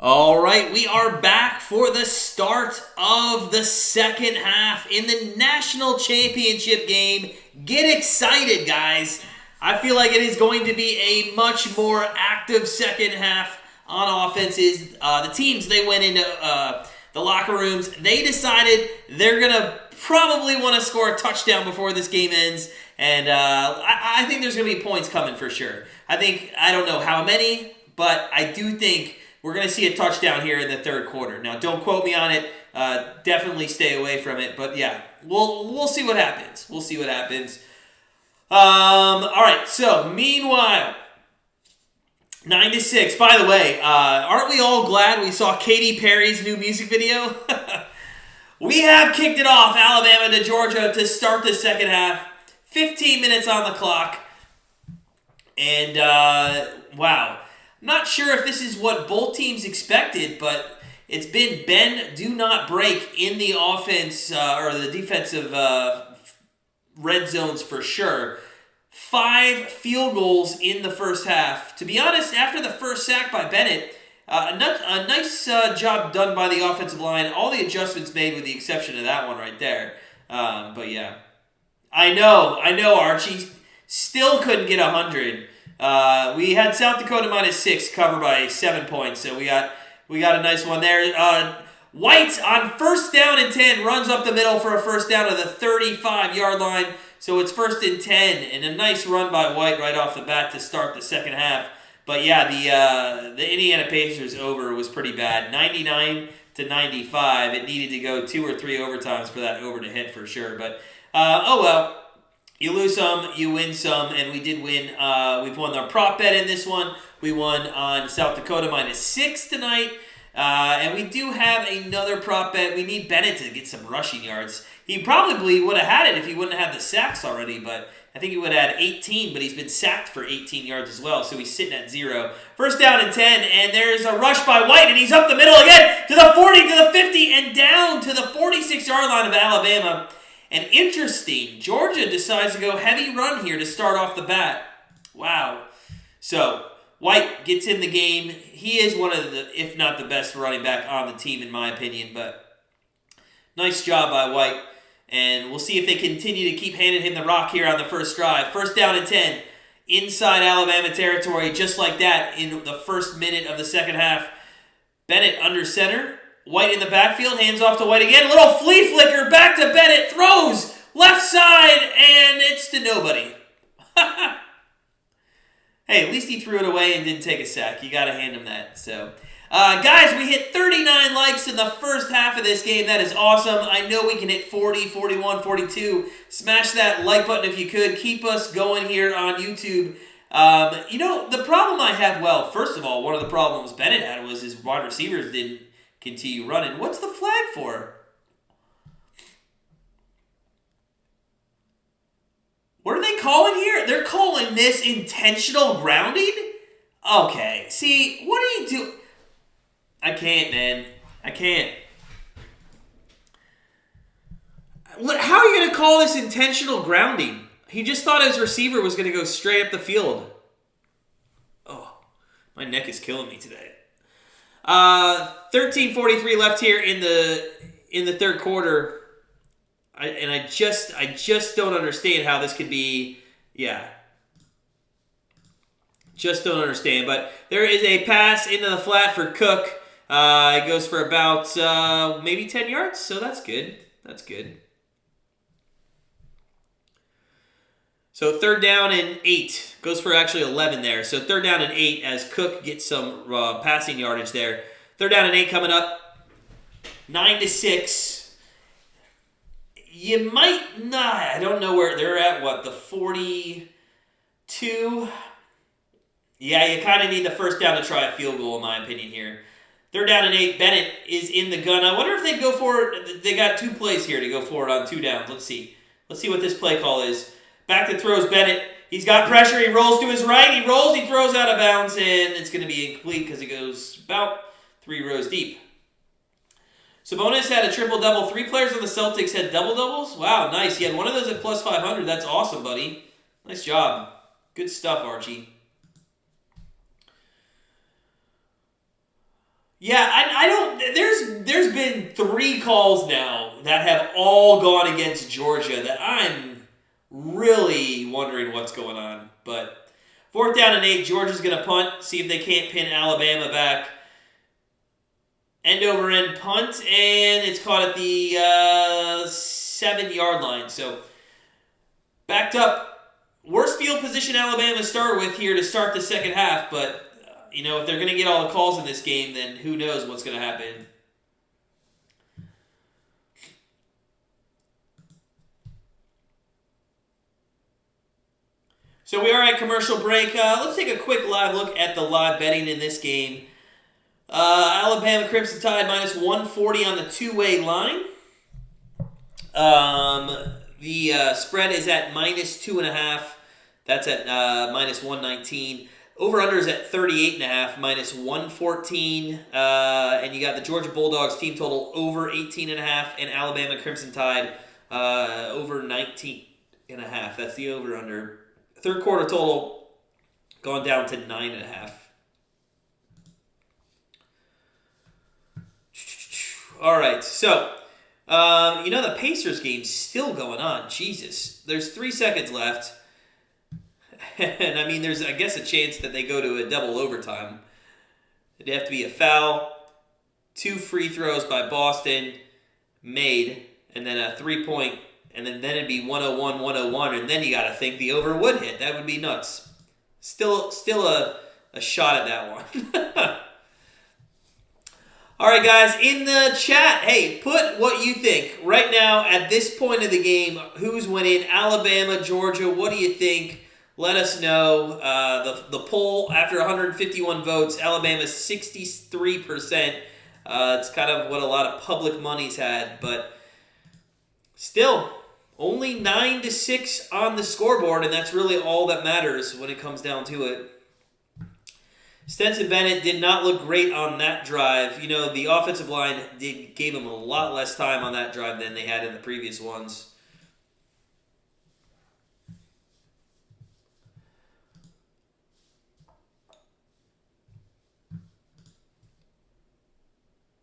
All right, we are back for the start of the second half in the national championship game. Get excited, guys. I feel like it is going to be a much more active second half on offenses. The teams, they went into the locker rooms. They decided they're going to probably want to score a touchdown before this game ends. And I think there's going to be points coming for sure. I don't know how many, but I do think we're going to see a touchdown here in the third quarter. Now, don't quote me on it. Definitely stay away from it. But yeah, we'll see what happens. We'll see what happens. All right, so meanwhile, 9-6. By the way, aren't we all glad we saw Katy Perry's new music video? We have kicked it off, Alabama to Georgia, to start the second half. 15 minutes on the clock. And, wow. Not sure if this is what both teams expected, but it's been bend, do not break in the offense or the defensive red zones for sure. 5 field goals in the first half. To be honest, after the first sack by Bennett, a nice job done by the offensive line. All the adjustments made with the exception of that one right there. But yeah, I know, Archie. Still couldn't get 100. We had South Dakota -6 covered by 7 points, so we got a nice one there. White on first down and 10 runs up the middle for a first down to the 35-yard line, so it's first and 10, and a nice run by White right off the bat to start the second half. But yeah, the Indiana Pacers over was pretty bad, 99-95. It needed to go 2 or 3 overtimes for that over to hit for sure. But oh well. You lose some, you win some, and we did win. We've won our prop bet in this one. We won on South Dakota -6 tonight. And we do have another prop bet. We need Bennett to get some rushing yards. He probably would have had it if he wouldn't have had the sacks already, but I think he would have had 18, but he's been sacked for 18 yards as well, so he's sitting at 0. First down and 10, and there's a rush by White, and he's up the middle again to the 40, to the 50, and down to the 46-yard line of Alabama. And interesting, Georgia decides to go heavy run here to start off the bat. Wow. So, White gets in the game. He is one of the, if not the best running back on the team in my opinion, but nice job by White. And we'll see if they continue to keep handing him the rock here on the first drive. First down and 10, inside Alabama territory, just like that in the first minute of the second half. Bennett under center. White in the backfield, hands off to White again. A little flea flicker, back to Bennett, throws left side, and it's to nobody. Hey, at least he threw it away and didn't take a sack. You got to hand him that. So, guys, we hit 39 likes in the first half of this game. That is awesome. I know we can hit 40, 41, 42. Smash that like button if you could. Keep us going here on YouTube. The problem I had, well, first of all, one of the problems Bennett had was his wide receivers didn't continue running. What's the flag for? What are they calling here? They're calling this intentional grounding? Okay. See, what are you doing? I can't, man. I can't. How are you going to call this intentional grounding? He just thought his receiver was going to go straight up the field. Oh, my neck is killing me today. 13:43 left here in the third quarter, I just don't understand how this could be. Yeah, just don't understand. But there is a pass into the flat for Cook. It goes for about maybe 10 yards, so that's good. That's good. So third down and 8. Goes for actually 11 there. So third down and 8 as Cook gets some passing yardage there. Third down and 8 coming up. 9-6. You might not. I don't know where they're at. What, the 42? Yeah, you kind of need the first down to try a field goal in my opinion here. Third down and 8. Bennett is in the gun. I wonder if they go for it. They got 2 plays here to go for it on 2 downs. Let's see. Let's see what this play call is. Back to throws Bennett. He's got pressure. He rolls to his right. He rolls. He throws out of bounds. And it's going to be incomplete because it goes about 3 rows deep. Sabonis had a triple-double. 3 players on the Celtics had double-doubles. Wow, nice. He had one of those at plus 500. That's awesome, buddy. Nice job. Good stuff, Archie. Yeah, I don't. There's been 3 calls now that have all gone against Georgia that I'm really wondering what's going on. But 4th down and 8, Georgia's going to punt, see if they can't pin Alabama back. End over end punt, and it's caught at the 7-yard line. So backed up. Worst field position Alabama started with here to start the second half, but if they're going to get all the calls in this game, then who knows what's going to happen. So we are at commercial break. Let's take a quick live look at the live betting in this game. Alabama Crimson Tide minus 140 on the 2-way line. The spread is at minus 2.5. That's at minus 119. Over-under is at 38.5, minus 114. And you got the Georgia Bulldogs team total over 18.5, and Alabama Crimson Tide over 19.5. That's the over-under. Third quarter total gone down to 9.5. All right, so the Pacers game's still going on. Jesus, there's 3 seconds left, and I mean, there's I guess a chance that they go to a double overtime. It'd have to be a foul, 2 free throws by Boston made, and then a 3-point, and then it'd be 101, and then you got to think the over would hit. That would be nuts. Still a shot at that one. All right, guys, in the chat, hey, put what you think. Right now, at this point of the game, who's winning? Alabama, Georgia, what do you think? Let us know. The poll, after 151 votes, Alabama's 63%. It's kind of what a lot of public money's had, but still, only 9-6 on the scoreboard, and that's really all that matters when it comes down to it. Stetson Bennett did not look great on that drive. The offensive line gave him a lot less time on that drive than they had in the previous ones.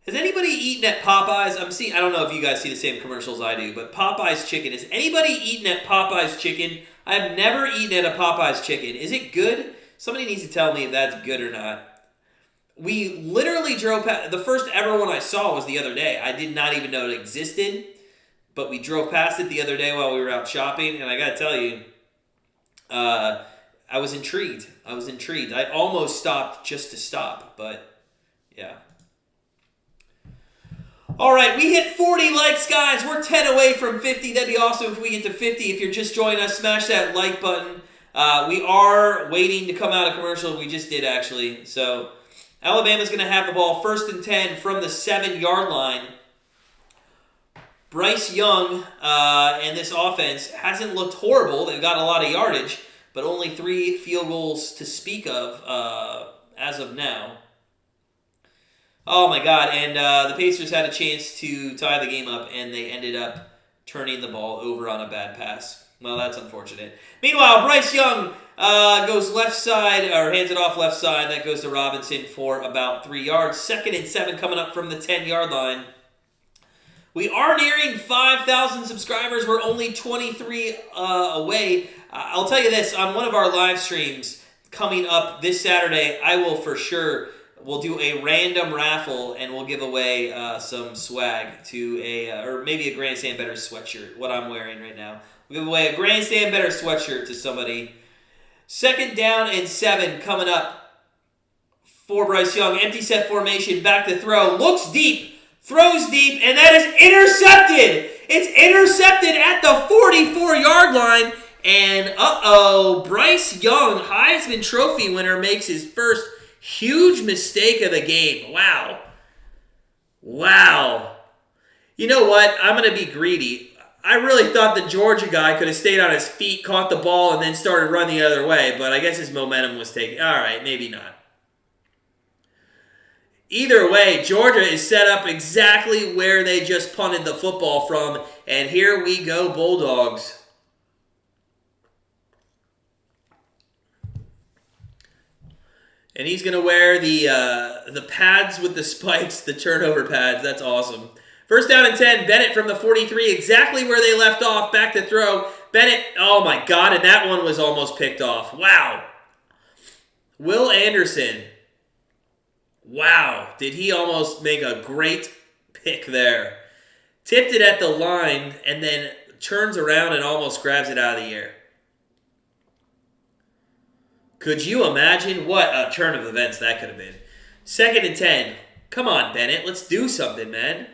Has anybody eaten at Popeyes? I don't know if you guys see the same commercials I do, but Popeyes chicken. Has anybody eaten at Popeyes chicken? I've never eaten at a Popeyes chicken. Is it good? Somebody needs to tell me if that's good or not. We literally drove past. The first ever one I saw was the other day. I did not even know it existed, but we drove past it the other day while we were out shopping, and I got to tell you, I was intrigued. I almost stopped just to stop, but yeah. All right, we hit 40 likes, guys. We're 10 away from 50. That'd be awesome if we get to 50. If you're just joining us, smash that like button. We are waiting to come out of commercial. We just did, actually. So Alabama's going to have the ball 1st and 10 from the 7-yard line. Bryce Young and this offense hasn't looked horrible. They've got a lot of yardage, but only 3 field goals to speak of as of now. Oh, my God. And the Pacers had a chance to tie the game up, and they ended up turning the ball over on a bad pass. Well, that's unfortunate. Meanwhile, Bryce Young goes left side, or hands it off left side. That goes to Robinson for about 3 yards. 2nd and 7 coming up from the 10-yard line. We are nearing 5,000 subscribers. We're only 23 away. I'll tell you this, on one of our live streams coming up this Saturday, I will for sure... We'll do a random raffle, and we'll give away some swag to or maybe a Grandstand Bettors sweatshirt, what I'm wearing right now. We'll give away a Grandstand Bettors sweatshirt to somebody. 2nd down and 7 coming up for Bryce Young. Empty set formation, back to throw. Looks deep, throws deep, and that is intercepted. It's intercepted at the 44-yard line. And Bryce Young, Heisman Trophy winner, makes his first huge mistake of the game. Wow. You know what? I'm going to be greedy. I really thought the Georgia guy could have stayed on his feet, caught the ball, and then started running the other way, but I guess his momentum was taken. All right, maybe not. Either way, Georgia is set up exactly where they just punted the football from, and here we go, Bulldogs. And he's going to wear the pads with the spikes, the turnover pads. That's awesome. First down and 10, Bennett from the 43, exactly where they left off, back to throw. Bennett, oh my God, and that one was almost picked off. Wow. Will Anderson. Wow, did he almost make a great pick there. Tipped it at the line and then turns around and almost grabs it out of the air. Could you imagine what a turn of events that could have been? Second and 10. Come on, Bennett. Let's do something, man.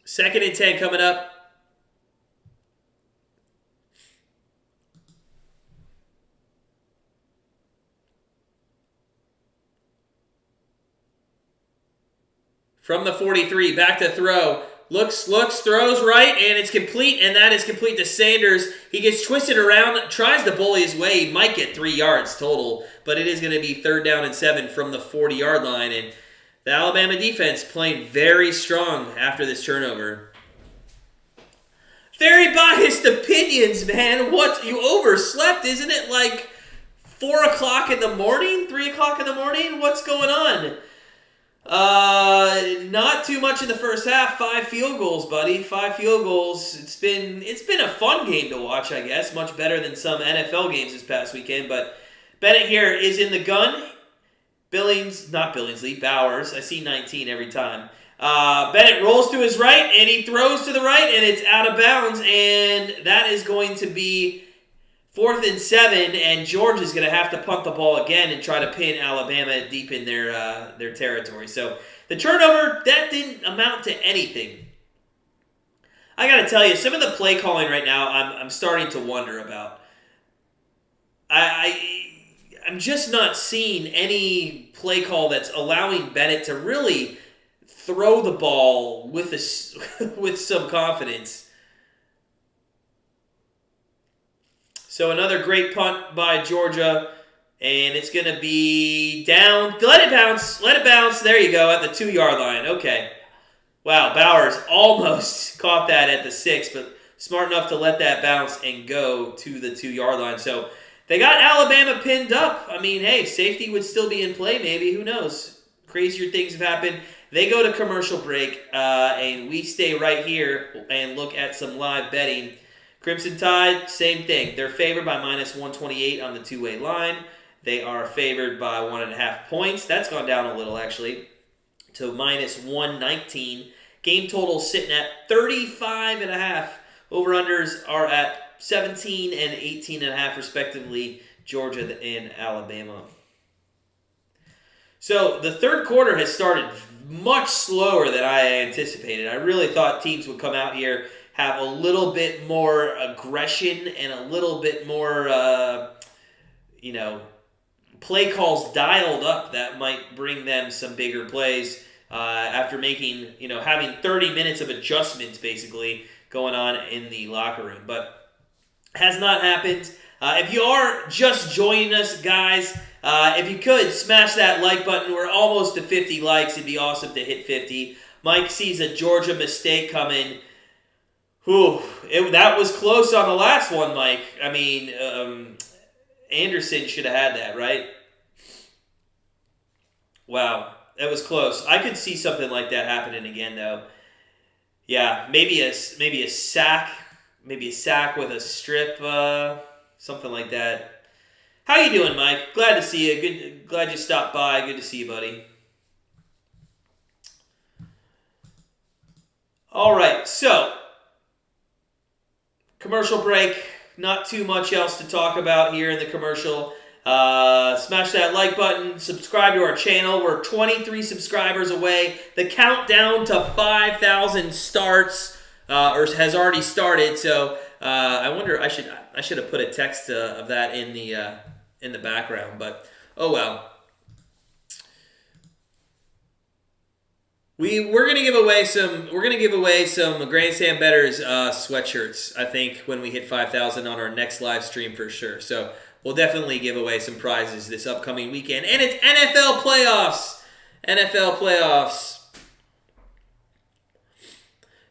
Second and 10 coming up. From the 43, back to throw. Looks, throws right, and it's complete, and that is complete to Sanders. He gets twisted around, tries to bully his way. He might get 3 yards total, but it is going to be 3rd down and 7 from the 40-yard line, and the Alabama defense playing very strong after this turnover. Very biased opinions, man. What? You overslept, isn't it? Like 4 o'clock in the morning? 3 o'clock in the morning? What's going on? Not too much in the first half. 5 field goals, buddy. 5 field goals. It's been a fun game to watch, I guess. Much better than some NFL games this past weekend. But Bennett here is in the gun. Bowers. I see 19 every time. Bennett rolls to his right, and he throws to the right, and it's out of bounds. And that is going to be 4th and 7, and Georgia's going to have to punt the ball again and try to pin Alabama deep in their territory. So the turnover, that didn't amount to anything. I got to tell you, some of the play calling right now, I'm starting to wonder about. I'm just not seeing any play call that's allowing Bennett to really throw the ball with some confidence. So another great punt by Georgia, and it's going to be down. Let it bounce. There you go, at the 2-yard line. Okay. Wow, Bowers almost caught that at the 6, but smart enough to let that bounce and go to the 2-yard line. So they got Alabama pinned up. I mean, hey, safety would still be in play maybe. Who knows? Crazier things have happened. They go to commercial break, and we stay right here and look at some live betting. Crimson Tide, same thing. They're favored by -128 on the two-way line. They are favored by 1.5 points. That's gone down a little, actually, to -119. Game total sitting at 35.5. Over-unders are at 17 and 18.5, respectively, Georgia and Alabama. So the third quarter has started much slower than I anticipated. I really thought teams would come out here, have a little bit more aggression and a little bit more, play calls dialed up that might bring them some bigger plays after making, having 30 minutes of adjustments basically going on in the locker room. But has not happened. If you are just joining us, guys, if you could smash that like button. We're almost to 50 likes. It'd be awesome to hit 50. Mike sees a Georgia mistake coming. That was close on the last one, Mike. I mean, Anderson should have had that, right? Wow, that was close. I could see something like that happening again, though. Yeah, maybe a sack, with a strip, something like that. How you doing, Mike? Glad to see you. Glad you stopped by. Good to see you, buddy. All right, so commercial break. Not too much else to talk about here in the commercial. Smash that like button. Subscribe to our channel. We're 23 subscribers away. The countdown to 5,000 starts or has already started. So I wonder. I should have put a text of that in the background. But oh well. We're gonna give away some Grandstand Bettors sweatshirts, I think, when we hit 5,000 on our next live stream for sure. So we'll definitely give away some prizes this upcoming weekend. And it's NFL playoffs.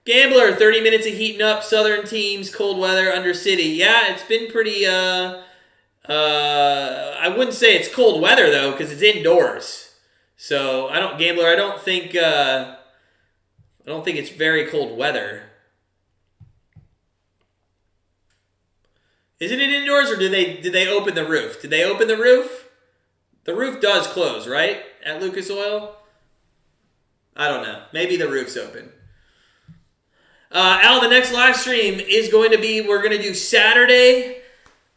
Gambler, 30 minutes of heating up, southern teams, cold weather, under city. Yeah, it's been pretty I wouldn't say it's cold weather though, because it's indoors. So I don't think it's very cold weather. Isn't it indoors, or did they open the roof? Did they open the roof? The roof does close, right? At Lucas Oil? I don't know. Maybe the roof's open. Al, the next live stream is going to be, we're going to do Saturday.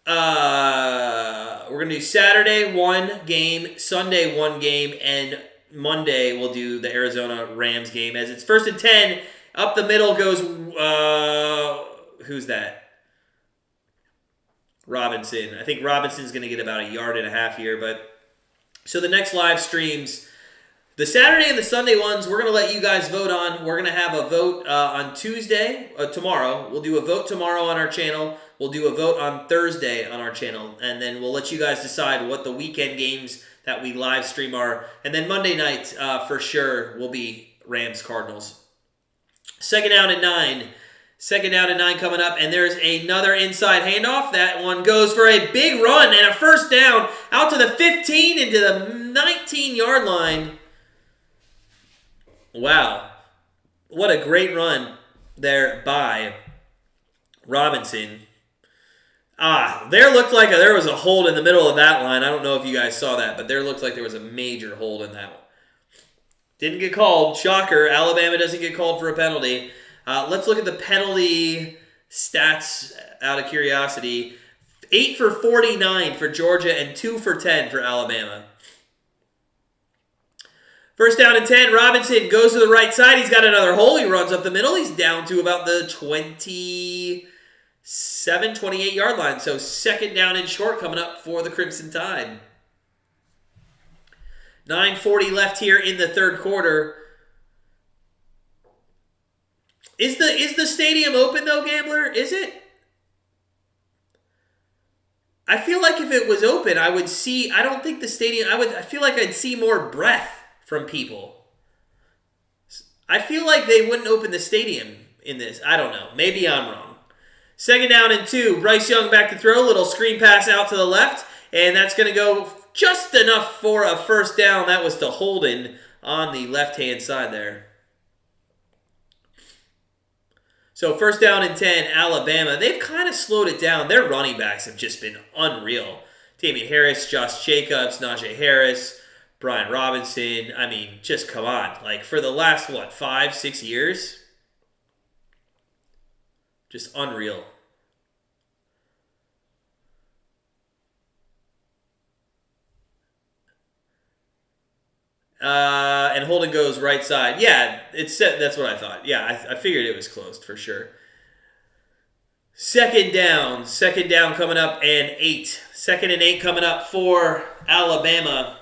We're going to do Saturday 1 game, Sunday 1 game, and Monday we'll do the Arizona Rams game. As it's 1st and 10, up the middle goes, who's that? Robinson. I think Robinson's going to get about 1.5 yards here. But so the next live streams, the Saturday and the Sunday ones, we're going to let you guys vote on. We're going to have a vote on Tuesday, tomorrow. We'll do a vote tomorrow on our channel. We'll do a vote on Thursday on our channel. And then we'll let you guys decide what the weekend games that we live stream are. And then Monday night, for sure, will be Rams-Cardinals. Second down and 9 coming up, and there's another inside handoff. That one goes for a big run and a first down out to the 15 into the 19-yard line. Wow. What a great run there by Robinson. There looked like there was a hold in the middle of that line. I don't know if you guys saw that, but there looked like there was a major hold in that one. Didn't get called. Shocker. Alabama doesn't get called for a penalty. Let's look at the penalty stats out of curiosity. 8 for 49 for Georgia and 2 for 10 for Alabama. First down and 10. Robinson goes to the right side. He's got another hole. He runs up the middle. He's down to about the 28-yard line. So second down and short coming up for the Crimson Tide. 9:40 left here in the third quarter. Is the stadium open though, Gambler? Is it? I feel like if it was open, I would see. I don't think the stadium. I feel like I'd see more breath from people. I feel like they wouldn't open the stadium in this. I don't know. Maybe I'm wrong. Second down and 2. Bryce Young back to throw. Little screen pass out to the left, and that's going to go just enough for a first down. That was to Holden on the left-hand side there. So first down and 10, Alabama. They've kind of slowed it down. Their running backs have just been unreal. Damian Harris, Josh Jacobs, Najee Harris, Brian Robinson. I mean, just come on. Like for the last, 5-6 years? Just unreal. And Holden goes right side. Yeah, it's set. That's what I thought. Yeah, I figured it was closed for sure. Second down coming up and 8. 2nd and 8 coming up for Alabama.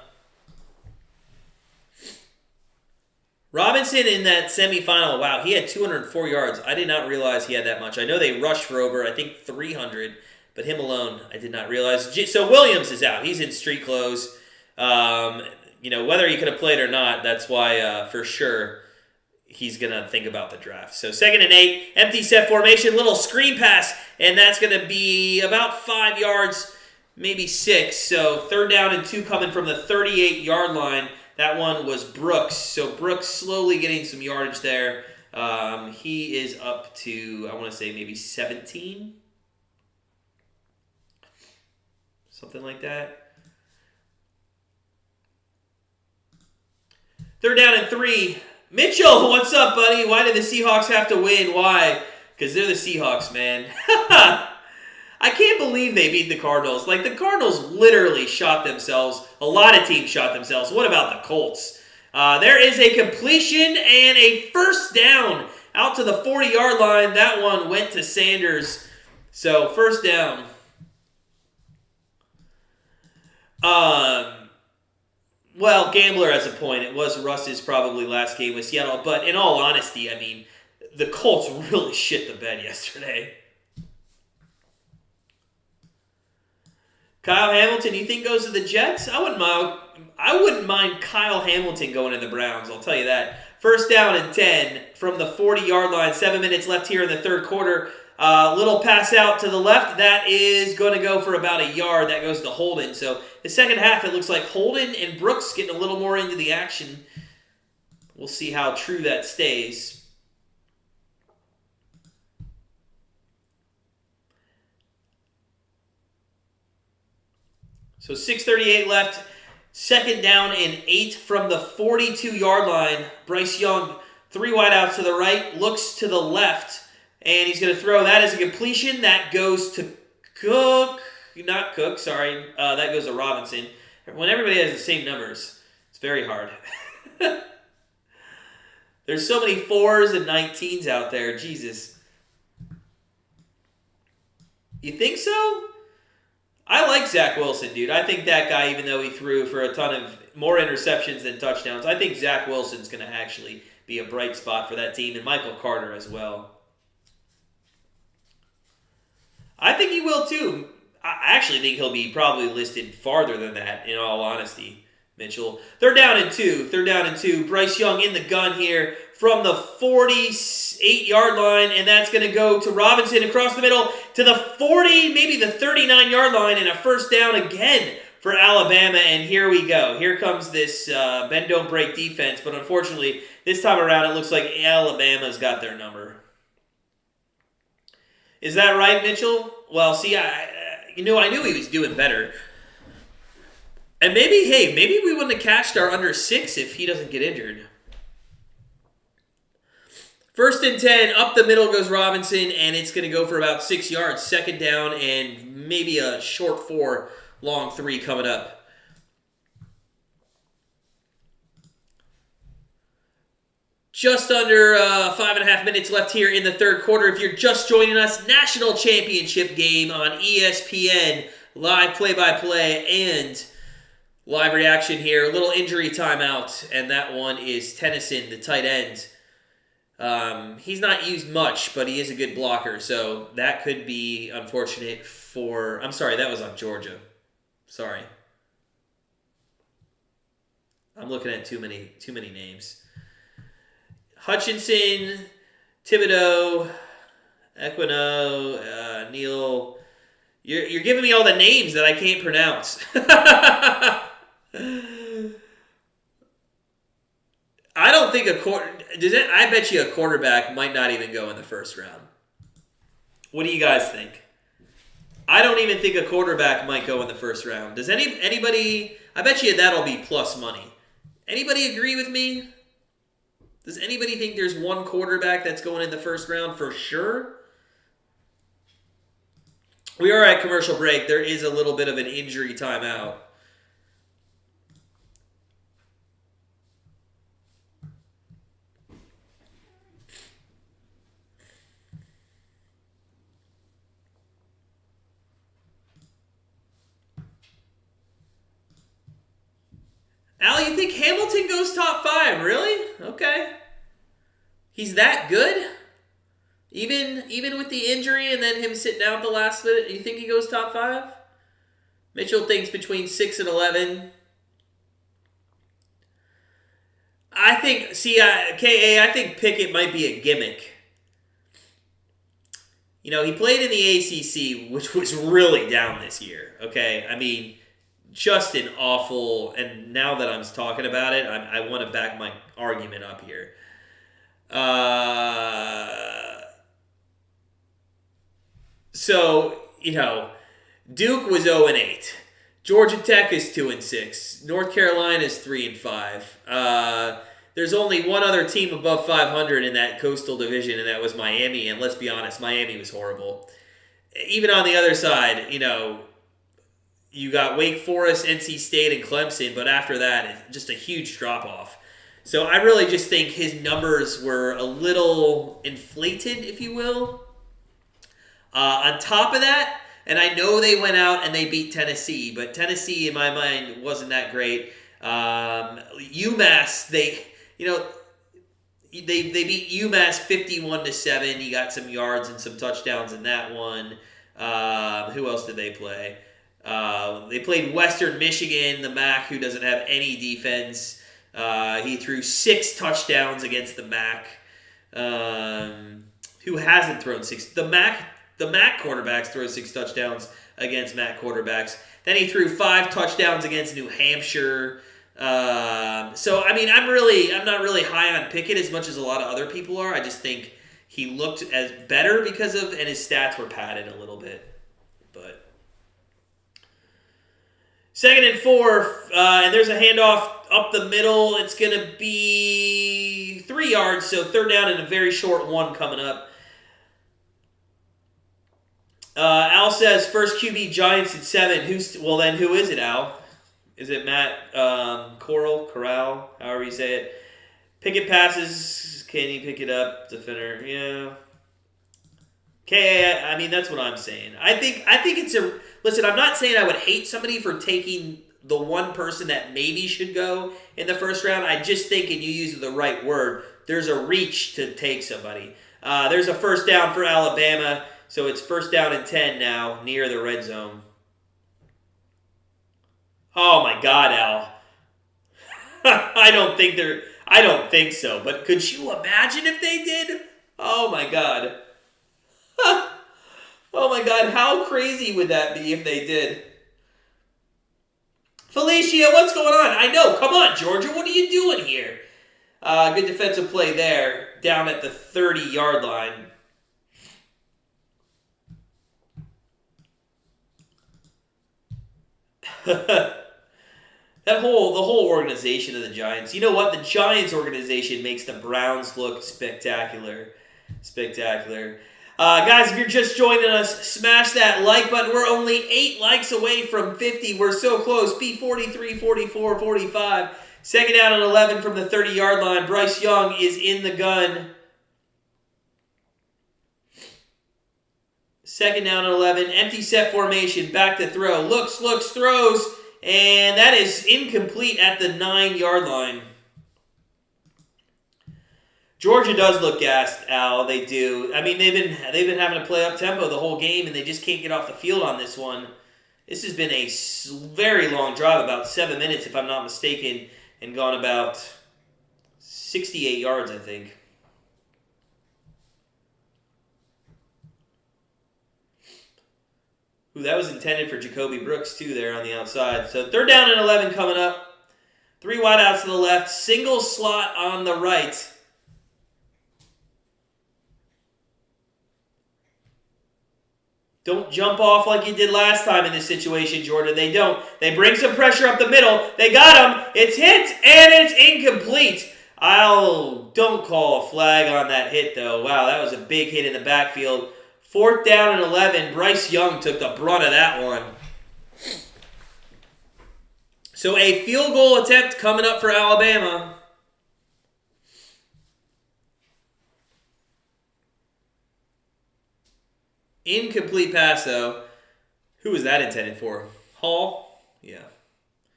Robinson in that semifinal, wow, he had 204 yards. I did not realize he had that much. I know they rushed for over, I think, 300, but him alone, I did not realize. So Williams is out. He's in street clothes. Whether he could have played or not, that's why, for sure, he's going to think about the draft. So 2nd and 8, empty set formation, little screen pass, and that's going to be about 5 yards, maybe 6. So 3rd down and 2 coming from the 38-yard line. That one was Brooks. So Brooks slowly getting some yardage there. He is up to, I want to say maybe 17. Something like that. 3rd down and 3. Mitchell, what's up, buddy? Why did the Seahawks have to win? Why? Because they're the Seahawks, man. I can't believe they beat the Cardinals. Like, the Cardinals literally shot themselves. A lot of teams shot themselves. What about the Colts? There is a completion and a first down out to the 40-yard line. That one went to Sanders. So, first down. Well, Gambler has a point. It was Russ's probably last game with Seattle. But in all honesty, I mean, the Colts really shit the bed yesterday. Kyle Hamilton, you think goes to the Jets? I wouldn't mind Kyle Hamilton going to the Browns, I'll tell you that. First down and 10 from the 40-yard line. 7 minutes left here in the third quarter. Little pass out to the left. That is going to go for about a yard. That goes to Holden. So the second half, it looks like Holden and Brooks getting a little more into the action. We'll see how true that stays. So 6:38 left. Second down and 8 from the 42-yard line. Bryce Young, 3 wide outs to the right, looks to the left, and he's going to throw. That is a completion. That goes to Cook. Not Cook, sorry. That goes to Robinson. When everybody has the same numbers, it's very hard. There's so many 4s and 19s out there. Jesus. You think so? I like Zach Wilson, dude. I think that guy, even though he threw for a ton of more interceptions than touchdowns, I think Zach Wilson's going to actually be a bright spot for that team, and Michael Carter as well. I think he will, too. I actually think he'll be probably listed farther than that, in all honesty, Mitchell. They're down in 2. They're down in 2. Bryce Young in the gun here from the 48-yard line, and that's going to go to Robinson across the middle to the 40, maybe the 39-yard line, and a first down again for Alabama, and here we go. Here comes this bend-don't-break defense, but unfortunately, this time around, it looks like Alabama's got their number. Is that right, Mitchell? Well, see, I knew he was doing better. And maybe we wouldn't have cashed our under 6 if he doesn't get injured. 1st and 10, up the middle goes Robinson, and it's going to go for about 6 yards. Second down and maybe a short 4, long 3 coming up. Just under 5.5 minutes left here in the third quarter. If you're just joining us, National Championship game on ESPN, live play-by-play and live reaction here. A little injury timeout, and that one is Tennyson, the tight end. He's not used much, but he is a good blocker, so that could be unfortunate for... I'm sorry, that was on Georgia. Sorry. I'm looking at too many names. Hutchinson, Thibodeau, Equino, Neal. You're giving me all the names that I can't pronounce. I don't think I bet you a quarterback might not even go in the first round. What do you guys think? I don't even think a quarterback might go in the first round. Does anybody? I bet you that'll be plus money. Anybody agree with me? Does anybody think there's one quarterback that's going in the first round for sure? We are at commercial break. There is a little bit of an injury timeout. Al, you think Hamilton goes top 5? Really? Okay. He's that good? Even with the injury and then him sitting out the last minute, you think he goes top 5? Mitchell thinks between 6 and 11. I think, KA, I think Pickett might be a gimmick. You know, he played in the ACC, which was really down this year, okay? I mean, just an awful, and now that I'm talking about it, I want to back my argument up here. So, you know, Duke was 0-8. Georgia Tech is 2-6. North Carolina is 3-5. There's only one other team above 500 in that Coastal Division, and that was Miami. And let's be honest, Miami was horrible. Even on the other side, you know, you got Wake Forest, NC State, and Clemson, but after that, it's just a huge drop-off. So I really just think his numbers were a little inflated, if you will. On top of that, and I know they went out and they beat Tennessee, but Tennessee, in my mind, wasn't that great. UMass, they beat UMass 51-7. You got some yards and some touchdowns in that one. Who else did they play? They played Western Michigan, the MAC, who doesn't have any defense. He threw 6 touchdowns against the MAC. who hasn't thrown 6. The MAC quarterbacks throw 6 touchdowns against MAC quarterbacks. Then he threw 5 touchdowns against New Hampshire. So I mean, I'm not really high on Pickett as much as a lot of other people are. I just think he looked as better and his stats were padded a little bit. But 2nd and 4, and there's a handoff up the middle. It's going to be 3 yards, so 3rd down and a very short 1 coming up. Al says first QB Giants at 7. Who is it, Al? Is it Matt Corral, however you say it? Pickett passes. Can he pick it up? Defender, yeah. Okay, I mean, that's what I'm saying. I think it's a... Listen, I'm not saying I would hate somebody for taking the one person that maybe should go in the first round. I just think, and you use the right word, there's a reach to take somebody. There's a 1st down for Alabama, so it's 1st down and 10 now, near the red zone. Oh my God, Al. I don't think so. But could you imagine if they did? Oh my God. Oh my God, how crazy would that be if they did? Felicia, what's going on? I know, come on, Georgia, what are you doing here? Good defensive play there, down at the 30-yard line. The whole organization of the Giants. You know what? The Giants organization makes the Browns look spectacular. Spectacular. Guys, if you're just joining us, smash that like button. We're only 8 likes away from 50. We're so close. P43, 44, 45. 2nd down and 11 from the 30-yard line. Bryce Young is in the gun. 2nd down and 11. Empty set formation. Back to throw. Looks, throws. And that is incomplete at the 9-yard line. Georgia does look gassed, Al. They do. I mean, they've been having to play up tempo the whole game, and they just can't get off the field on this one. This has been a very long drive, about 7 minutes, if I'm not mistaken, and gone about 68 yards, I think. Ooh, that was intended for Jacoby Brooks, too, there on the outside. So 3rd down and 11 coming up. 3 wideouts to the left. Single slot on the right. Don't jump off like you did last time in this situation, Georgia. They don't. They bring some pressure up the middle. They got him. It's hit, and it's incomplete. Don't call a flag on that hit, though. Wow, that was a big hit in the backfield. 4th down and 11. Bryce Young took the brunt of that one. So a field goal attempt coming up for Alabama. Incomplete pass, though. Who was that intended for? Hall? Yeah.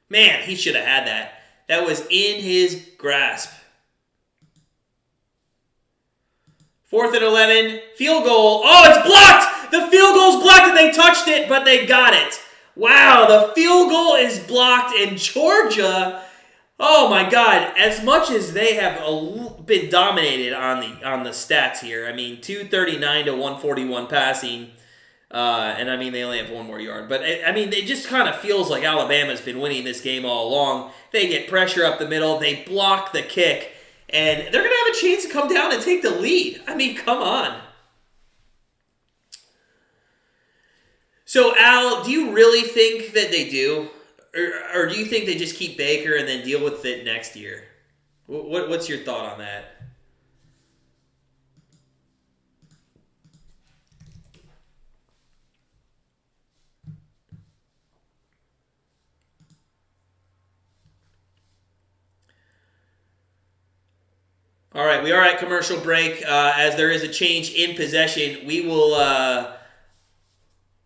Man, he should have had that. That was in his grasp. 4th and 11. Field goal. Oh, it's blocked! The field goal's blocked and they touched it, but they got it. Wow, the field goal is blocked in Georgia. Oh my God! As much as they have been dominated on the stats here, I mean 239 to 141 passing, and I mean they only have 1 more yard. But I mean it just kind of feels like Alabama's been winning this game all along. They get pressure up the middle, they block the kick, and they're gonna have a chance to come down and take the lead. I mean, come on. So Al, do you really think that they do? Or do you think they just keep Baker and then deal with it next year? What's your thought on that? All right, we are at commercial break. As there is a change in possession, we will...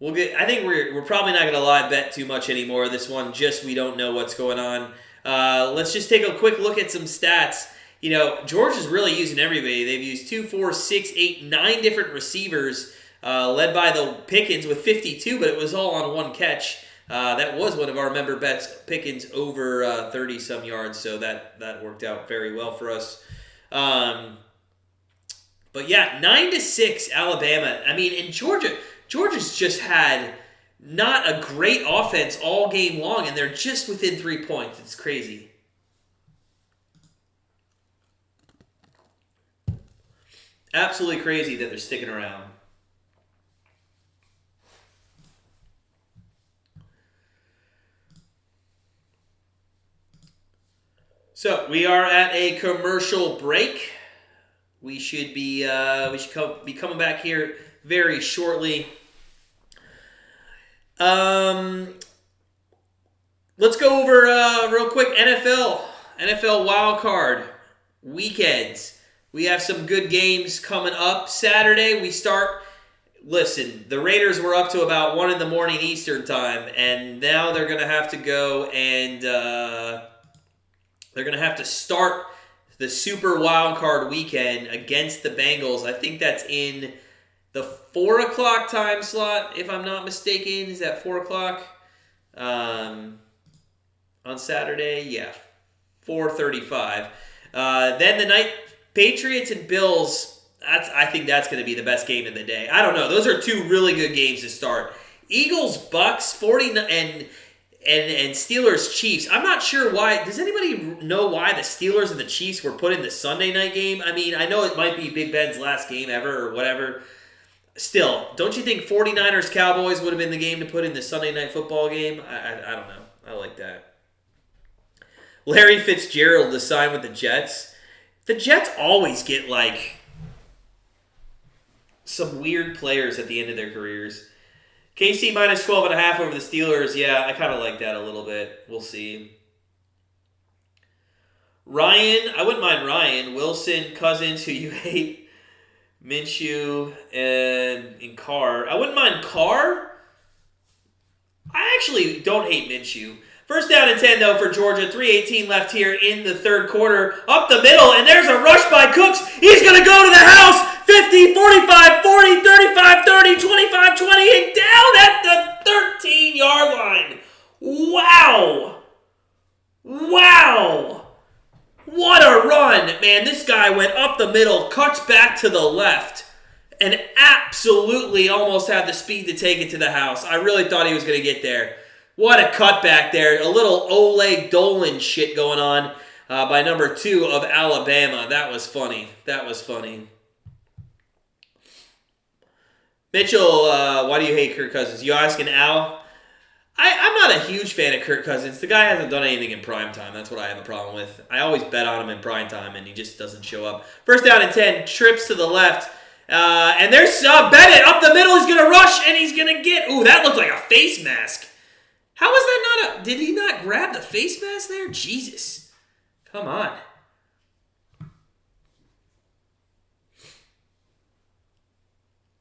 I think we're probably not going to live bet too much anymore. This one, we don't know what's going on. Let's just take a quick look at some stats. You know, Georgia's really using everybody. They've used 2, 4, 6, 8, 9 different receivers, led by the Pickens with 52, but it was all on 1 catch. That was one of our member bets, Pickens over 30-some yards, so that worked out very well for us. But yeah, 9-6 Alabama. I mean, in Georgia's just had not a great offense all game long, and they're just within 3 points. It's crazy. Absolutely crazy that they're sticking around. So we are at a commercial break. We should be coming back here very shortly. Let's go over real quick NFL wild card weekends. We have some good games coming up. Saturday we start. Listen, the Raiders were up to about 1 in the morning Eastern time, and now they're gonna have to go and they're gonna have to start the Super Wild Card weekend against the Bengals. I think that's in the 4 o'clock time slot, if I'm not mistaken. Is that 4 o'clock? On Saturday? Yeah, 4:35. Then the night, Patriots and Bills, I think that's going to be the best game of the day. I don't know. Those are two really good games to start. Eagles, Bucks, 49 and Steelers, Chiefs. I'm not sure why. Does anybody know why the Steelers and the Chiefs were put in the Sunday night game? I mean, I know it might be Big Ben's last game ever or whatever. Still, don't you think 49ers, Cowboys would have been the game to put in the Sunday night football game? I don't know. I like that. Larry Fitzgerald to sign with the Jets. The Jets always get, like, some weird players at the end of their careers. KC minus 12.5 over the Steelers. Yeah, I kind of like that a little bit. We'll see. Ryan, I wouldn't mind Ryan. Wilson, Cousins, who you hate. Minshew, and Carr. I wouldn't mind Carr. I actually don't hate Minshew. First down and 10, though, for Georgia. 3:18 left here in the third quarter. Up the middle, and there's a rush by Cooks. He's going to go to the house. 50, 45, 40, 35, 30, 25, 20, and down at the 13-yard line. Wow. Wow. What a run. Man, this guy went up the middle, cuts back to the left, and absolutely almost had the speed to take it to the house. I really thought he was going to get there. What a cutback there. A little Ole Dolan shit going on by number 2 of Alabama. That was funny. That was funny. Mitchell, why do you hate Kirk Cousins? You asking Al? I'm not a huge fan of Kirk Cousins. The guy hasn't done anything in primetime. That's what I have a problem with. I always bet on him in primetime, and he just doesn't show up. First down and 10, trips to the left. And there's Bennett up the middle. He's going to rush, and he's going to get... Ooh, that looked like a face mask. How was that not a... Did he not grab the face mask there? Jesus. Come on.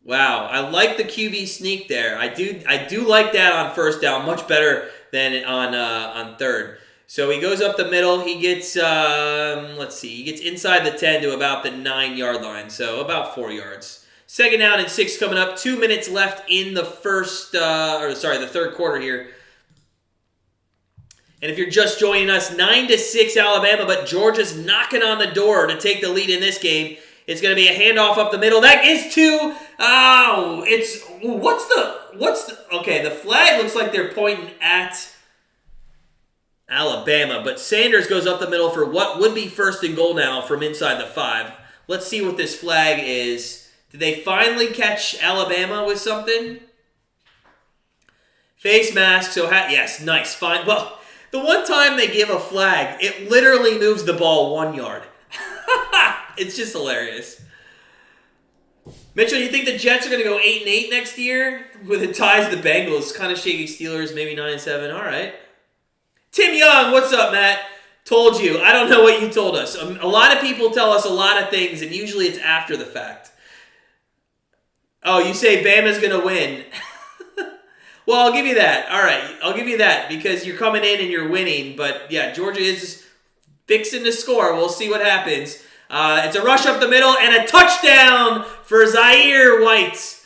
Wow, I like the QB sneak there. I do like that on first down, much better than on third. So he goes up the middle. He gets he gets inside the 10 to about the 9-yard line, so about 4 yards. Second down and 6 coming up. 2 minutes left in the the third quarter here. And if you're just joining us, 9-6 Alabama, but Georgia's knocking on the door to take the lead in this game. It's going to be a handoff up the middle. That is to... Oh, it's... What's the... Okay, the flag looks like they're pointing at Alabama, but Sanders goes up the middle for what would be first and goal now from inside the 5. Let's see what this flag is. Did they finally catch Alabama with something? Face mask, so... yes, nice, fine. Well, the one time they give a flag, it literally moves the ball 1 yard. It's just hilarious. Mitchell, you think the Jets are going to go 8-8 next year? With it ties the Bengals. Kind of shaky Steelers, maybe 9-7. All right. Tim Young, what's up, Matt? Told you. I don't know what you told us. A lot of people tell us a lot of things, and usually it's after the fact. Oh, you say Bama's going to win. Well, I'll give you that. All right, I'll give you that because you're coming in and you're winning. But, yeah, Georgia is fixing to score. We'll see what happens. It's a rush up the middle and a touchdown for Zaire White.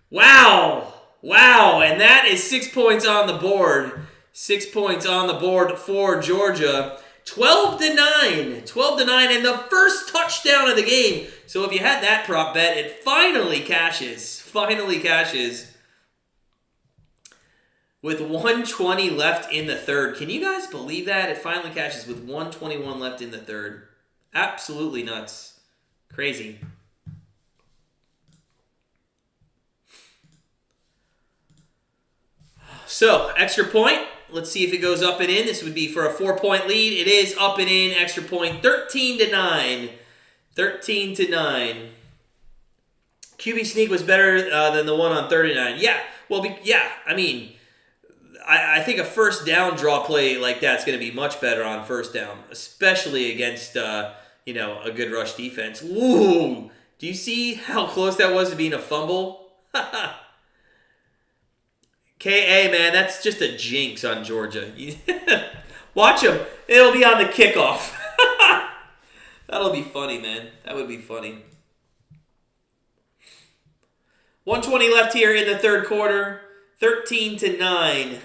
Wow. Wow. And that is 6 points on the board. 6 points on the board for Georgia. 12-9. 12-9. And the first touchdown of the game So if you had that prop bet, it finally cashes. Finally cashes. With 120 left in the third. Can you guys believe that? It finally cashes with 121 left in the third. Absolutely nuts. Crazy. So, extra point. Let's see if it goes up and in. This would be for a 4-point lead. It is up and in. Extra point. 13-9. 13-9. QB sneak was better than the one on 39. Yeah. Well, yeah. I mean, I think a first down draw play like that's going to be much better on first down, especially against a good rush defense. Ooh, do you see how close that was to being a fumble? KA, man, that's just a jinx on Georgia. Watch them. It'll be on the kickoff. That'll be funny, man. That would be funny. 120 left here in the third quarter. 13-9.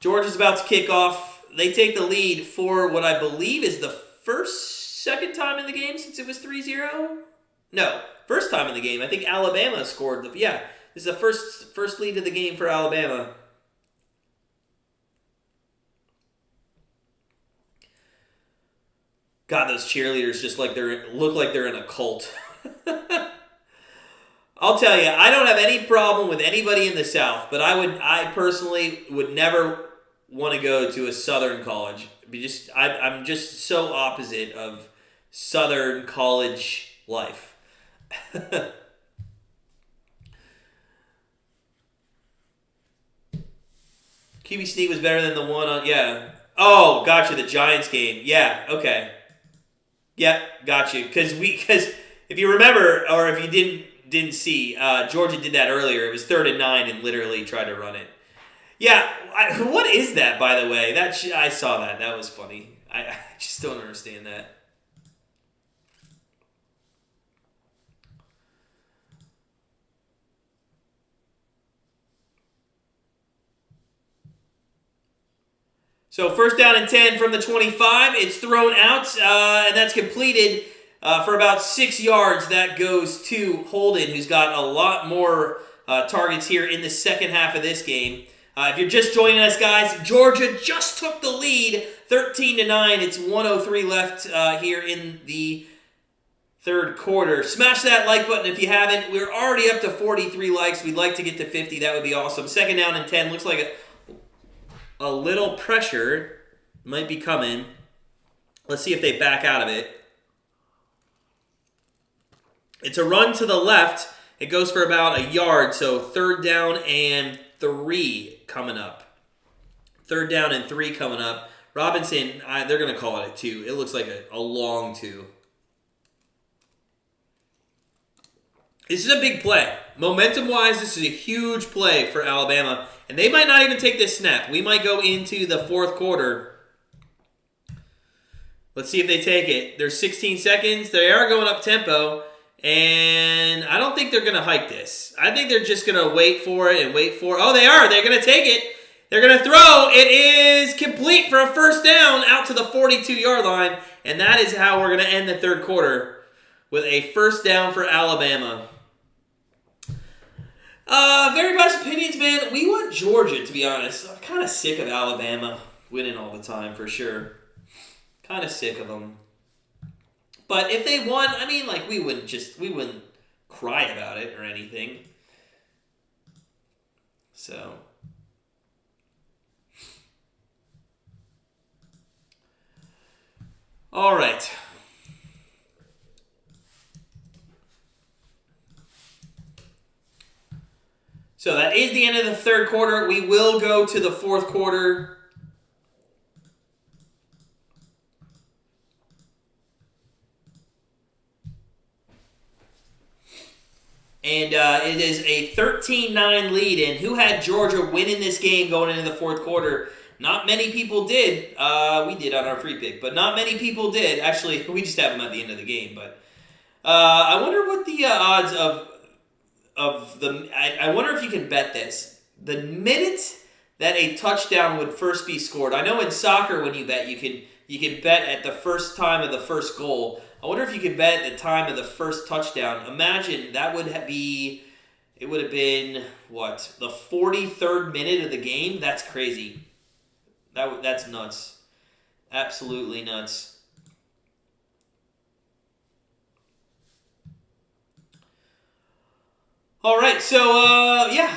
Georgia's about to kick off. They take the lead for what I believe is the second time in the game since it was 3-0. No, first time in the game. I think Alabama scored. This is the first lead of the game for Alabama. God, those cheerleaders just look like they're in a cult. I'll tell you, I don't have any problem with anybody in the South, but I personally would never want to go to a Southern college. I'm just so opposite of Southern college life. QB sneak was better than the one on, yeah. Oh, gotcha, the Giants game. Yeah, okay. Yep, gotcha. Because if you remember, or if you didn't see, Georgia did that earlier. It was 3rd and 9 and literally tried to run it. Yeah, what is that, by the way? I saw that. That was funny. I just don't understand that. So first down and 10 from the 25. It's thrown out, and that's completed for about 6 yards. That goes to Holden, who's got a lot more targets here in the second half of this game. If you're just joining us, guys, Georgia just took the lead, 13-9. It's 1:03 left here in the third quarter. Smash that like button if you haven't. We're already up to 43 likes. We'd like to get to 50. That would be awesome. Second down and 10. Looks like a little pressure might be coming. Let's see if they back out of it. It's a run to the left. It goes for about a yard, so 3rd down and 3 coming up. 3rd down and 3 coming up. Robinson, they're going to call it a 2. It looks like a long 2. This is a big play. Momentum-wise, this is a huge play for Alabama. And they might not even take this snap. We might go into the fourth quarter. Let's see if they take it. There's 16 seconds. They are going up tempo. And I don't think they're going to hike this. I think they're just going to wait for it and wait for it. Oh, they are. They're going to take it. They're going to throw. It is complete for a first down out to the 42-yard line. And that is how we're going to end the third quarter, with a first down for Alabama. Very biased opinions, man. We want Georgia, to be honest. I'm kind of sick of Alabama winning all the time, for sure. Kind of sick of them. But if they won, I mean, like, we wouldn't cry about it or anything. So. All right. So that is the end of the third quarter. We will go to the fourth quarter. And it is a 13-9 lead. And who had Georgia winning this game going into the fourth quarter? Not many people did. We did on our free pick, but not many people did. Actually, we just have them at the end of the game. But I wonder what the odds of the. I wonder if you can bet this. The minute that a touchdown would first be scored. I know in soccer when you bet, you can you can bet at the first time of the first goal. I wonder if you could bet at the time of the first touchdown. Imagine that would be, it would have been, what, the 43rd minute of the game? That's crazy. That's nuts. Absolutely nuts. All right, so, yeah.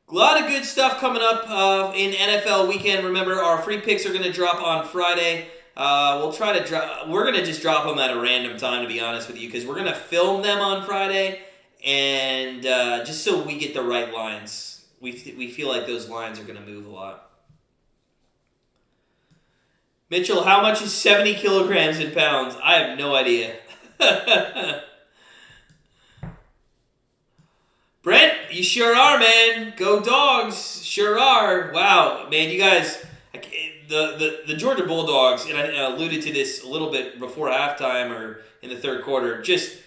A lot of good stuff coming up in NFL weekend. Remember, our free picks are going to drop on Friday. We'll try to drop. We're going to just drop them at a random time, to be honest with you, because we're going to film them on Friday, and just so we get the right lines. We feel like those lines are going to move a lot. Mitchell, how much is 70 kilograms in pounds? I have no idea. Brent, you sure are, man. Go Dogs. Sure are. Wow, man, you guys, the Georgia Bulldogs, and I alluded to this a little bit before halftime or in the third quarter, just,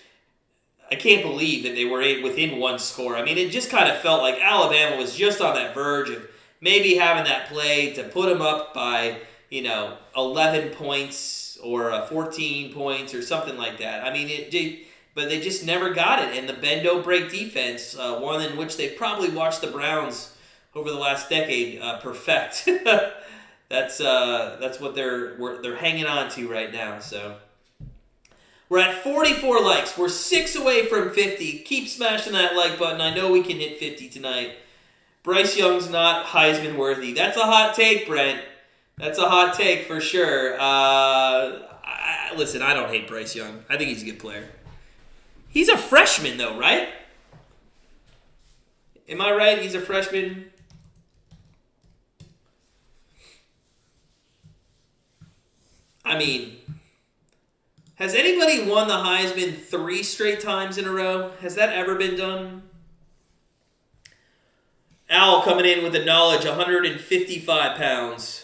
I can't believe that they were within one score. I mean, it just kind of felt like Alabama was just on that verge of maybe having that play to put them up by, 11 points or 14 points or something like that. I mean, but they just never got it. And the bend don't break defense, one in which they've probably watched the Browns over the last decade perfect. That's what they're hanging on to right now. So we're at 44 likes. We're 6 away from 50. Keep smashing that like button. I know we can hit 50 tonight. Bryce Young's not Heisman worthy. That's a hot take, Brent. That's a hot take for sure. Listen, I don't hate Bryce Young. I think he's a good player. He's a freshman, though, right? Am I right? He's a freshman. I mean, has anybody won the Heisman 3 straight times in a row? Has that ever been done? Al coming in with the knowledge, 155 pounds.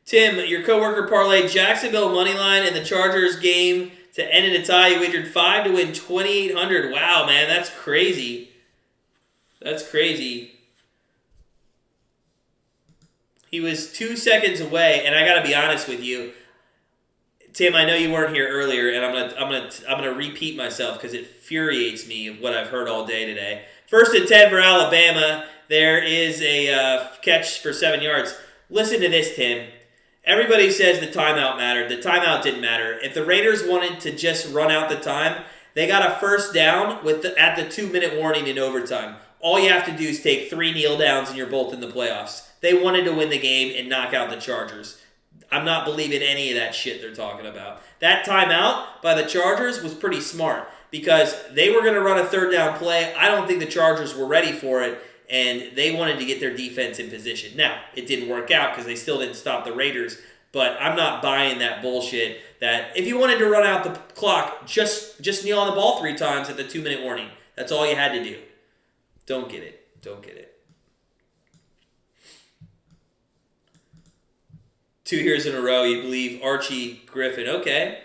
Tim, your coworker parlayed Jacksonville moneyline and the Chargers game to end in a tie. You wagered 5 to win 2,800. Wow, man, that's crazy. That's crazy. He was 2 seconds away, and I got to be honest with you, Tim. I know you weren't here earlier, and I'm gonna repeat myself because it infuriates me of what I've heard all day today. 1st and 10 for Alabama. There is a catch for 7 yards. Listen to this, Tim. Everybody says the timeout mattered. The timeout didn't matter. If the Raiders wanted to just run out the time, they got a first down at the 2-minute warning in overtime. All you have to do is take 3 kneel downs and you're both in the playoffs. They wanted to win the game and knock out the Chargers. I'm not believing any of that shit they're talking about. That timeout by the Chargers was pretty smart because they were going to run a 3rd down play. I don't think the Chargers were ready for it, and they wanted to get their defense in position. Now, it didn't work out because they still didn't stop the Raiders, but I'm not buying that bullshit that if you wanted to run out the clock, just kneel on the ball 3 times at the 2-minute warning. That's all you had to do. Don't get it. Don't get it. 2 years in a row, you believe Archie Griffin. Okay.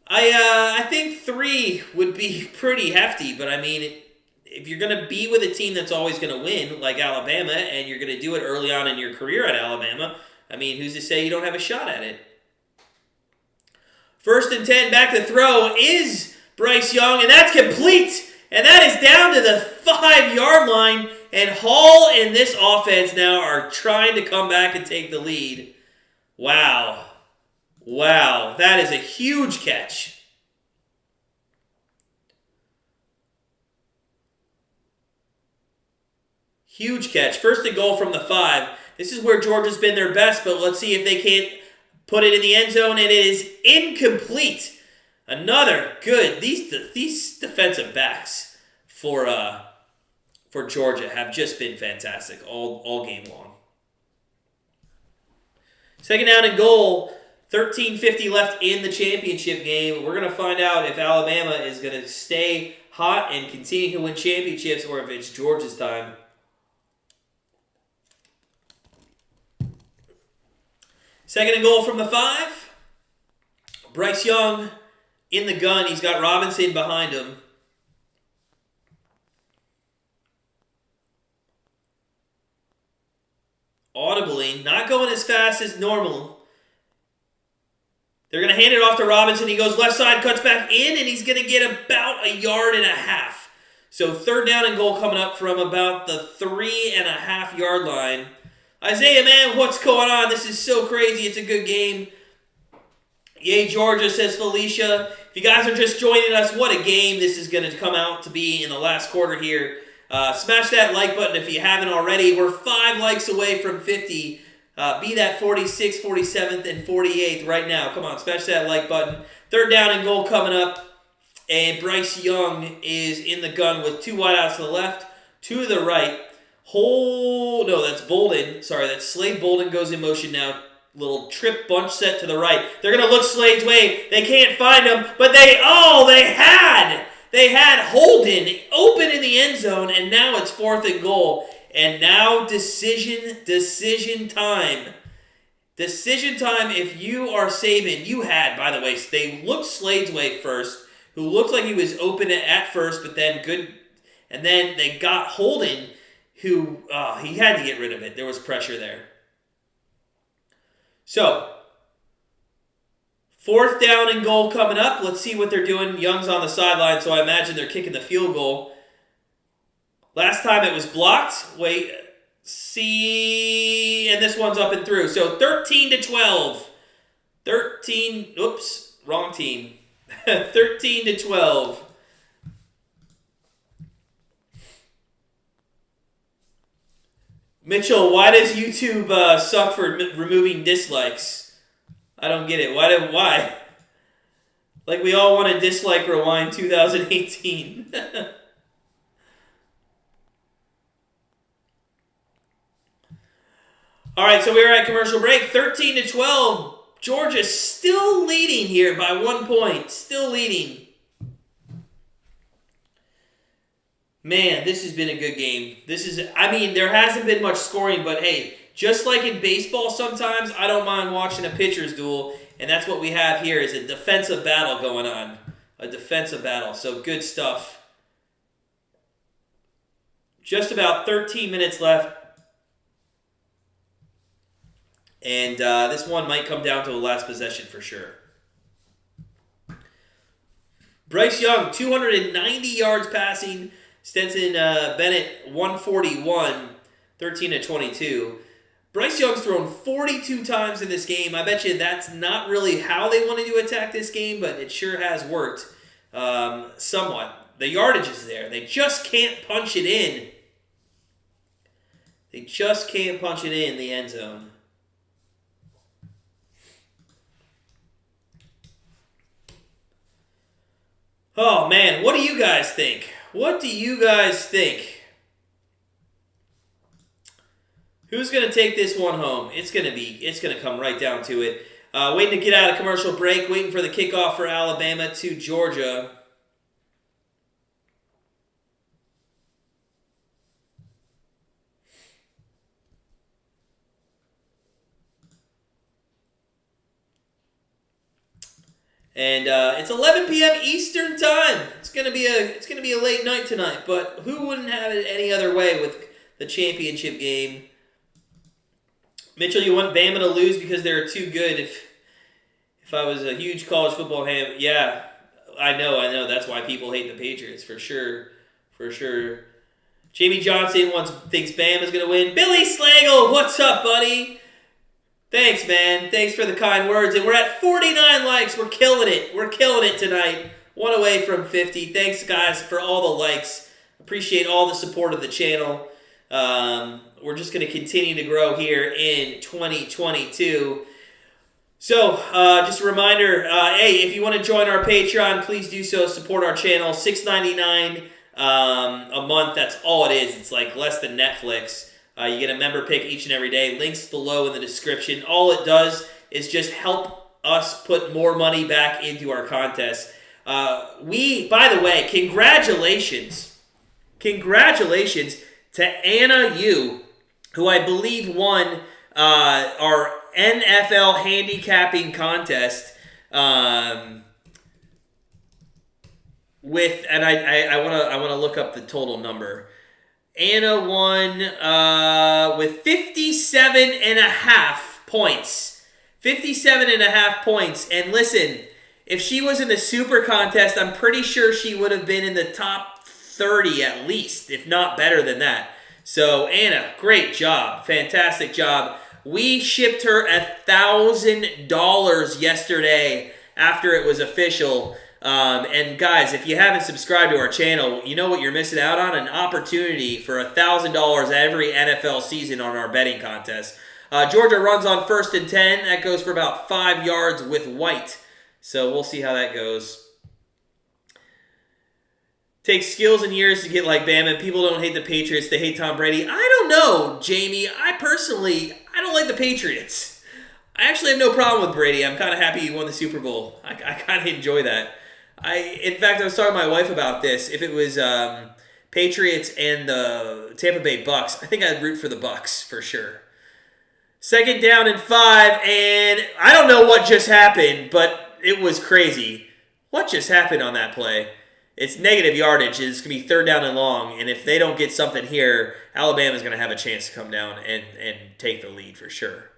I think 3 would be pretty hefty, but I mean, if you're going to be with a team that's always going to win, like Alabama, and you're going to do it early on in your career at Alabama, I mean, who's to say you don't have a shot at it? 1st and 10, back to throw is Bryce Young, and that's complete. And that is down to the 5-yard line. And Hall and this offense now are trying to come back and take the lead. Wow. Wow. That is a huge catch. Huge catch. 1st and goal from the 5. This is where Georgia's been their best, but let's see if they can't put it in the end zone, and it is incomplete. Another good. These defensive backs for Georgia have just been fantastic all game long. 2nd down and goal. 13:50 left in the championship game. We're going to find out if Alabama is going to stay hot and continue to win championships or if it's Georgia's time. 2nd and goal from the 5. Bryce Young in the gun. He's got Robinson behind him. audibly, not going as fast as normal. They're going to hand it off to Robinson. He goes left side, cuts back in, and he's going to get about 1.5 yards. So 3rd down and goal coming up from about the 3.5 yard line. Isaiah, man, what's going on? This is so crazy. It's a good game. Yay, Georgia, says Felicia. If you guys are just joining us, what a game this is going to come out to be in the last quarter here. Smash that like button if you haven't already. We're 5 likes away from 50. Be that 46th, 47th, and 48th right now. Come on, smash that like button. 3rd down and goal coming up. And Bryce Young is in the gun with 2 wideouts to the left, 2 to the right. No, that's Bolden. Sorry, that's Slade Bolden goes in motion now. Little trip bunch set to the right. They're going to look Slade's way. They can't find him, but they had Holden open in the end zone, and now it's 4th and goal. And now decision time. Decision time if you are Saban. You had, by the way, they looked Slade's way first, who looked like he was open at first, but then good. And then they got Holden, who he had to get rid of it. There was pressure there. So, 4th down and goal coming up. Let's see what they're doing. Young's on the sideline, so I imagine they're kicking the field goal. Last time it was blocked. Wait, see, and this one's up and through. So 13-12. Wrong team. 13-12. Mitchell, why does YouTube suck for removing dislikes? I don't get it. Why? Like we all want to dislike Rewind 2018. All right, so we were at commercial break. 13-12. Georgia still leading here by 1 point. Still leading. Man, this has been a good game. There hasn't been much scoring, but hey, just like in baseball sometimes, I don't mind watching a pitcher's duel, and that's what we have here is a defensive battle going on. A defensive battle, so good stuff. Just about 13 minutes left. And this one might come down to a last possession for sure. Bryce Young, 290 yards passing. Stetson Bennett, 141, 13-22. Bryce Young's thrown 42 times in this game. I bet you that's not really how they wanted to attack this game, but it sure has worked somewhat. The yardage is there. They just can't punch it in. They just can't punch it in the end zone. Oh, man, what do you guys think? What do you guys think? Who's going to take this one home? It's going to come right down to it. Waiting to get out of commercial break, waiting for the kickoff for Alabama to Georgia. And it's 11 p.m. Eastern time. It's gonna be a late night tonight, but who wouldn't have it any other way with the championship game? Mitchell, you want Bama to lose because they're too good. If I was a huge college football fan, yeah, I know. That's why people hate the Patriots for sure. Jamie Johnson thinks Bama's gonna win. Billy Slagle, what's up, buddy? Thanks, man. Thanks for the kind words. And we're at 49 likes. We're killing it. We're killing it tonight. One away from 50. Thanks, guys, for all the likes. Appreciate all the support of the channel. We're just going to continue to grow here in 2022. So, just a reminder, hey, if you want to join our Patreon, please do so. Support our channel. $6.99 a month. That's all it is. It's like less than Netflix. You get a member pick each and every day. Links below in the description. All it does is just help us put more money back into our contest. By the way, congratulations to Anna Yu, who I believe won our NFL handicapping contest. I want to look up the total number. Anna won with 57.5 points. 57.5 points. And listen, if she was in the super contest, I'm pretty sure she would have been in the top 30 at least, if not better than that. So, Anna, great job. Fantastic job. We shipped her $1,000 yesterday after it was official. And guys, if you haven't subscribed to our channel, you know what you're missing out on? An opportunity for $1,000 every NFL season on our betting contest. Georgia runs on 1st and 10. That goes for about 5 yards with White. So we'll see how that goes. Takes skills and years to get like Bama. People don't hate the Patriots. They hate Tom Brady. I don't know, Jamie. I don't like the Patriots. I actually have no problem with Brady. I'm kind of happy he won the Super Bowl. I kind of enjoy that. In fact, I was talking to my wife about this. If it was Patriots and the Tampa Bay Bucks, I think I'd root for the Bucks for sure. 2nd down and 5, and I don't know what just happened, but it was crazy. What just happened on that play? It's negative yardage. It's going to be 3rd down and long, and if they don't get something here, Alabama's going to have a chance to come down and take the lead for sure.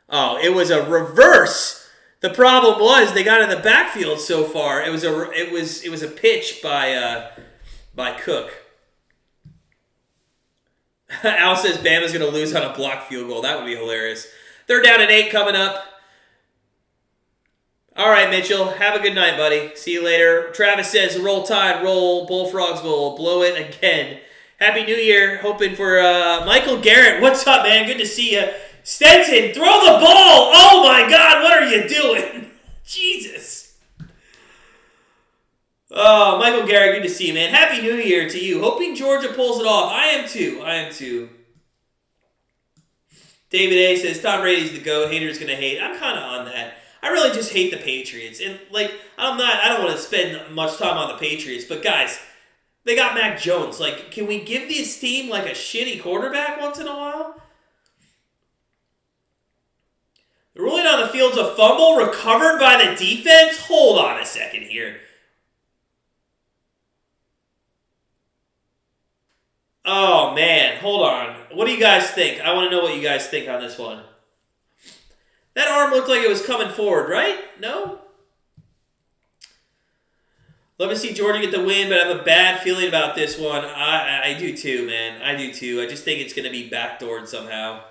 Oh, it was a reverse. The problem was they got in the backfield so far. It was a pitch by Cook. Al says Bama's going to lose on a blocked field goal. That would be hilarious. 3rd down and 8 coming up. All right, Mitchell. Have a good night, buddy. See you later. Travis says, roll Tide, roll Bullfrogs Bowl. Blow it again. Happy New Year. Hoping for Michael Garrett. What's up, man? Good to see you. Stenson, throw the ball. Oh, my God. What are you doing? Jesus. Oh, Michael Garrett, good to see you, man. Happy New Year to you. Hoping Georgia pulls it off. I am too. David A. says, Tom Brady's the GOAT. Haters going to hate. I'm kind of on that. I really just hate the Patriots. And, I don't want to spend much time on the Patriots. But, guys, they got Mac Jones. Can we give this team, a shitty quarterback once in a while? The ruling on the field's a fumble recovered by the defense? Hold on a second here. Oh, man. Hold on. What do you guys think? I want to know what you guys think on this one. That arm looked like it was coming forward, right? No? Love to see Georgia get the win, but I have a bad feeling about this one. I do too, man. I do too. I just think it's going to be backdoored somehow.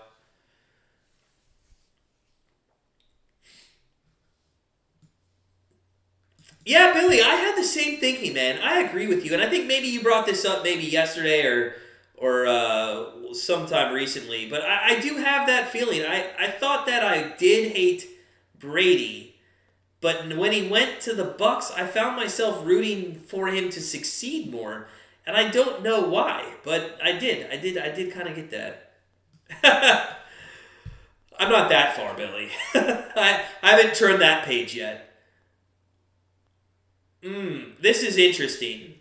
Yeah, Billy, I had the same thinking, man. I agree with you, and I think maybe you brought this up maybe yesterday or sometime recently, but I do have that feeling. I thought that I did hate Brady, but when he went to the Bucks, I found myself rooting for him to succeed more, and I don't know why, but I did kind of get that. I'm not that far, Billy. I haven't turned that page yet. This is interesting.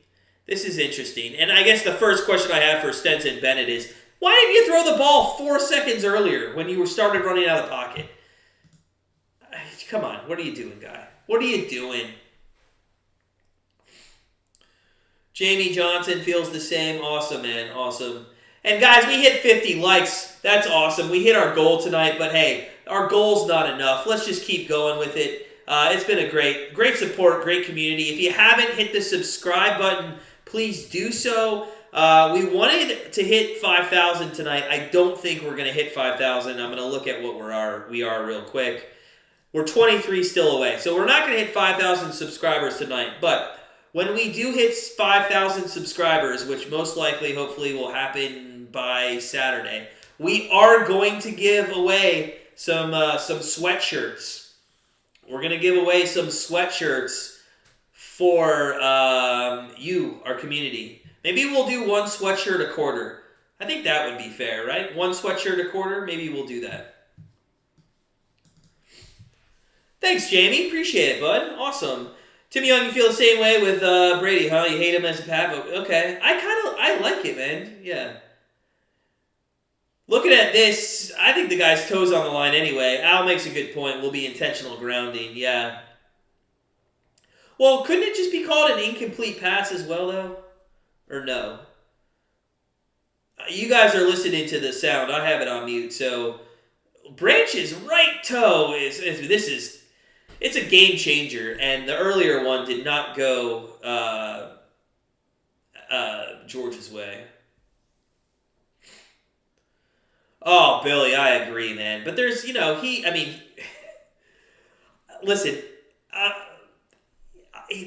And I guess the first question I have for Stenson Bennett is, why didn't you throw the ball 4 seconds earlier when you started running out of the pocket? Come on, what are you doing, guy? What are you doing? Jamie Johnson feels the same. Awesome, man. Awesome. And guys, we hit 50 likes. That's awesome. We hit our goal tonight, but hey, our goal's not enough. Let's just keep going with it. It's been a great support, great community. If you haven't hit the subscribe button, please do so. We wanted to hit 5,000 tonight. I don't think we're going to hit 5,000. I'm going to look at what we are real quick. We're 23 still away. So we're not going to hit 5,000 subscribers tonight. But when we do hit 5,000 subscribers, which most likely, hopefully, will happen by Saturday, we are going to give away some sweatshirts. We're going to give away some sweatshirts for you, our community. Maybe we'll do one sweatshirt a quarter. I think that would be fair, right? One sweatshirt a quarter, maybe we'll do that. Thanks, Jamie. Appreciate it, bud. Awesome. Tim Young, you feel the same way with Brady, huh? You hate him as a Pat, but okay. I like it, man. Yeah. Looking at this, I think the guy's toes on the line anyway. Al makes a good point. Will be intentional grounding. Yeah. Well, couldn't it just be called an incomplete pass as well, though? Or no? you guys are listening to the sound. I have it on mute. So Branch's right toe it's a game changer, and the earlier one did not go Georgia's way. Oh, Billy, I agree, man. But there's, listen,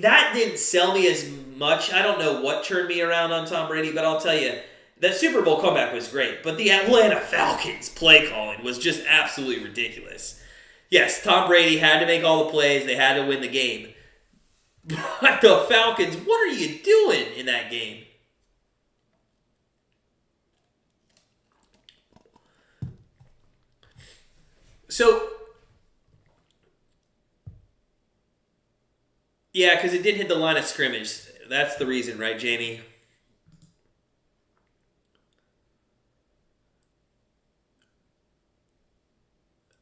that didn't sell me as much. I don't know what turned me around on Tom Brady, but I'll tell you, that Super Bowl comeback was great. But the Atlanta Falcons play calling was just absolutely ridiculous. Yes, Tom Brady had to make all the plays. They had to win the game. But the Falcons, what are you doing in that game? So, yeah, because it didn't hit the line of scrimmage. That's the reason, right, Jamie?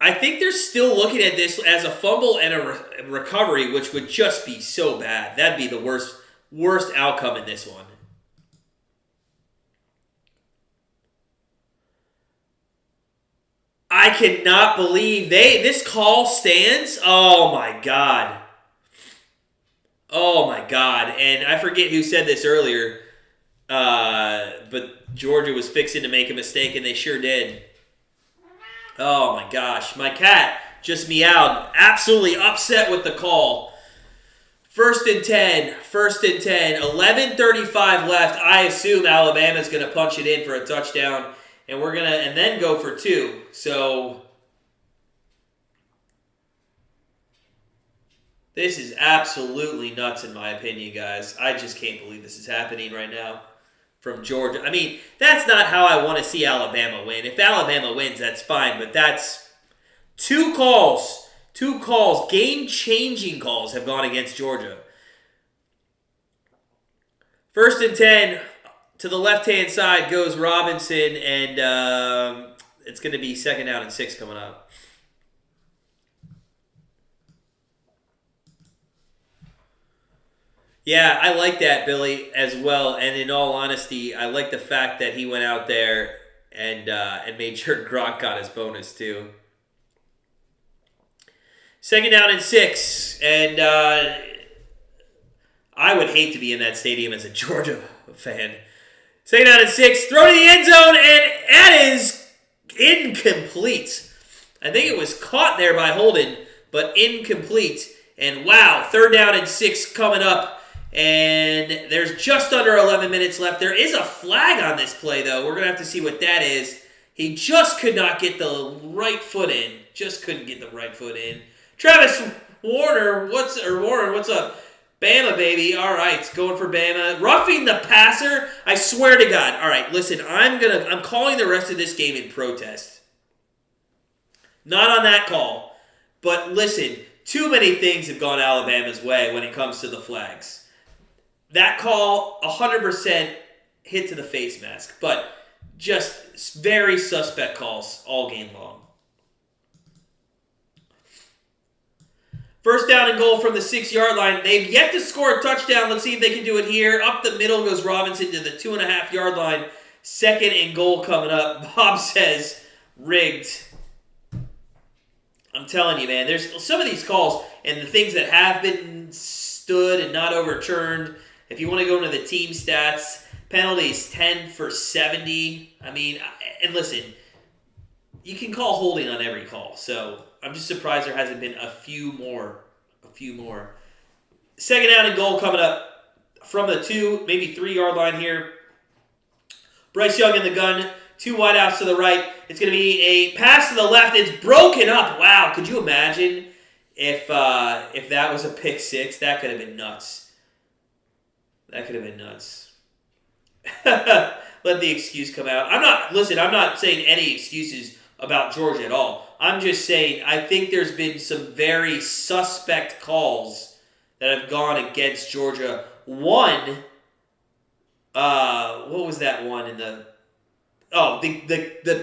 I think they're still looking at this as a fumble and a recovery, which would just be so bad. That'd be the worst outcome in this one. I cannot believe this call stands. Oh my god. Oh my god. And I forget who said this earlier, but Georgia was fixing to make a mistake, and they sure did. Oh my gosh. My cat just meowed. Absolutely upset with the call. First and 10. 11:35 left. I assume Alabama's going to punch it in for a touchdown, and then go for 2. So this is absolutely nuts in my opinion, guys. I just can't believe this is happening right now from Georgia. I mean, that's not how I want to see Alabama win. If Alabama wins, that's fine, but that's two calls, game-changing calls have gone against Georgia. First and 10, to the left-hand side goes Robinson, and it's going to be 2nd down and 6 coming up. Yeah, I like that, Billy, as well. And in all honesty, I like the fact that he went out there and made sure Gronk got his bonus too. 2nd down and 6, and I would hate to be in that stadium as a Georgia fan. 2nd down and 6, throw to the end zone, and that is incomplete. I think it was caught there by Holden, but incomplete. And wow, 3rd down and 6 coming up. And there's just under 11 minutes left. There is a flag on this play, though. We're going to have to see what that is. He just could not get the right foot in. Just couldn't get the right foot in. Travis Warren, what's up? Bama, baby. All right, going for Bama. Roughing the passer. I swear to God. All right, listen, I'm calling the rest of this game in protest. Not on that call. But listen, too many things have gone Alabama's way when it comes to the flags. That call, 100% hit to the face mask, but just very suspect calls all game long. 1st down and goal from the 6-yard line. They've yet to score a touchdown. Let's see if they can do it here. Up the middle goes Robinson to the 2.5-yard line. 2nd and goal coming up. Bob says, rigged. I'm telling you, man, there's some of these calls and the things that have been stood and not overturned. If you want to go into the team stats, penalties 10 for 70. I mean, and listen, you can call holding on every call. So I'm just surprised there hasn't been a few more. 2nd down and goal coming up from the 2, maybe 3-yard line here. Bryce Young in the gun. 2 wideouts to the right. It's going to be a pass to the left. It's broken up. Wow, could you imagine if that was a pick 6? That could have been nuts. Let the excuse come out. I'm not saying any excuses about Georgia at all. I'm just saying I think there's been some very suspect calls that have gone against Georgia. One, what was that one in the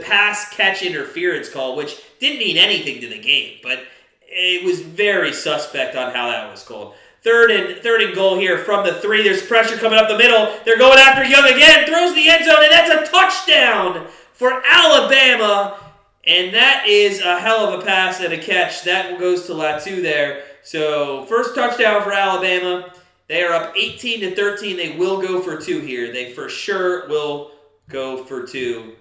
pass catch interference call, which didn't mean anything to the game, but it was very suspect on how that was called. Third and goal here from the 3. There's pressure coming up the middle. They're going after Young again. Throws the end zone, and that's a touchdown for Alabama. And that is a hell of a pass and a catch. That goes to Latu there. So first touchdown for Alabama. They are up 18-13. They will go for 2 here. They for sure will go for 2.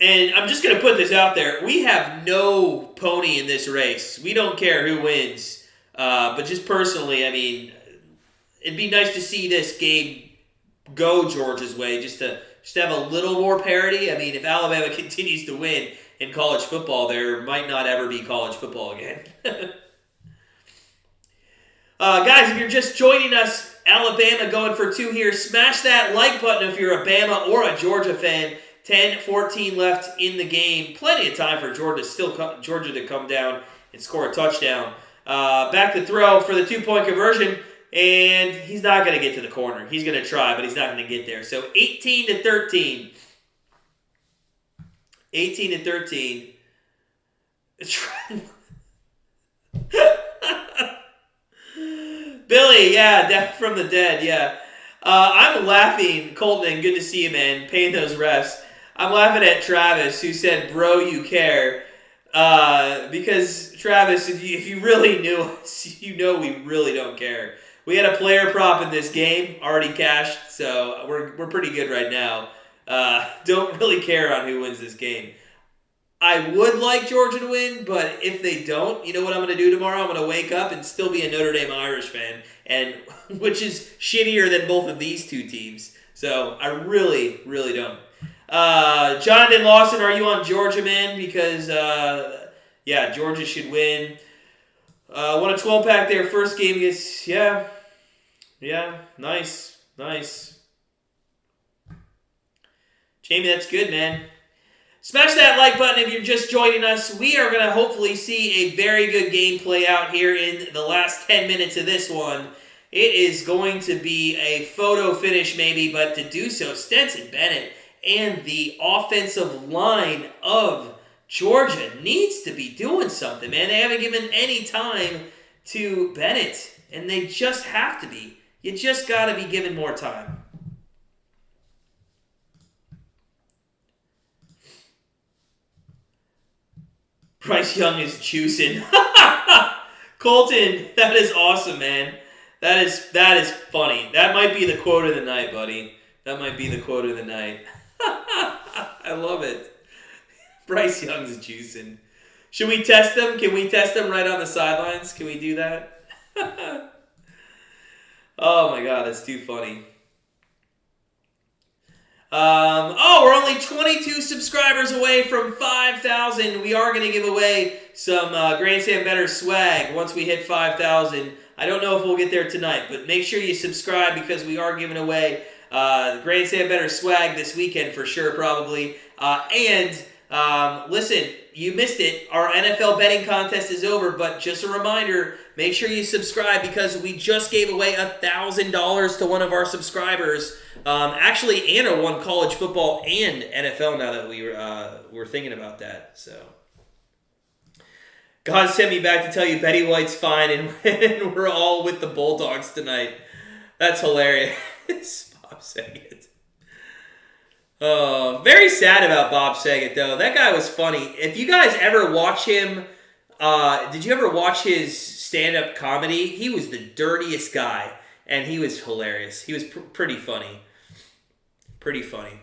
And I'm just going to put this out there. We have no pony in this race. We don't care who wins. But just personally, I mean, it'd be nice to see this game go Georgia's way, just to have a little more parity. I mean, if Alabama continues to win in college football, there might not ever be college football again. Guys, if you're just joining us, Alabama going for 2 here. Smash that like button if you're a Bama or a Georgia fan. 10-14 left in the game. Plenty of time for Georgia to come down and score a touchdown. Back to throw for the 2-point conversion, and he's not going to get to the corner. He's going to try, but he's not going to get there. So 18-13. 18-13. Billy, yeah, from the dead, yeah. I'm laughing, Colton, good to see you, man, paying those refs. I'm laughing at Travis, who said, bro, you care. Because, Travis, if you really knew us, you know we really don't care. We had a player prop in this game, already cashed, so we're pretty good right now. Don't really care on who wins this game. I would like Georgia to win, but if they don't, you know what I'm going to do tomorrow? I'm going to wake up and still be a Notre Dame Irish fan, and which is shittier than both of these 2 teams. So I really, really don't. Jonathan Lawson, are you on Georgia, man? Because, yeah, Georgia should win. Won a 12-pack there. First game against, yeah, nice. Jamie, that's good, man. Smash that like button if you're just joining us. We are going to hopefully see a very good game play out here in the last 10 minutes of this one. It is going to be a photo finish maybe, but to do so, Stetson Bennett and the offensive line of Georgia needs to be doing something, man. They haven't given any time to Bennett, and they just have to be. You just got to be given more time. Bryce Young is juicing. Colton, that is awesome, man. That is funny. That might be the quote of the night, buddy. That might be the quote of the night. I love it. Bryce Young's juicing. Should we test him? Can we test him right on the sidelines? Can we do that? Oh my God, that's too funny. We're only 22 subscribers away from 5,000. We are going to give away some Grandstand Bettors swag once we hit 5,000. I don't know if we'll get there tonight, but make sure you subscribe because we are giving away Grandstand Bettors swag this weekend for sure, probably. Listen, you missed it. Our NFL betting contest is over, but just a reminder, make sure you subscribe because we just gave away $1,000 to one of our subscribers. Actually, Anna won college football and NFL now that we're thinking about that. So, God sent me back to tell you Betty White's fine and we're all with the Bulldogs tonight. That's hilarious. Bob Saget. Very sad about Bob Saget, though. That guy was funny. If you guys ever watch him, did you ever watch his stand-up comedy? He was the dirtiest guy, and he was hilarious. He was pretty funny. Pretty funny.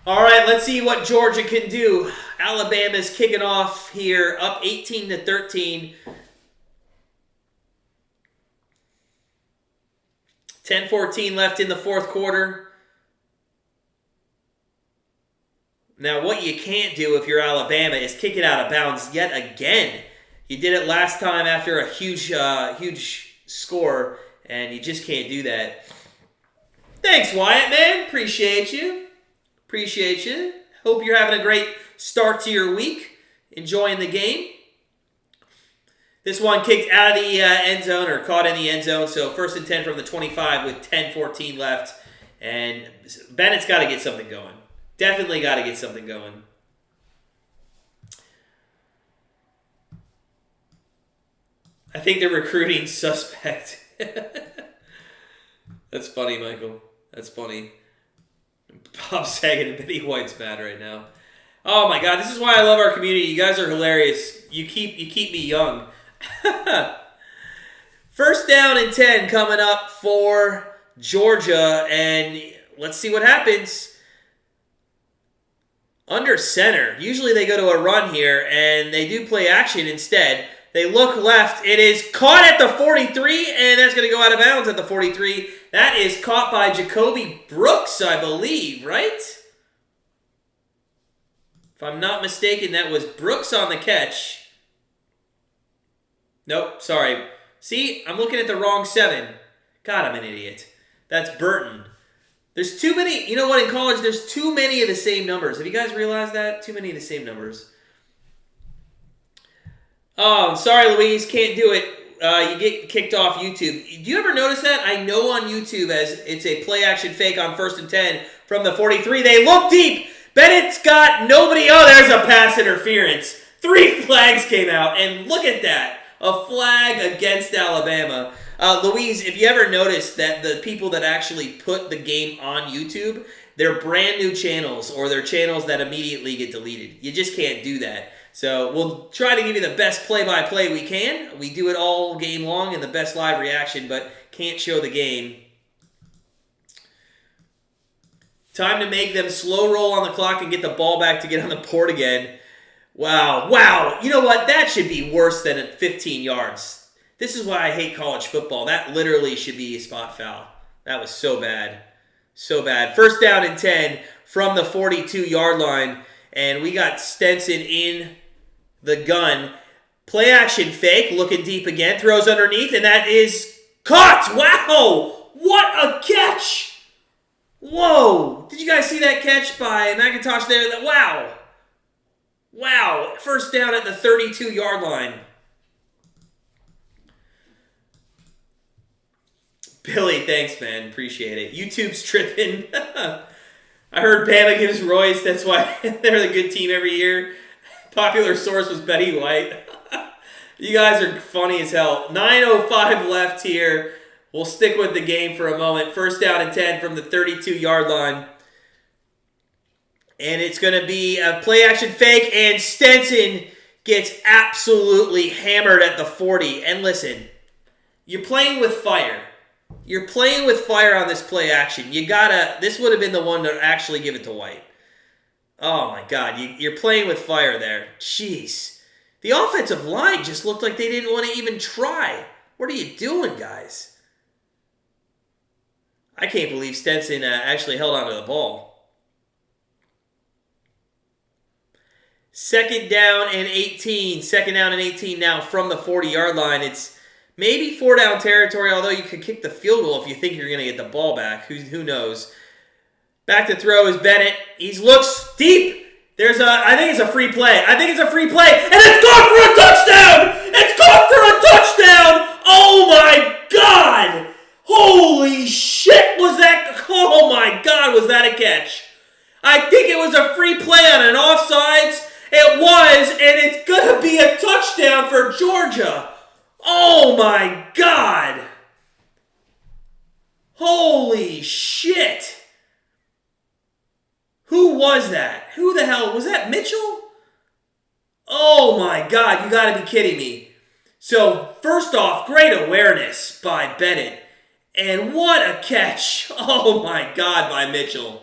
All right, let's see what Georgia can do. Alabama's kicking off here, up 18-13. 10-14 left in the fourth quarter. Now, what you can't do if you're Alabama is kick it out of bounds yet again. You did it last time after a huge score, and you just can't do that. Thanks, Wyatt, man. Appreciate you. Hope you're having a great start to your week. Enjoying the game. This one kicked out of the end zone, or caught in the end zone, so 1st and 10 from the 25 with 10-14 left. And Bennett's got to get something going. Definitely got to get something going. I think they're recruiting suspect. That's funny, Michael. That's funny. Bob Saget and Betty White's mad right now. Oh my God, this is why I love our community. You guys are hilarious. You keep me young. First down and 10 coming up for Georgia, and let's see what happens. Under center. Usually they go to a run here, and they do play action instead. They look left. It is caught at the 43, and that's going to go out of bounds at the 43. That is caught by Jacoby Brooks, I believe, right? If I'm not mistaken, that was Brooks on the catch. Nope, sorry. See, I'm looking at the wrong 7. God, I'm an idiot. That's Burton. There's too many, you know what, in college, there's too many of the same numbers. Have you guys realized that? Too many of the same numbers. Oh, sorry, Louise, can't do it. You get kicked off YouTube. Do you ever notice that? I know on YouTube, as it's a play action fake on 1st and 10 from the 43. They look deep. Bennett's got nobody. Oh, there's a pass interference. 3 flags came out, and look at that. A flag against Alabama. Louise, if you ever noticed that the people that actually put the game on YouTube, they're brand new channels, or they're channels that immediately get deleted. You just can't do that. So we'll try to give you the best play-by-play we can. We do it all game long and the best live reaction, but can't show the game. Time to make them slow roll on the clock and get the ball back to get on the board again. Wow, wow. You know what? That should be worse than at 15 yards. This is why I hate college football. That literally should be a spot foul. That was so bad. So bad. First down and 10 from the 42-yard line. And we got Stenson in the gun. Play action fake. Looking deep again. Throws underneath. And that is caught. Wow. What a catch. Whoa. Did you guys see that catch by McIntosh there? Wow. Wow. First down at the 32-yard line. Billy, thanks, man. Appreciate it. YouTube's tripping. I heard Bama gives Royce. That's why they're the good team every year. Popular source was Betty White. You guys are funny as hell. 9:05 left here. We'll stick with the game for a moment. First down and 10 from the 32-yard line. And it's going to be a play-action fake, and Stenson gets absolutely hammered at the 40. And listen, you're playing with fire. You're playing with fire on this play action. This would have been the one to actually give it to White. Oh my God, you're playing with fire there. Jeez. The offensive line just looked like they didn't want to even try. What are you doing, guys? I can't believe Stenson actually held onto the ball. Second down and 18. Second down and 18 now from the 40-yard line. It's maybe 4-down territory, although you could kick the field goal if you think you're going to get the ball back. Who knows? Back to throw is Bennett. He looks deep. I think it's a free play. And it's caught for a touchdown! It's caught for a touchdown! Oh my God! Holy shit, was that? Oh my God, was that a catch? I think it was a free play on an offsides. It was, and it's going to be a touchdown for Georgia. Oh my God! Holy shit! Who was that? Who the hell? Was that Mitchell? Oh my God, you gotta be kidding me. So, first off, great awareness by Bennett. And what a catch! Oh my God, by Mitchell.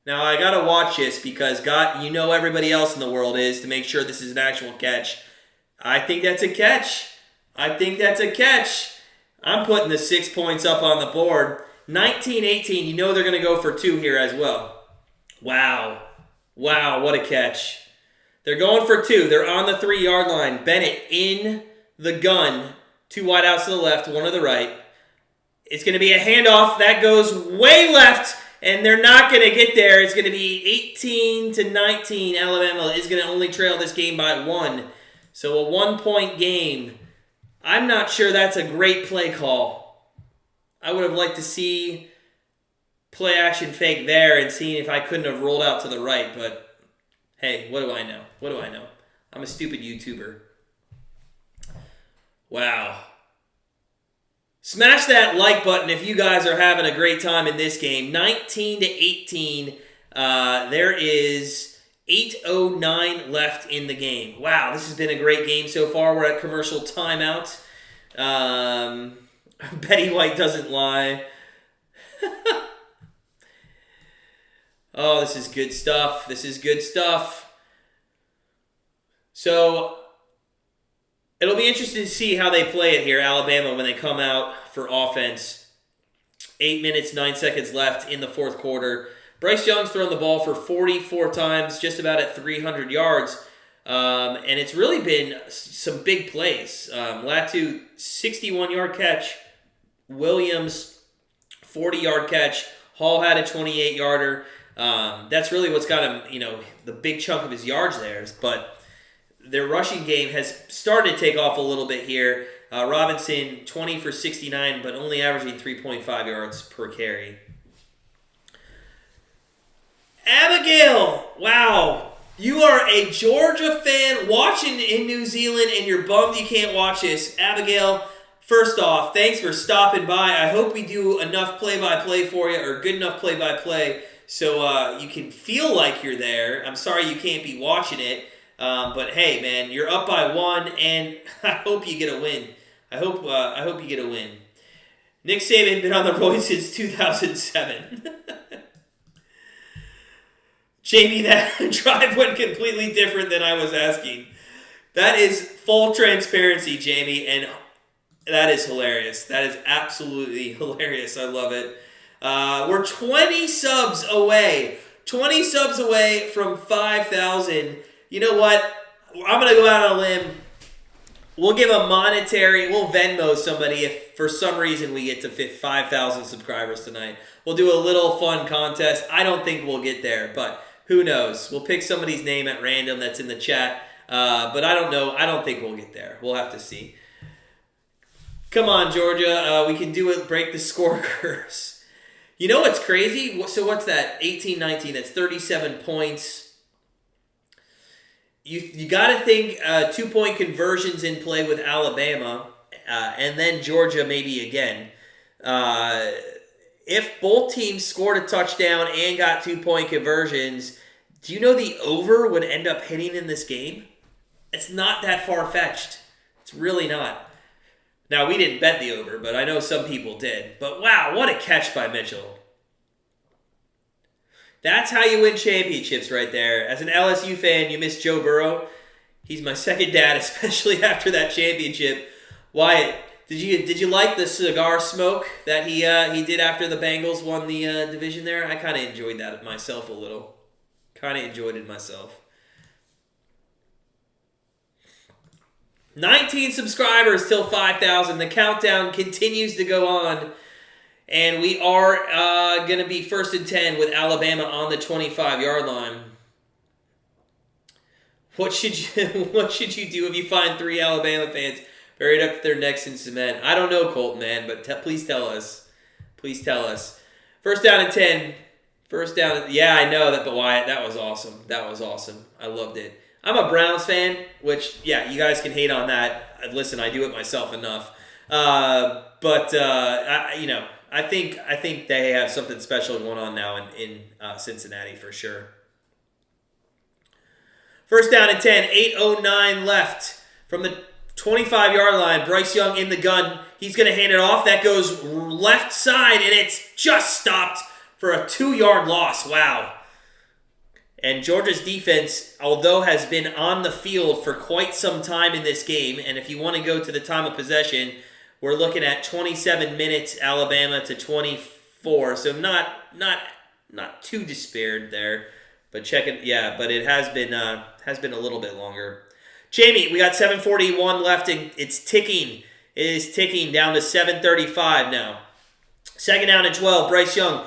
Now, I gotta watch this because everybody else in the world is to make sure this is an actual catch. I think that's a catch. I'm putting the 6 points up on the board. 19-18, you know they're going to go for 2 here as well. Wow, what a catch. They're going for 2. They're on the 3-yard line. Bennett in the gun. 2 wideouts to the left, 1 to the right. It's going to be a handoff. That goes way left, and they're not going to get there. It's going to be 18-19. Alabama is going to only trail this game by 1. So a 1-point game. I'm not sure that's a great play call. I would have liked to see play action fake there and seeing if I couldn't have rolled out to the right, but hey, what do I know? I'm a stupid YouTuber. Wow. Smash that like button if you guys are having a great time in this game. 19-18. There is 8:09 left in the game. Wow, this has been a great game so far. We're at commercial timeout. Betty White doesn't lie. Oh, this is good stuff. This is good stuff. So, it'll be interesting to see how they play it here, Alabama, when they come out for offense. 8 minutes, 9 seconds left in the fourth quarter. Bryce Young's thrown the ball for 44 times, just about at 300 yards. And it's really been some big plays. Latu, 61-yard catch. Williams, 40-yard catch. Hall had a 28-yarder. That's really what's got him, the big chunk of his yards there. But their rushing game has started to take off a little bit here. Robinson, 20 for 69, but only averaging 3.5 yards per carry. Abigail, wow. You are a Georgia fan watching in New Zealand, and you're bummed you can't watch this. Abigail, first off, thanks for stopping by. I hope we do enough play-by-play for you, or good enough play-by-play, so you can feel like you're there. I'm sorry you can't be watching it. But hey, man, you're up by 1, and I hope you get a win. I hope you get a win. Nick Saban been on the road since 2007. Jamie, that drive went completely different than I was asking. That is full transparency, Jamie, and that is hilarious. That is absolutely hilarious. I love it. We're 20 subs away. 20 subs away from 5,000. You know what? I'm going to go out on a limb. We'll give a we'll Venmo somebody if for some reason we get to 5,000 subscribers tonight. We'll do a little fun contest. I don't think we'll get there, but who knows? We'll pick somebody's name at random that's in the chat. But I don't know. I don't think we'll get there. We'll have to see. Come on, Georgia. We can do it. Break the score curse. You know what's crazy? So what's that? 18-19. That's 37 points. You got to think 2-point conversions in play with Alabama, and then Georgia maybe again. If both teams scored a touchdown and got 2-point conversions, do you know the over would end up hitting in this game? It's not that far-fetched. It's really not. Now, we didn't bet the over, but I know some people did. But wow, what a catch by Mitchell. That's how you win championships right there. As an LSU fan, you miss Joe Burrow. He's my second dad, especially after that championship. Wyatt, did you like the cigar smoke that he did after the Bengals won the division there? I kind of enjoyed that myself a little. Kind of enjoyed it myself. 19 subscribers till 5,000. The countdown continues to go on. And we are going to be 1st and 10 with Alabama on the 25-yard line. What should you do if you find 3 Alabama fans buried up to their necks in cement? I don't know, Colton, man, but please tell us. Please tell us. 1st down and 10. Yeah, I know that, but Wyatt, that was awesome. That was awesome. I loved it. I'm a Browns fan, which, yeah, you guys can hate on that. Listen, I do it myself enough. I think they have something special going on now in Cincinnati for sure. 1st down and 10, 8:09 left from the 25-yard line. Bryce Young in the gun. He's going to hand it off. That goes left side, and it's just stopped for a 2-yard loss. Wow. And Georgia's defense, although has been on the field for quite some time in this game, and if you want to go to the time of possession, we're looking at 27 minutes, Alabama to 24. So not too despaired there, but check it. Yeah, but it has been a little bit longer. Jamie, we got 7:41 left, and it's ticking. It is ticking down to 7:35 now. 2nd down and 12. Bryce Young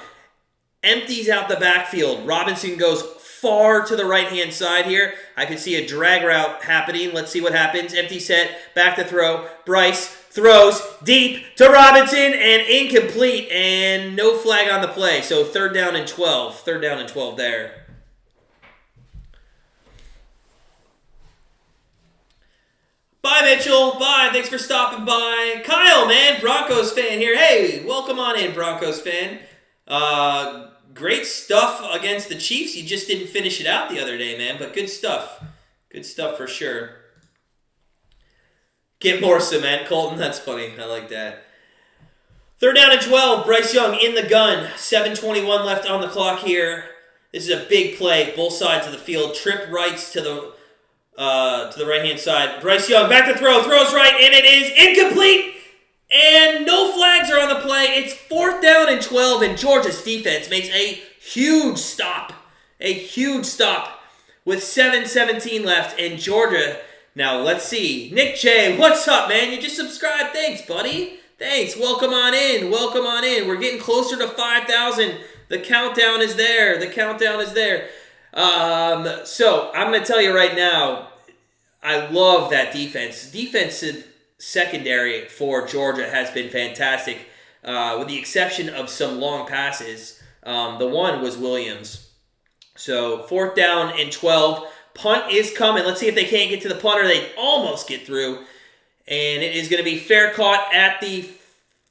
empties out the backfield. Robinson goes far to the right-hand side here. I can see a drag route happening. Let's see what happens. Empty set, back to throw. Bryce throws deep to Robinson and incomplete, and no flag on the play. So 3rd down and 12. 3rd down and 12 there. Bye, Mitchell. Bye. Thanks for stopping by. Kyle, man, Broncos fan here. Hey, welcome on in, Broncos fan. Great stuff against the Chiefs. You just didn't finish it out the other day, man, but good stuff. Good stuff for sure. Get more cement, Colton. That's funny. I like that. 3rd down and 12. Bryce Young in the gun. 7:21 left on the clock here. This is a big play. Both sides of the field. Trip rights to the right-hand side. Bryce Young back to throw. Throws right, and it is incomplete. And no flags are on the play. It's 4th down and 12, and Georgia's defense makes a huge stop. A huge stop with 7:17 left, and Georgia... Now, let's see. Nick J, what's up, man? You just subscribed. Thanks, buddy. Thanks. Welcome on in. Welcome on in. We're getting closer to 5,000. The countdown is there. The countdown is there. So, I'm going to tell you right now, I love that defense. Defensive secondary for Georgia has been fantastic, with the exception of some long passes. The one was Williams. So, 4th down and 12. Punt is coming. Let's see if they can't get to the punter. They almost get through. And it is going to be fair caught at the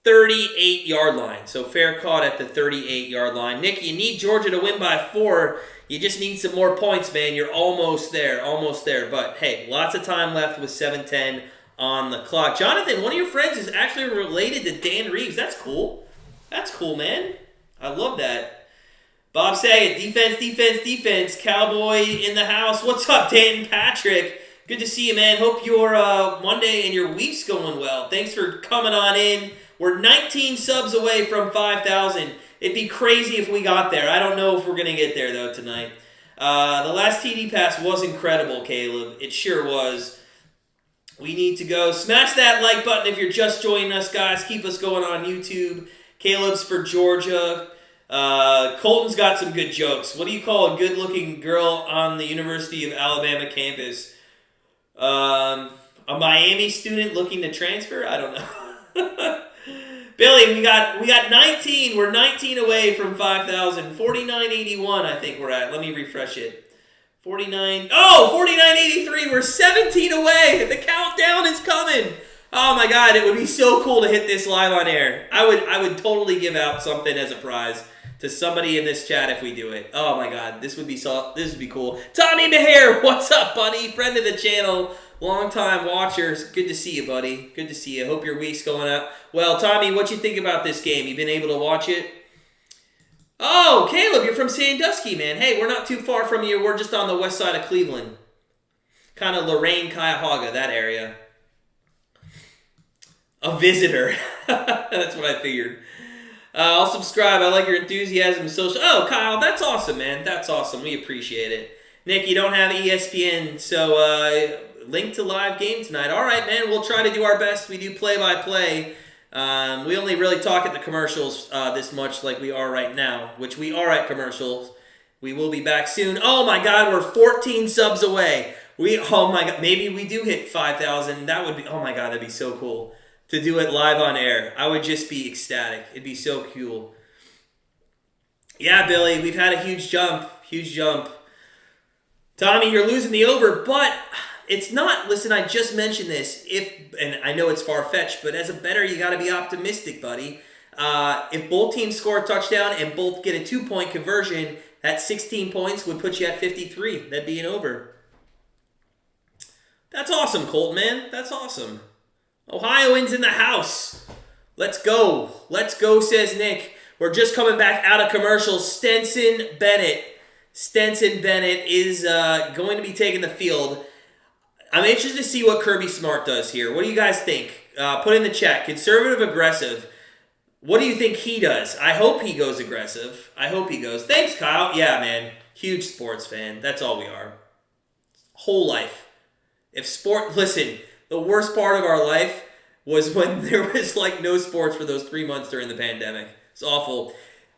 38-yard line. So fair caught at the 38-yard line. Nick, you need Georgia to win by 4. You just need some more points, man. You're almost there. Almost there. But, hey, lots of time left with 7:10 on the clock. Jonathan, one of your friends is actually related to Dan Reeves. That's cool. That's cool, man. I love that. Bob Saget, defense, defense, defense. Cowboy in the house. What's up, Dan Patrick? Good to see you, man. Hope your Monday and your week's going well. Thanks for coming on in. We're 19 subs away from 5,000. It'd be crazy if we got there. I don't know if we're going to get there, though, tonight. The last TD pass was incredible, Caleb. It sure was. We need to go. Smash that like button if you're just joining us, guys. Keep us going on YouTube. Caleb's for Georgia. Colton's got some good jokes. What do you call a good-looking girl on the University of Alabama campus? A Miami student looking to transfer? I don't know. Billy, we got 19. We're 19 away from 5,000. 49.81, I think we're at. Let me refresh it. 49.83. We're 17 away. The countdown is coming. Oh my God, it would be so cool to hit this live on air. I would totally give out something as a prize to somebody in this chat if we do it. Oh my God, this would be cool. Tommy Meher, what's up, buddy? Friend of the channel, long-time watchers. Good to see you, buddy. Good to see you. Hope your week's going out. Well, Tommy, what you think about this game? You been able to watch it? Oh, Caleb, you're from Sandusky, man. Hey, we're not too far from you. We're just on the west side of Cleveland. Kind of Lorain, Cuyahoga, that area. A visitor. That's what I figured. I'll subscribe. I like your enthusiasm. Social. Oh, Kyle, that's awesome, man. That's awesome. We appreciate it. Nick, you don't have ESPN, so link to live game tonight. All right, man. We'll try to do our best. We do play-by-play. We only really talk at the commercials this much like we are right now, which we are at commercials. We will be back soon. Oh, my God. We're 14 subs away. Oh, my God. Maybe we do hit 5,000. That would be, oh, my God. That'd be so cool. To do it live on air. I would just be ecstatic. It'd be so cool. Yeah, Billy, we've had a huge jump. Huge jump. Tommy, you're losing the over, but it's not. Listen, I just mentioned this. And I know it's far-fetched, but as a bettor, you got to be optimistic, buddy. If both teams score a touchdown and both get a 2-point conversion, that 16 points would put you at 53. That'd be an over. That's awesome, Colton, man. That's awesome. Ohioans in the house. Let's go. Let's go, says Nick. We're just coming back out of commercials. Stetson Bennett is going to be taking the field. I'm interested to see what Kirby Smart does here. What do you guys think? Put in the chat. Conservative, aggressive. What do you think he does? I hope he goes aggressive. I hope he goes. Thanks, Kyle. Yeah, man. Huge sports fan. That's all we are. Whole life. Listen, the worst part of our life was when there was like no sports for those 3 months during the pandemic. It's awful.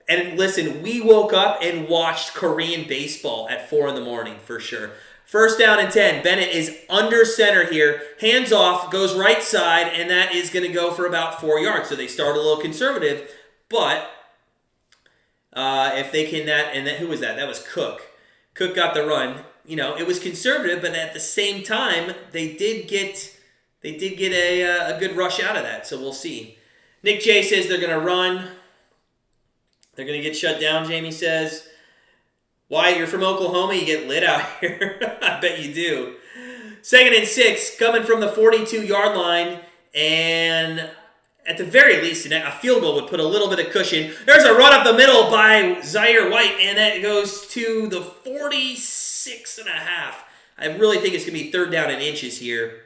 And listen, we woke up and watched Korean baseball at 4 in the morning for sure. 1st down and 10. Bennett is under center here. Hands off, goes right side, and that is going to go for about 4 yards. So they start a little conservative, but if they can who was that? That was Cook. Cook got the run. You know, it was conservative, but at the same time, they did get they did get a good rush out of that, so we'll see. Nick J says they're going to run. They're going to get shut down, Jamie says. Wyatt, you're from Oklahoma, you get lit out here. I bet you do. 2nd and 6, coming from the 42-yard line, and at the very least, a field goal would put a little bit of cushion. There's a run up the middle by Zaire White, and that goes to the 46.5. I really think it's going to be 3rd down and inches here.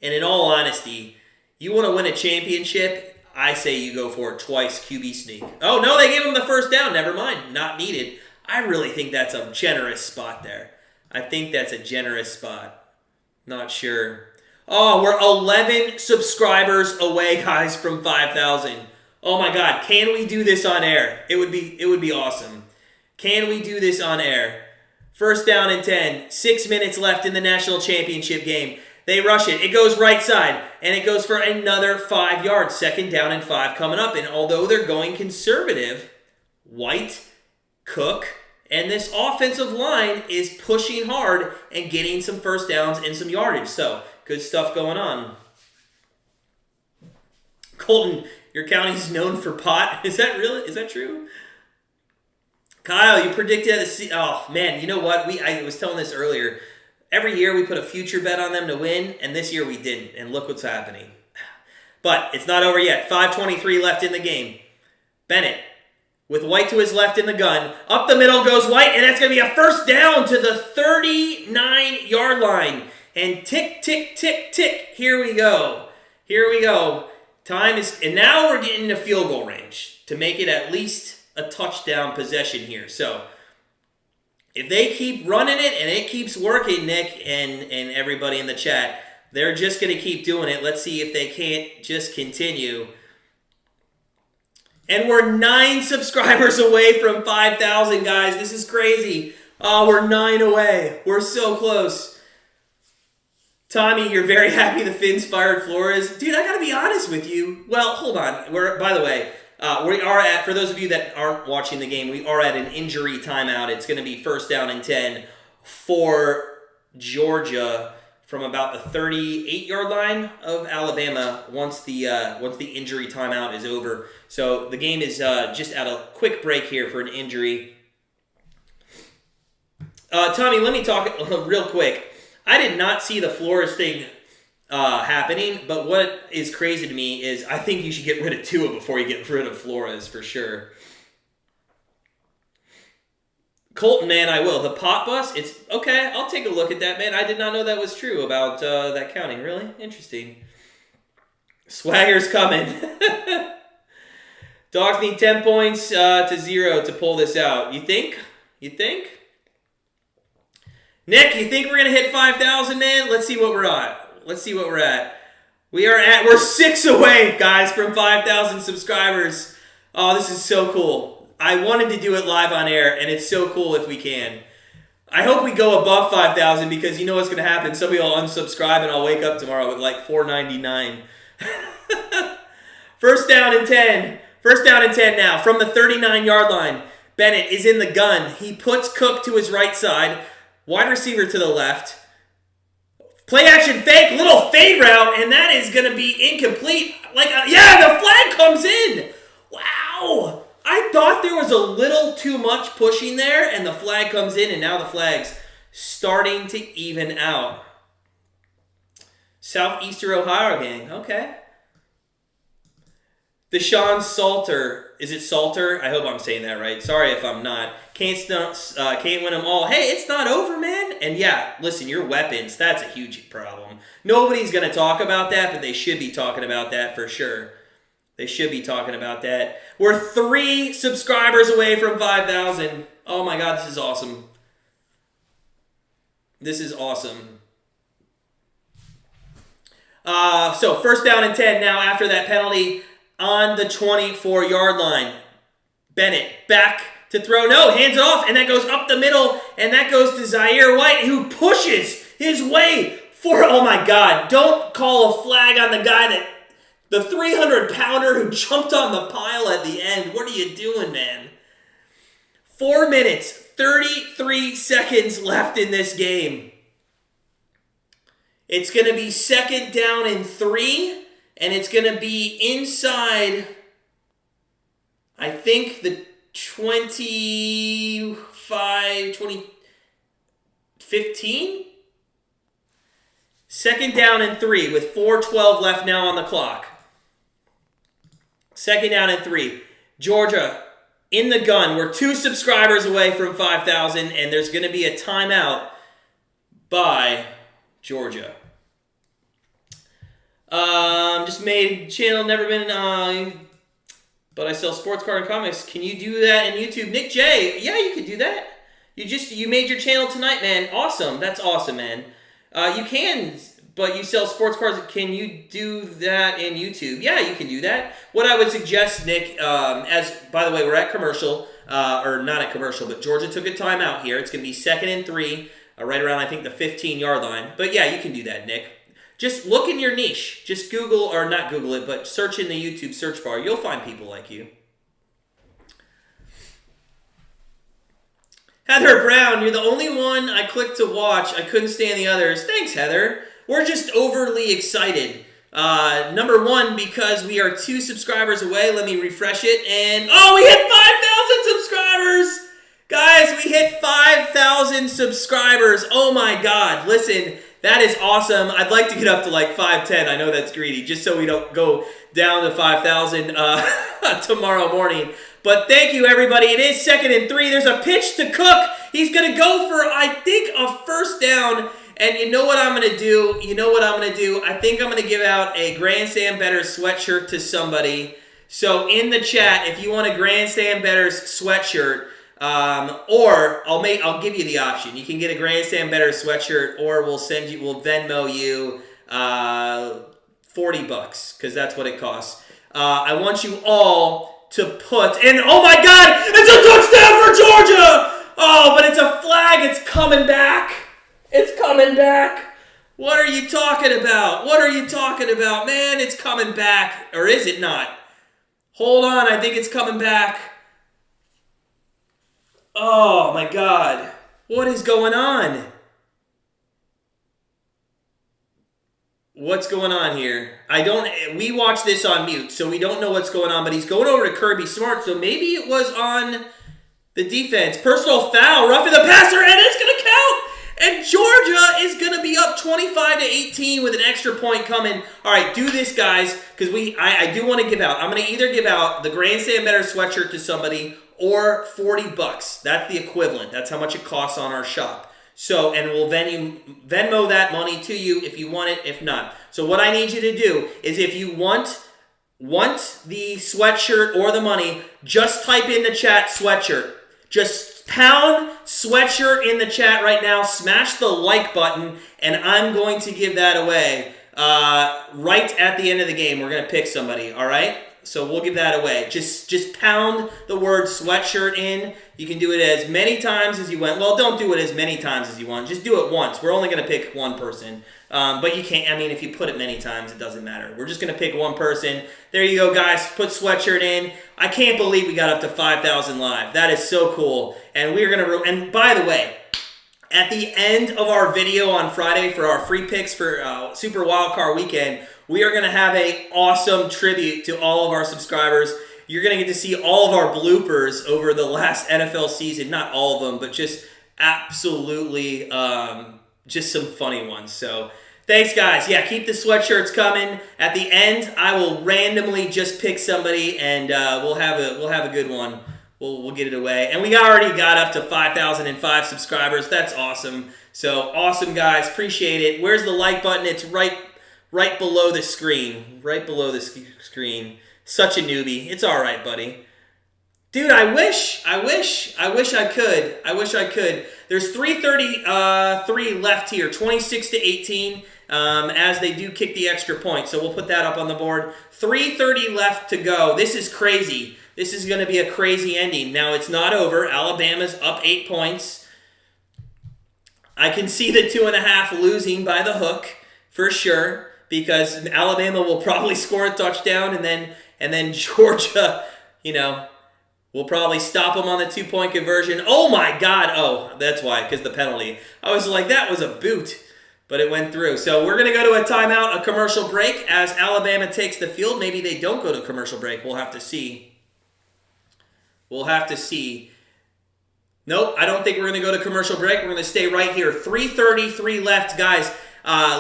And in all honesty, you want to win a championship, I say you go for it twice, QB sneak. Oh, no, they gave him the 1st down. Never mind. Not needed. I really think that's a generous spot there. I think that's a generous spot. Not sure. Oh, we're 11 subscribers away, guys, from 5,000. Oh, my God. Can we do this on air? It would be awesome. Can we do this on air? 1st down and 10. 6 minutes left in the national championship game. They rush it. It goes right side, and it goes for another 5 yards. 2nd down and 5 coming up. And although they're going conservative, White, Cook, and this offensive line is pushing hard and getting some 1st downs and some yardage. So, good stuff going on. Colton, your county's known for pot. Is that true? Kyle, you predicted oh man, you know what? I was telling this earlier. Every year we put a future bet on them to win, and this year we didn't. And look what's happening. But it's not over yet. 5:23 left in the game. Bennett, with White to his left in the gun. Up the middle goes White, and that's going to be a 1st down to the 39-yard line. And tick, tick, tick, tick. Here we go. Time is, and now we're getting into field goal range to make it at least a touchdown possession here. So, if they keep running it and it keeps working, Nick and everybody in the chat, they're just going to keep doing it. Let's see if they can't just continue. And we're 9 subscribers away from 5,000, guys. This is crazy. Oh, we're 9 away. We're so close. Tommy, you're very happy the Finns fired Flores. Dude, I got to be honest with you. Well, hold on. By the way, we are at, for those of you that aren't watching the game, we are at an injury timeout. It's going to be 1st down and 10 for Georgia from about the 38-yard line of Alabama once the injury timeout is over. So the game is just at a quick break here for an injury. Tommy, let me talk real quick. I did not see the Flores thing happening, but what is crazy to me is I think you should get rid of Tua before you get rid of Flores for sure. Colton, man, I will. The pot bus, it's okay. I'll take a look at that, man. I did not know that was true about that counting. Really interesting. Swagger's coming. Dogs need 10 points to 0 to pull this out. You think? Nick, you think we're gonna hit 5,000, man? Let's see what we're at. We're 6 away, guys, from 5,000 subscribers. Oh, this is so cool. I wanted to do it live on air, and it's so cool if we can. I hope we go above 5,000 because you know what's going to happen. Somebody will unsubscribe, and I'll wake up tomorrow with like $4.99. 1st down and 10. 1st down and 10 now from the 39-yard line. Bennett is in the gun. He puts Cook to his right side. Wide receiver to the left. Play action fake, little fade route, and that is going to be incomplete. The flag comes in. Wow. I thought there was a little too much pushing there, and the flag comes in, and now the flag's starting to even out. Southeastern Ohio gang. Okay. Deshaun Salter. Is it Salter? I hope I'm saying that right. Sorry if I'm not. Can't win them all. Hey, it's not over, man. And yeah, listen, your weapons, that's a huge problem. Nobody's going to talk about that, but they should be talking about that for sure. They should be talking about that. We're 3 subscribers away from 5,000. Oh my God, this is awesome. This is awesome. So 1st down and 10 now after that penalty on the 24-yard line. Bennett back to throw. No, hands off, and that goes up the middle, and that goes to Zaire White, who pushes his way for, oh my God, don't call a flag on the guy that, the 300-pounder who jumped on the pile at the end. What are you doing, man? 4 minutes, 33 seconds left in this game. It's going to be 2nd down and 3, and it's going to be inside, I think, the 15? 2nd down and 3 with 4:12 left now on the clock. 2nd down and 3. Georgia in the gun. We're 2 subscribers away from 5,000, and there's going to be a timeout by Georgia. Just made channel, never been, but I sell sports card and comics. Can you do that in YouTube? Nick J, yeah, you could do that. You made your channel tonight, man. Awesome. That's awesome, man. You can, but you sell sports cards. Can you do that in YouTube? Yeah, you can do that. What I would suggest, Nick, as, by the way, we're at commercial, or not at commercial, but Georgia took a timeout here. It's going to be 2nd and 3, right around, I think, the 15-yard line. But yeah, you can do that, Nick. Just look in your niche. Just Google, or not Google it, but search in the YouTube search bar. You'll find people like you. Heather Brown, you're the only one I clicked to watch. I couldn't stand the others. Thanks, Heather. We're just overly excited. Number 1, because we are 2 subscribers away. Let me refresh it. And, oh, we hit 5,000 subscribers! Guys, we hit 5,000 subscribers. Oh, my God. Listen, that is awesome. I'd like to get up to like 510. I know that's greedy, just so we don't go down to 5,000 tomorrow morning. But thank you, everybody. It is 2nd and 3. There's a pitch to Cook. He's going to go for, I think, a 1st down. And you know what I'm going to do? I think I'm going to give out a Grandstand Bettors sweatshirt to somebody. So in the chat, if you want a Grandstand Bettors sweatshirt, or I'll give you the option. You can get a Grandstand Bettors sweatshirt, or we'll Venmo you $40 because that's what it costs. I want you all to put, and oh my God, it's a touchdown for Georgia! Oh, but it's a flag. It's coming back. It's coming back. What are you talking about? Man, it's coming back. Or is it not? Hold on, I think it's coming back. Oh my God. What is going on? What's going on here? We watch this on mute, so we don't know what's going on, but he's going over to Kirby Smart, so maybe it was on the defense. Personal foul, roughing the passer, and it's going to count! And Georgia is going to be up 25-18 with an extra point coming. All right, do this, guys, because I do want to give out. I'm going to either give out the Grandstand Bettors sweatshirt to somebody or $40. That's the equivalent. That's how much it costs on our shop. So, and we'll Venmo that money to you if you want it, if not. So what I need you to do is if you want the sweatshirt or the money, just type in the chat sweatshirt. Just pound sweatshirt in the chat right now. Smash the like button, and I'm going to give that away right at the end of the game. We're going to pick somebody, all right? So we'll give that away. Just pound the word sweatshirt in. You can do it as many times as you want. Well, don't do it as many times as you want. Just do it once. We're only going to pick one person. But you can't, if you put it many times, it doesn't matter. We're just going to pick one person. There you go, guys. Put sweatshirt in. I can't believe we got up to 5,000 live. That is so cool. And we're going to, and by the way, at the end of our video on Friday for our free picks for Super Wildcard Weekend, we are going to have an awesome tribute to all of our subscribers. You're going to get to see all of our bloopers over the last NFL season. Not all of them, but just absolutely just some funny ones. So thanks, guys. Yeah, keep the sweatshirts coming. At the end, I will randomly just pick somebody, and we'll have a good one. We'll get it away. And we already got up to 5,005 subscribers. That's awesome. So awesome, guys. Appreciate it. Where's the like button? It's right below the screen. Right below the screen. Such a newbie. It's all right, buddy. Dude, I wish I could. There's 3:33 left here, 26-18, as they do kick the extra point. So we'll put that up on the board. 3:30 left to go. This is crazy. This is going to be a crazy ending. Now, it's not over. Alabama's up 8 points. I can see the 2.5 losing by the hook for sure, because Alabama will probably score a touchdown, and then Georgia, we'll probably stop them on the 2-point conversion. Oh, my God. Oh, that's why, because the penalty. I was like, that was a boot. but it went through. So we're going to go to a timeout, a commercial break, as Alabama takes the field. Maybe they don't go to commercial break. We'll have to see. We'll have to see. Nope, I don't think we're going to go to commercial break. We're going to stay right here. 3:33 left, guys.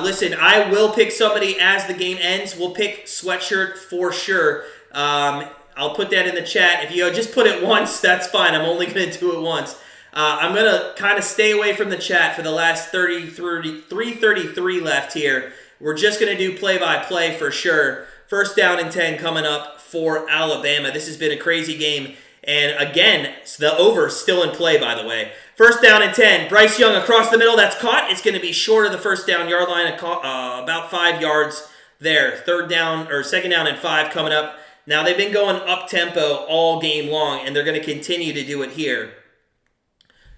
Listen, I will pick somebody as the game ends. We'll pick Sweatshirt for sure. I'll put that in the chat. If you just put it once, that's fine. I'm only going to do it once. I'm going to kind of stay away from the chat for the last 3:33 left here. We're just going to do play-by-play for sure. First down and 10 coming up for Alabama. This has been a crazy game. And again, the over is still in play, by the way. First down and 10. Bryce Young across the middle. That's caught. It's going to be short of the first down yard line, about 5 yards there. Second down and 5 coming up. Now, they've been going up-tempo all game long, and they're going to continue to do it here.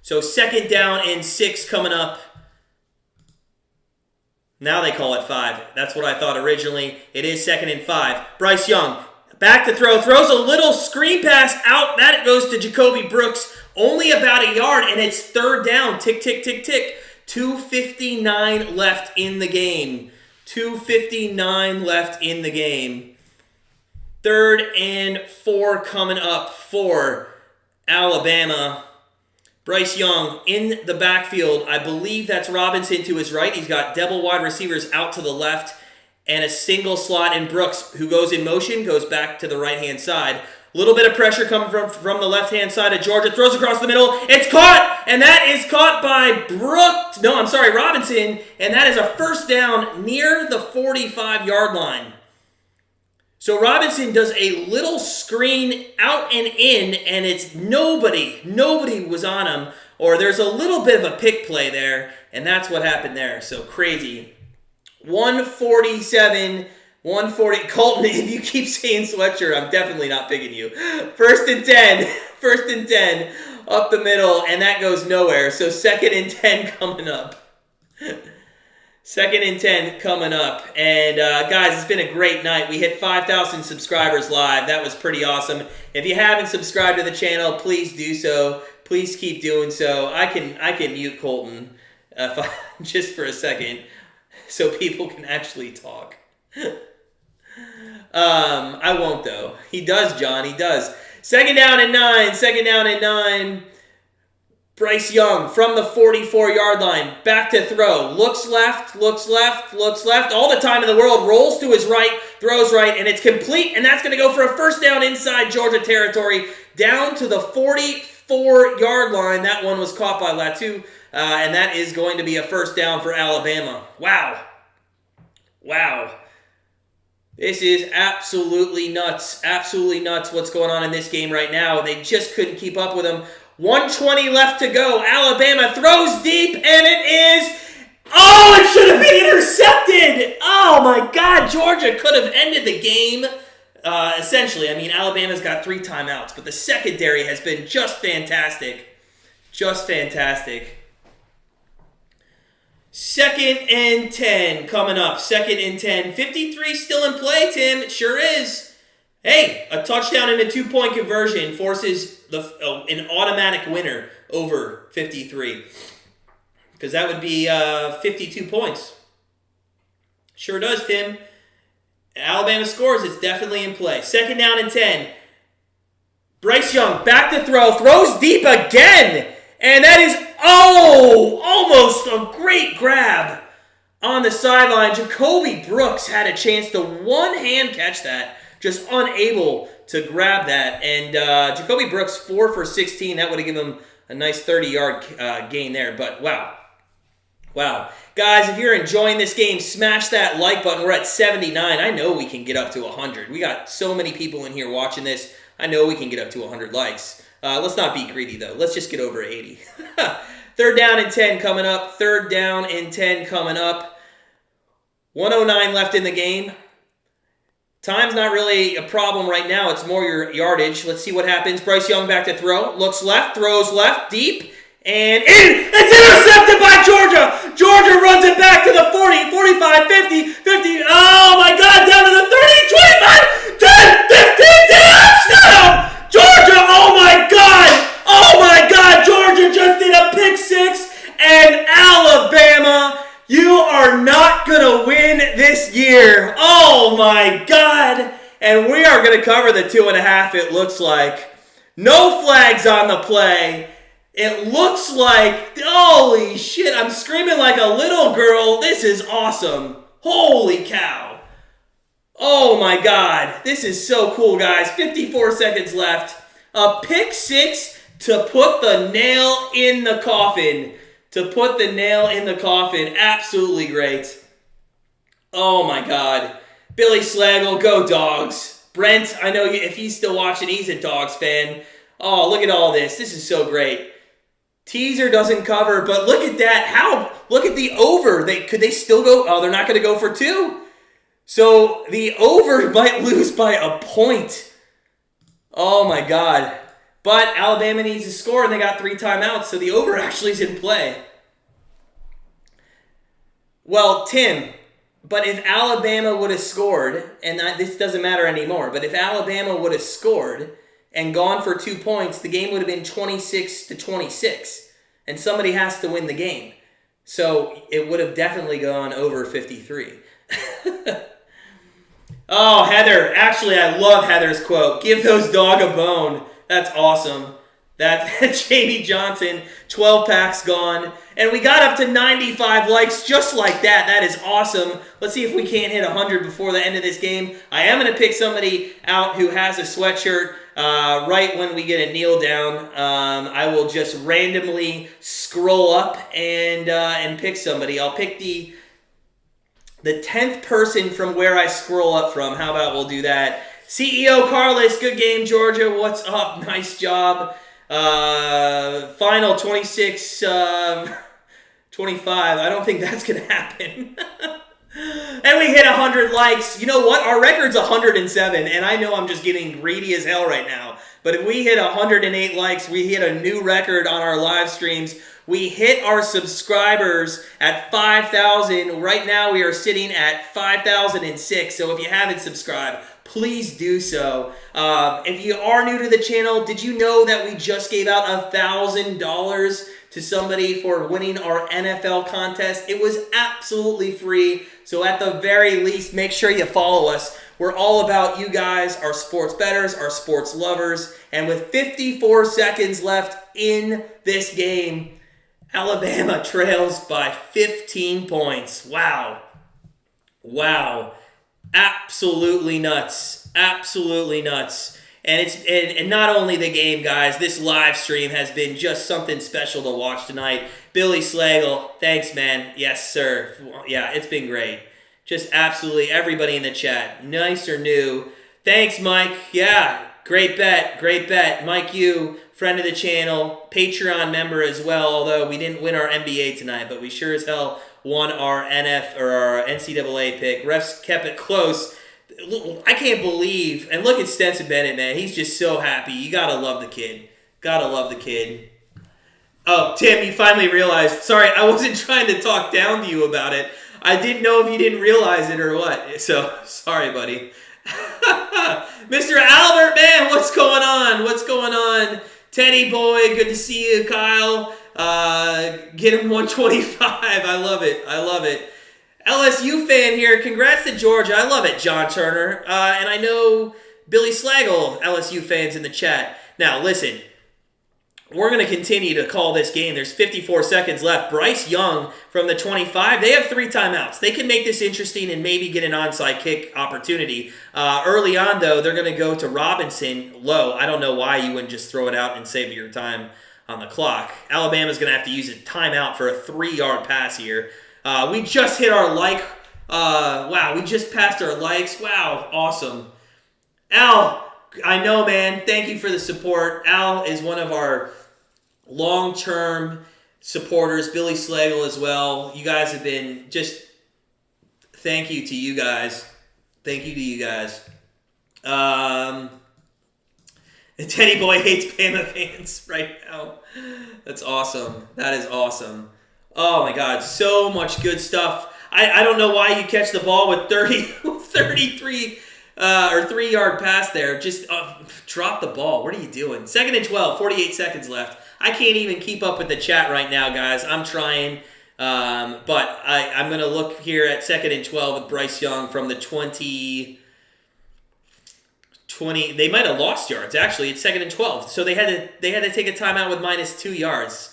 So second down and 6 coming up. Now they call it 5. That's what I thought originally. It is second and 5. Bryce Young. Back to throw. Throws a little screen pass out. That goes to Jacoby Brooks. Only about a yard, and it's third down. Tick, tick, tick, tick. 2:59 left in the game. 2:59 left in the game. Third and 4 coming up for Alabama. Bryce Young in the backfield. I believe that's Robinson to his right. He's got double wide receivers out to the left. And a single slot, and Brooks, who goes in motion, goes back to the right-hand side. A little bit of pressure coming from the left-hand side of Georgia. Throws across the middle. It's caught, and that is caught by Robinson. And that is a first down near the 45-yard line. So Robinson does a little screen out and in, and it's nobody was on him. Or there's a little bit of a pick play there, and that's what happened there. So crazy. 147, 140. Colton, if you keep saying Sweatshirt, I'm definitely not picking you. First and 10 up the middle, and that goes nowhere. So second and 10 coming up. Second and 10 coming up. And guys, it's been a great night. We hit 5,000 subscribers live. That was pretty awesome. If you haven't subscribed to the channel, please do so. Please keep doing so. I can mute Colton just for a second, so people can actually talk. I won't, though. He does, John. He does. Second down and 9. Bryce Young from the 44-yard line. Back to throw. Looks left. All the time in the world. Rolls to his right. Throws right. And it's complete. And that's going to go for a first down inside Georgia territory. Down to the 44-yard line. That one was caught by Latu. And that is going to be a first down for Alabama. Wow. This is absolutely nuts. Absolutely nuts what's going on in this game right now. They just couldn't keep up with them. 1:20 left to go. Alabama throws deep, and it is... Oh, it should have been intercepted! Oh, my God. Georgia could have ended the game. Essentially, I mean, Alabama's got 3 timeouts, but the secondary has been just fantastic. Just fantastic. Second and 10 coming up. Second and 10. 53 still in play, Tim. It sure is. Hey, a touchdown and a 2-point conversion forces an automatic winner over 53. Because that would be 52 points. Sure does, Tim. Alabama scores. It's definitely in play. Second down and 10. Bryce Young back to throw. Throws deep again. And that is, almost a great grab on the sideline. Jacoby Brooks had a chance to one-hand catch that. Just unable to grab that. And Jacoby Brooks, 4 for 16. That would have given him a nice 30-yard gain there. But wow. Guys, if you're enjoying this game, smash that like button. We're at 79. I know we can get up to 100. We got so many people in here watching this. I know we can get up to 100 likes. Let's not be greedy, though. Let's just get over 80. Third down and 10 coming up. 1:09 left in the game. Time's not really a problem right now. It's more your yardage. Let's see what happens. Bryce Young back to throw. Looks left. Throws left. Deep. And it's intercepted by Georgia. Georgia runs it back to the 40, 45, 50, 50. Oh, my God. Down to the 30, 25, 10, 15, touchdown. Georgia, oh my God, Georgia just did a pick 6, and Alabama, you are this year. Oh my God. And we are going to cover the 2.5, it looks like. No flags on the play. It looks like, holy shit, I'm screaming like a little girl. This is awesome. Holy cow. Oh my God. This is so cool, guys. 54 seconds left. A pick six to put the nail in the coffin. Absolutely great. Oh my God. Billy Slagel, go Dogs. Brent, I know if he's still watching, he's a Dogs fan. Oh, look at all this. This is so great. Teaser doesn't cover, but look at that. Look at the over. Could they still go? Oh, they're not going to go for 2. So the over might lose by a point. Oh my God. But Alabama needs to score, and they got 3 timeouts, so the over actually is in play. Well, Tim, but if Alabama would have scored, and this doesn't matter anymore, but if Alabama would have scored and gone for 2 points, the game would have been 26-26, and somebody has to win the game. So it would have definitely gone over 53. Oh, Heather. Actually, I love Heather's quote. Give those dog a bone. That's awesome. That's Jamie Johnson. 12 packs gone. And we got up to 95 likes just like that. That is awesome. Let's see if we can't hit 100 before the end of this game. I am going to pick somebody out who has a sweatshirt right when we get a kneel down. I will just randomly scroll up and pick somebody. I'll pick the 10th person from where I scroll up from. How about we'll do that? CEO Carlos, good game, Georgia. What's up? Nice job. Final 26, 25. I don't think that's going to happen. And we hit 100 likes. You know what? Our record's 107, and I know I'm just getting greedy as hell right now. But if we hit 108 likes, we hit a new record on our live streams. We hit our subscribers at 5,000. Right now, we are sitting at 5,006. So if you haven't subscribed, please do so. If you are new to the channel, did you know that we just gave out $1,000 to somebody for winning our NFL contest? It was absolutely free. So at the very least, make sure you follow us. We're all about you guys, our sports bettors, our sports lovers. And with 54 seconds left in this game, Alabama trails by 15 points. Wow. Wow. Absolutely nuts. Absolutely nuts. And not only the game, guys, this live stream has been just something special to watch tonight. Billy Slagel, thanks, man. Yes, sir. Yeah, it's been great. Just absolutely everybody in the chat. Nice or new. Thanks, Mike. Yeah, great bet. Great bet. Mike, you, friend of the channel, Patreon member as well, although we didn't win our NBA tonight, but we sure as hell won our our NCAA pick. Refs kept it close. I can't believe, and look at Stenson Bennett, man. He's just so happy. You gotta love the kid. Gotta love the kid. Oh, Tim, you finally realized. Sorry, I wasn't trying to talk down to you about it. I didn't know if you didn't realize it or what. So, sorry, buddy. Mr. Albert, man, what's going on? What's going on? Teddy boy, good to see you, Kyle. Get him 125. I love it. I love it. LSU fan here. Congrats to Georgia. I love it, John Turner. And I know Billy Slagel, LSU fans in the chat. Now, listen. We're going to continue to call this game. There's 54 seconds left. Bryce Young from the 25. They have 3 timeouts. They can make this interesting and maybe get an onside kick opportunity. Early on, though, they're going to go to Robinson low. I don't know why you wouldn't just throw it out and save your time on the clock. Alabama's going to have to use a timeout for a 3-yard pass here. We just hit our like. Wow, we just passed our likes. Wow, awesome. Al, I know, man. Thank you for the support. Al is one of our long-term supporters. Billy Slagel as well. You guys have been just... Thank you to you guys. Thank you to you guys. Teddy Boy hates Bama fans right now. That's awesome. That is awesome. Oh my God, so much good stuff. I don't know why you catch the ball with 33 or 3-yard pass there. Just drop the ball. What are you doing? 2nd and 12, 48 seconds left. I can't even keep up with the chat right now, guys. I'm trying. But I'm going to look here at 2nd and 12 with Bryce Young from the 20. They might have lost yards, actually. It's 2nd and 12. So they had to take a timeout with -2 yards.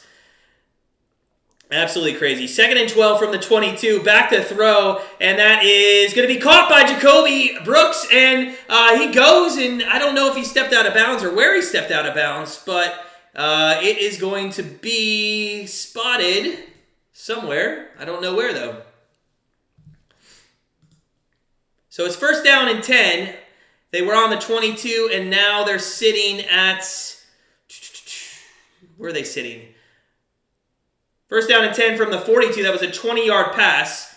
Absolutely crazy. 2nd and 12 from the 22. Back to throw. And that is going to be caught by Jacoby Brooks. And he goes, and I don't know if he stepped out of bounds or where he stepped out of bounds. But it is going to be spotted somewhere. I don't know where, though. So it's 1st down and 10. They were on the 22, and now they're sitting at... Where are they sitting? 1st down and 10 from the 42. That was a 20-yard pass.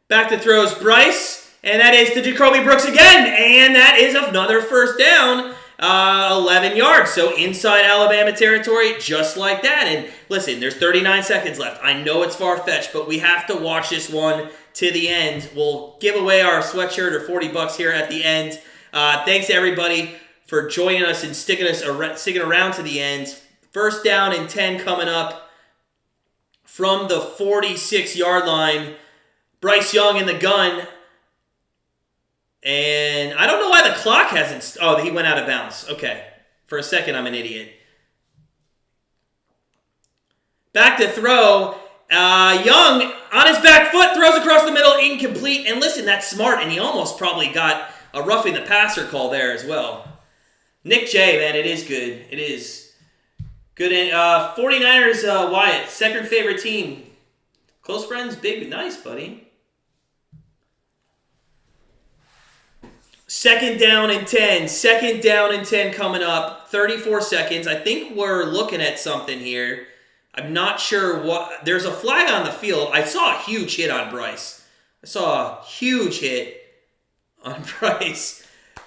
Back to throws Bryce, and that is to Jacoby Brooks again. And that is another 1st down, 11 yards. So inside Alabama territory, just like that. And listen, there's 39 seconds left. I know it's far-fetched, but we have to watch this one to the end. We'll give away our sweatshirt or $40 here at the end. Thanks to everybody for joining us and sticking around to the end. 1st down and 10 coming up from the 46-yard line. Bryce Young in the gun. And I don't know why the clock hasn't... Oh, he went out of bounds. Okay. For a second, I'm an idiot. Back to throw. Young, on his back foot, throws across the middle, incomplete. And listen, that's smart, and he almost probably got a roughing the passer call there as well. Nick J, man, it is good. It is. Good. 49ers, Wyatt, 2nd favorite team. Close friends, big, nice, buddy. 2nd down and 10. 2nd down and 10 coming up. 34 seconds. I think we're looking at something here. I'm not sure what. There's a flag on the field. I saw a huge hit on Bryce.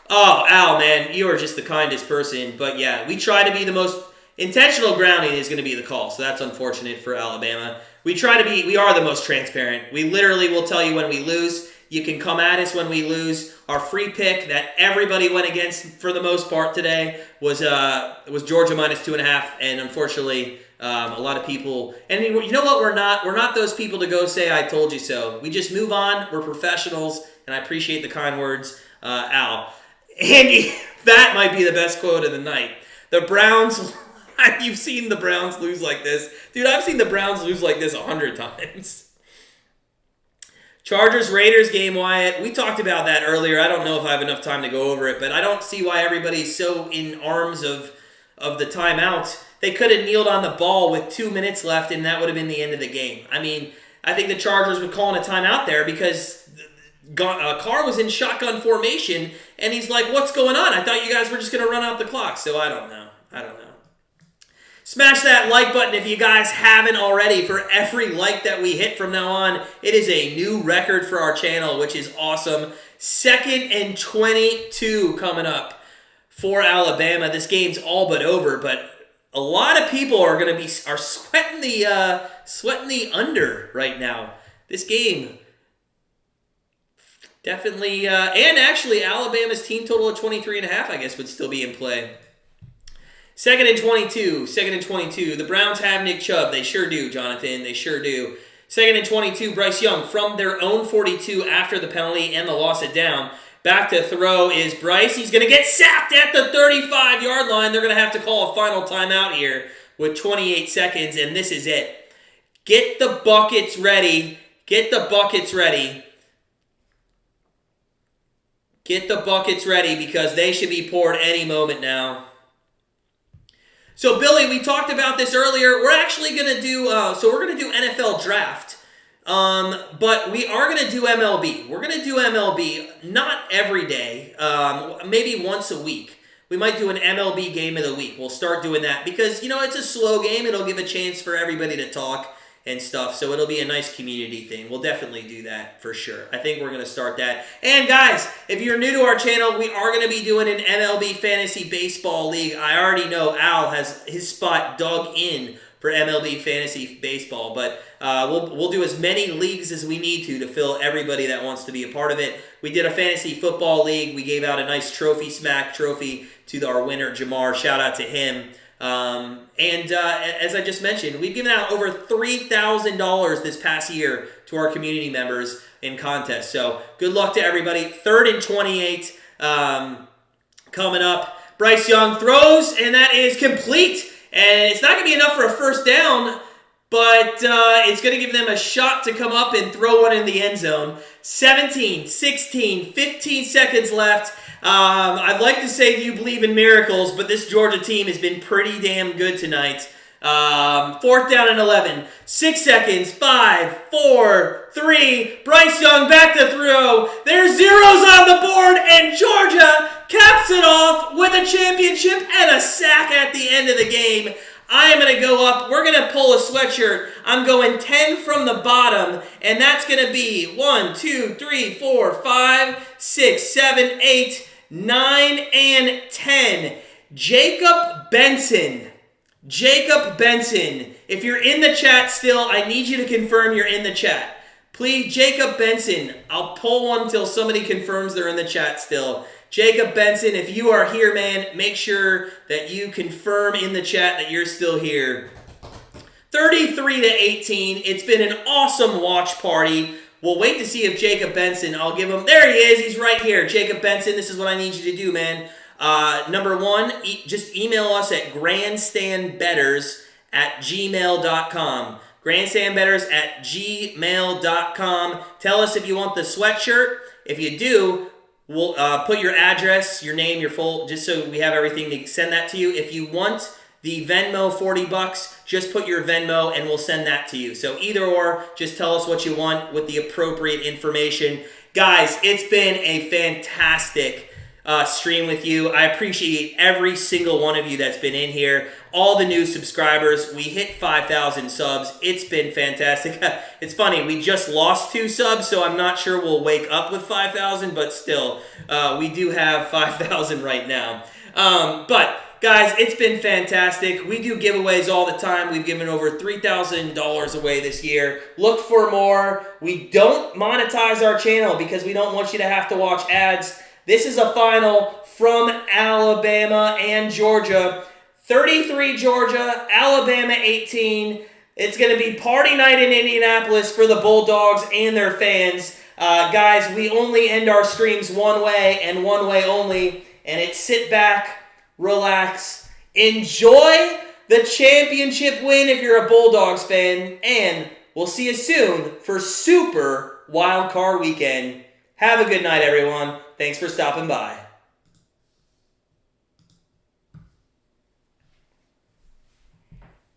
Oh, Al, man, you are just the kindest person. But yeah, we try to be the most... Intentional grounding is going to be the call, so that's unfortunate for Alabama. We are the most transparent. We literally will tell you when we lose. You can come at us when we lose. Our free pick that everybody went against for the most part today was Georgia -2.5, and unfortunately, a lot of people. And you know what? We're not those people to go say "I told you so." We just move on. We're professionals, and I appreciate the kind words, Al. Andy, that might be the best quote of the night. The Browns. You've seen the Browns lose like this. Dude, I've seen the Browns lose like this 100 times. Chargers-Raiders game, Wyatt. We talked about that earlier. I don't know if I have enough time to go over it, but I don't see why everybody's so in arms of the timeout. They could have kneeled on the ball with 2 minutes left, and that would have been the end of the game. I mean, I think the Chargers would call in a timeout there because Carr was in shotgun formation, and he's like, what's going on? I thought you guys were just going to run out the clock, so I don't know. Smash that like button if you guys haven't already. For every like that we hit from now on, it is a new record for our channel, which is awesome. 2nd and 22 coming up for Alabama. This game's all but over, but a lot of people are sweating the under right now. This game definitely, and actually Alabama's team total of 23.5, I guess, would still be in play. 2nd and 22. The Browns have Nick Chubb. They sure do, Jonathan. They sure do. 2nd and 22. Bryce Young from their own 42 after the penalty and the loss of down. Back to throw is Bryce. He's going to get sacked at the 35-yard line. They're going to have to call a final timeout here with 28 seconds, and this is it. Get the buckets ready. Get the buckets ready because they should be poured any moment now. So, Billy, we talked about this earlier. We're actually going to do, NFL draft, but we are going to do MLB. We're going to do MLB not every day, maybe once a week. We might do an MLB game of the week. We'll start doing that because, it's a slow game. It'll give a chance for everybody to talk and stuff, so it'll be a nice community thing. We'll definitely do that for sure. I think we're going to start that. And guys, if you're new to our channel, we are going to be doing an MLB Fantasy Baseball League. I already know Al has his spot dug in for MLB Fantasy Baseball, but we'll do as many leagues as we need to fill everybody that wants to be a part of it. We did a Fantasy Football League. We gave out a nice Trophy Smack trophy to our winner, Jamar. Shout out to him. As I just mentioned, we've given out over $3,000 this past year to our community members in contests. So good luck to everybody. 3rd and 28 coming up. Bryce Young throws, and that is complete. And it's not going to be enough for a first down, but it's going to give them a shot to come up and throw one in the end zone. 17, 16, 15 seconds left. I'd like to say you believe in miracles, but this Georgia team has been pretty damn good tonight. 4th down and 11. 6 seconds. 5, 4, 3. Bryce Young back to throw. There's zeros on the board, and Georgia caps it off with a championship and a sack at the end of the game. I am going to go up. We're going to pull a sweatshirt. I'm going 10 from the bottom, and that's going to be 1, 2, 3, 4, 5, 6, 7, 8, 9, and 10. Jacob Benson. If you're in the chat still, I need you to confirm you're in the chat. Please, Jacob Benson. I'll pull one until somebody confirms they're in the chat still. Jacob Benson, if you are here, man, make sure that you confirm in the chat that you're still here. 33-18. It's been an awesome watch party. We'll wait to see if Jacob Benson, I'll give him, there he is, he's right here. Jacob Benson, this is what I need you to do, man. Number one, just email us at grandstandbettors@gmail.com. grandstandbettors@gmail.com. Tell us if you want the sweatshirt. If you do, we'll put your address, your name, your full, just so we have everything to send that to you. If you want the Venmo $40, just put your Venmo and we'll send that to you. So either or, just tell us what you want with the appropriate information. Guys, it's been a fantastic stream with you. I appreciate every single one of you that's been in here. All the new subscribers. We hit 5,000 subs. It's been fantastic. It's funny, we just lost 2 subs, so I'm not sure we'll wake up with 5,000, but still, we do have 5,000 right now. But guys, it's been fantastic. We do giveaways all the time. We've given over $3,000 away this year. Look for more. We don't monetize our channel because we don't want you to have to watch ads. This is a final from Alabama and Georgia. 33 Georgia, Alabama 18. It's going to be party night in Indianapolis for the Bulldogs and their fans. Guys, we only end our streams one way and one way only, and it's sit back, relax, enjoy the championship win if you're a Bulldogs fan, and we'll see you soon for Super Wild Card Weekend. Have a good night, everyone. Thanks for stopping by.